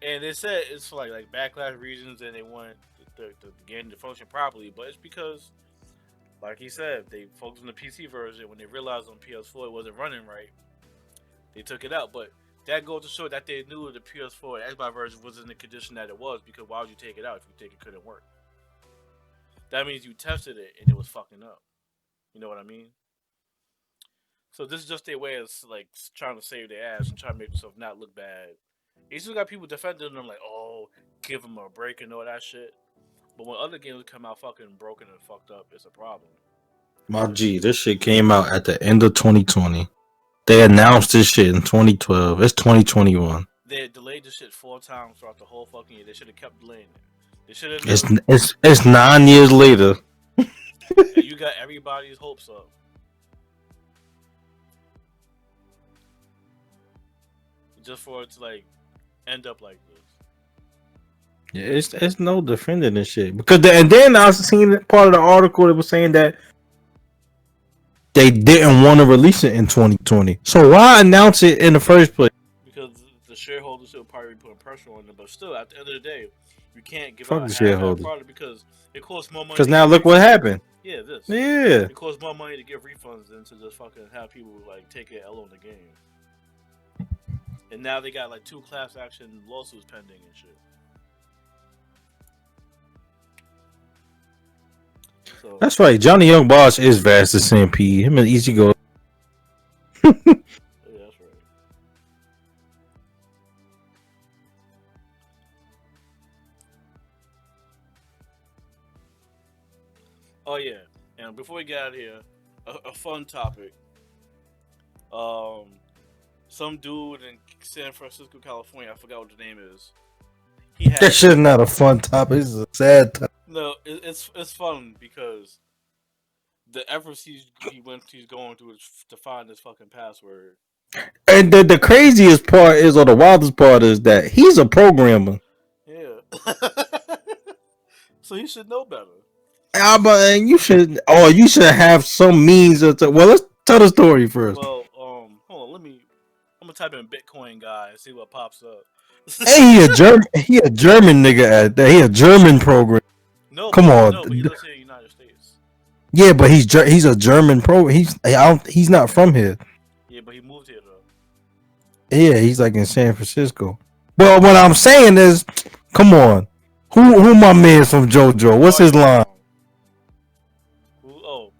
And they said it's for like backlash reasons, and they want the game to function properly. But it's because, like he said, they focused on the PC version. When they realized on PS4 it wasn't running right, they took it out. But that goes to show that they knew the PS4 and Xbox version was in the condition that it was. Because why would you take it out if you think it couldn't work? That means you tested it and it was fucking up. You know what I mean? So this is just their way of like trying to save their ass and trying to make themselves not look bad. You still got people defending them like, oh, give them a break and all that shit. But when other games come out fucking broken and fucked up, it's a problem. My G, this shit came out at the end of 2020. They announced this shit in 2012. It's 2021. They delayed this shit 4 times throughout the whole fucking year. They should have kept delaying it. They should have. It's 9 years later. You got everybody's hopes up. Just for it to like end up like this. Yeah, it's no defending this shit because and then I was seeing part of the article that was saying that they didn't want to release it in 2020. So why announce it in the first place? Because the shareholders will probably be putting pressure on them. But still, at the end of the day, you can't give Fuck out the half-ass shareholders. product because it costs more money. Because now look what happened. Yeah, this. Yeah. It costs more money to give refunds than to just fucking have people like take an L on the game. And now they got like 2 class action lawsuits pending and shit. So, That's right. Johnny Young Boss is vast as SMP. Him and Easy Go. yeah, that's right. Oh yeah, and before we get out of here, a fun topic. Some dude in San Francisco, California, I forgot what the name is. He had That shit not a fun topic. It's a sad topic. no, it's fun because the efforts he's going through to find his fucking password. And the craziest part is, or the wildest part is that he's a programmer. Yeah. So he should know better. And you should have some means of. Well, let's tell the story first. Well, hold on, I'm gonna type in Bitcoin guy and see what pops up. Hey, he a German nigga at that. He a German program. No, Come on. no, but he lives here in the United States. Yeah, but he's a German pro. He's not from here. Yeah, but he moved here though. Yeah, he's like in San Francisco. But what I'm saying is, come on, who my man from JoJo? What's his line?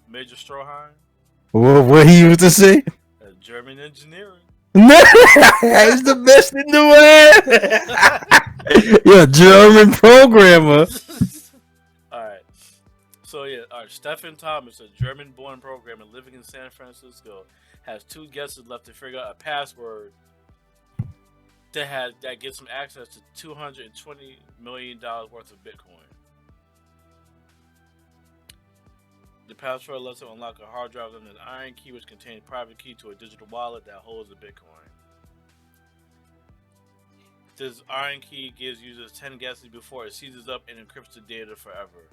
Major Stroheim? What he used to say? German engineering. He's the best in the world. You're a German programmer. Alright. So Stefan Thomas, a German-born programmer living in San Francisco, has 2 guesses left to figure out a password that gets him access to $220 million worth of Bitcoin. The password lets him unlock a hard drive and an iron key which contains a private key to a digital wallet that holds the Bitcoin. This iron key gives users 10 guesses before it seizes up and encrypts the data forever.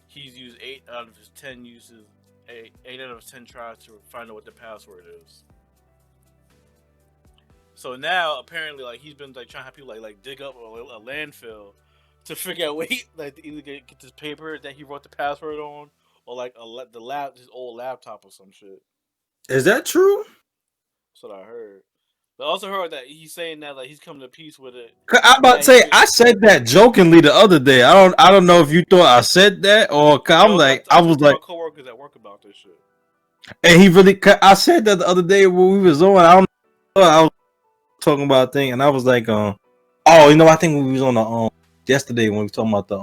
He's used 8 out of his 10 uses, 8 out of 10 tries to find out what the password is. So now apparently like he's been like trying to have people like dig up a landfill to figure out either get this paper that he wrote the password on, or like his old laptop or some shit. Is that true? That's what I heard. But I also heard that he's saying that like he's coming to peace with it. I'm about to say I said that jokingly the other day. I don't know if you thought I said that or I was like coworkers at work about this shit. And he really, I said that the other day when we was on. I don't know. I was talking about a thing, and I was like, I think we was on the yesterday when we were talking about the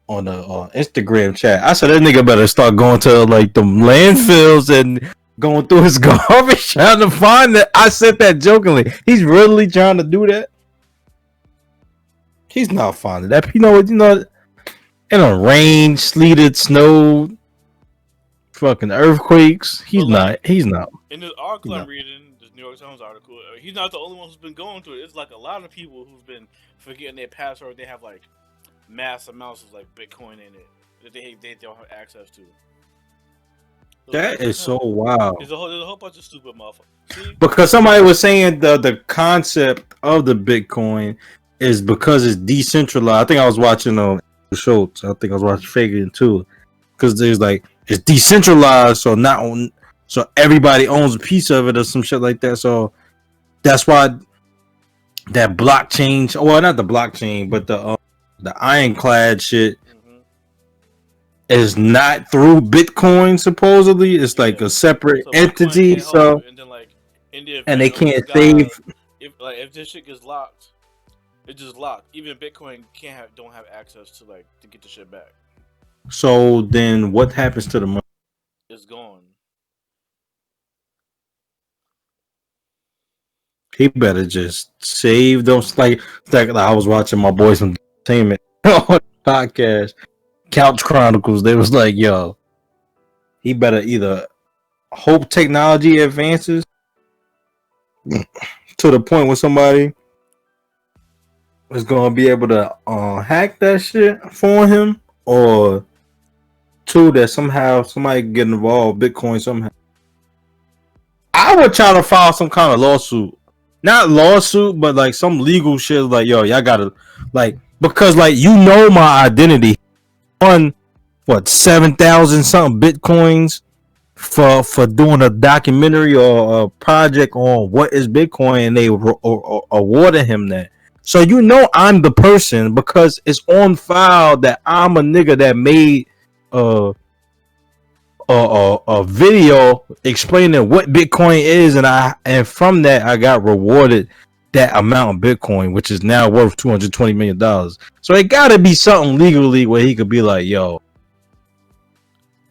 on the Instagram chat. I said that nigga better start going to like the landfills and going through his garbage trying to find that. I said that jokingly. He's really trying to do that. He's not finding that. You know, in a rain, sleeted, snow, fucking earthquakes. He's not. In this article I'm reading, this New York Times article, he's not the only one who's been going through it. It's like a lot of people who've been forgetting their password. They have like mass amounts of like Bitcoin in it that they don't have access to. That is so wild. There's a whole bunch of stupid motherfuckers. See? Because somebody was saying the concept of the Bitcoin is because it's decentralized. I think I was watching Schultz. I think I was watching Fagan too. Because there's like it's decentralized, so not on, so everybody owns a piece of it or some shit like that. So that's why that blockchain, well, not the blockchain, but the ironclad shit is not through Bitcoin. Supposedly, it's like a separate entity. So and then like in the event and they of can't this guy, save. if this shit gets locked, it's just locked. Even Bitcoin don't have access to get the shit back. So then, what happens to the money? It's gone. He better just save those. Like I was watching my boys from Entertainment on podcast, Couch Chronicles. They was like, "Yo, he better either hope technology advances to the point where somebody is gonna be able to hack that shit for him, or two that somehow somebody can get involved, Bitcoin somehow." I would try to file some kind of lawsuit. Not lawsuit, but like some legal shit. Like, yo, y'all gotta because my identity on what 7,000 something bitcoins for doing a documentary or a project on what is Bitcoin, and they awarded him that. So I'm the person because it's on file that I'm a nigga that made a video explaining what Bitcoin is, and from that I got rewarded that amount of Bitcoin, which is now worth $220 million. So it gotta be something legally where he could be like, yo,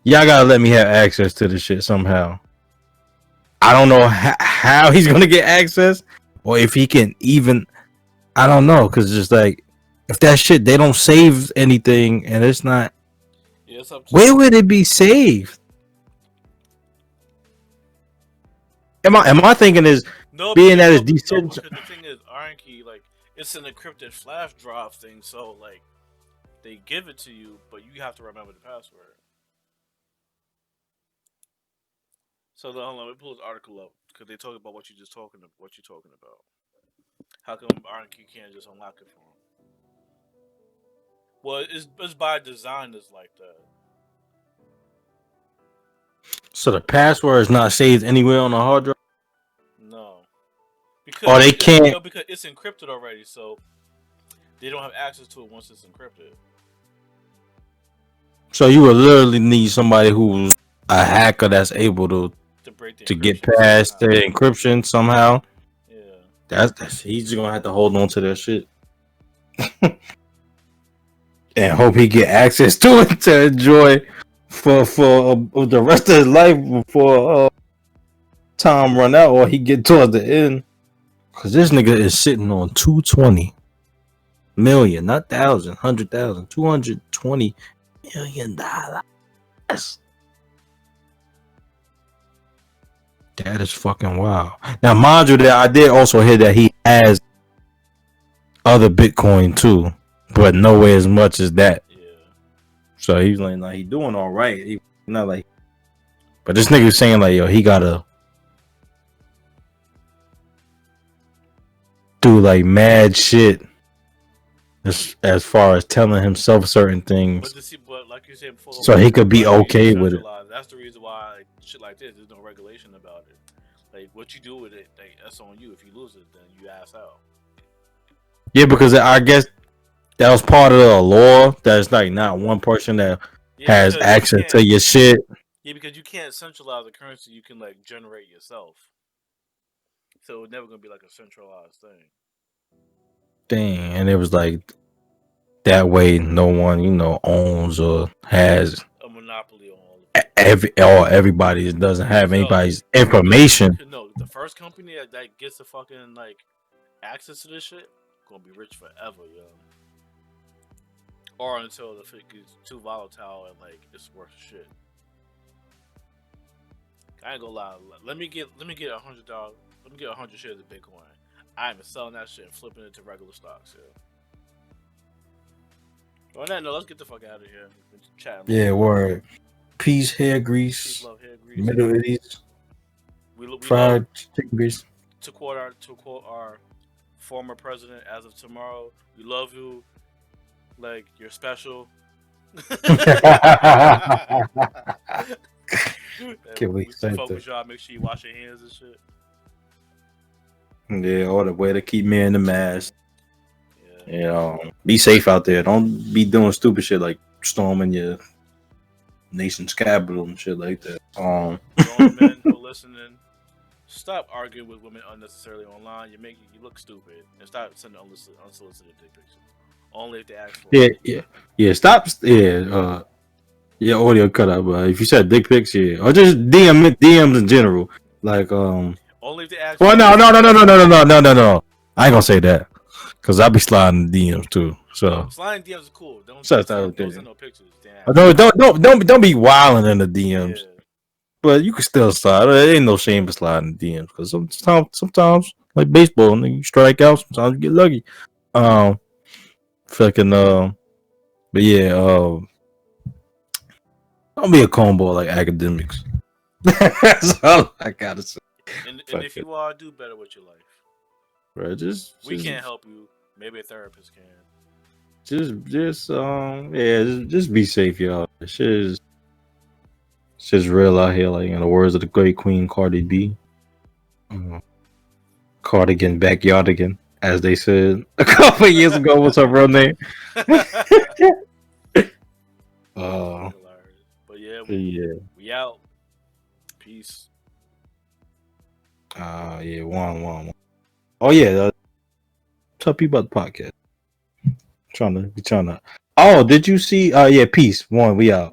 y'all gotta let me have access to this shit somehow. I don't know how he's gonna get access, or if he can even, I don't know, because just like if that shit they don't save anything and it's not, where would it be saved? Am I thinking is being that it's decentralized? Because the thing is, Arnky, it's an encrypted flash drive thing, so they give it to you, but you have to remember the password. So hold on, let me pull this article up because they talk about what you're talking about. How come Arnky can't just unlock it for him? Well, it's by design. It's like that. So the password is not saved anywhere on the hard drive. No, because they can't. Because it's encrypted already, so they don't have access to it once it's encrypted. So you would literally need somebody who's a hacker that's able to get past the encryption somehow. Yeah, that's he's just gonna have to hold on to that shit and hope he get access to it to enjoy for the rest of his life before time run out or he get towards the end. Cause this nigga is sitting on 220 million, not 1,000, 100,000, $220 million. That is fucking wild. Now, mind you, that I did also hear that he has other Bitcoin too, but nowhere as much as that. Yeah. So he's like he doing all right. He not like, but this nigga saying like, yo, he gotta do like mad shit as far as telling himself certain things, but like you said before, so he could be okay with it. That's the reason why shit like this, there's no regulation about it. Like what you do with it, that's on you. If you lose it, then you ass out. Yeah, because I guess that was part of the law. That's like not one person that has access to your shit. Yeah, because you can't centralize the currency. You can generate yourself. So it's never gonna be like a centralized thing. Dang, and it was like that way. No one, owns or has a monopoly on all of it. Everybody doesn't have anybody's information. No, the first company that gets the fucking access to this shit gonna be rich forever, yo. Or until the shit gets too volatile and it's worth shit. I ain't gonna lie. Let me get $100. Let me get 100 shares of Bitcoin. I am selling that shit and flipping it to regular stocks. Yeah. On that note, let's get the fuck out of here. Yeah, word. Peas, hair Peace, grease, love, hair grease. Middle East, We love fried chicken grease. to quote our former president as of tomorrow. We love you, like you're special. Can we We say fuck that? with y'all. Make sure you wash your hands and shit. Yeah, all the way to keep me in the mask. Yeah. You know, be safe out there. Don't be doing stupid shit like storming your nation's capital and shit like that. Grown men who are listening, stop arguing with women unnecessarily online. You look stupid, and stop sending unsolicited dick pics. Only if they ask for Yeah, it. yeah. Stop. Yeah, audio cut out. But if you said dick pics, yeah, or just DMs in general, like Only if they ask Well, for it. no. I ain't gonna say that because I be sliding DMs too. No, So sliding DMs is cool. Don't shut send, that don't down. send no pictures. Damn. Don't be wilding in the DMs. Yeah. But you can still slide. There ain't no shame in sliding DMs because sometimes like baseball, you strike out. Sometimes you get lucky. Um, fucking but yeah, don't be a cornball like academics. That's all I gotta say. And Fuck if it, you are, do better with your life. bro. We can't help you. Maybe a therapist can. just be safe, y'all. It's just real out here. Like in the words of the great Queen Cardi B, cardigan, backyardigan, as they said a couple years ago. What's her real name? Uh, But yeah, yeah, we out. Peace. yeah, one. Oh yeah, tell people about the podcast. Trying to. Oh, did you see? Yeah, peace. One, we out.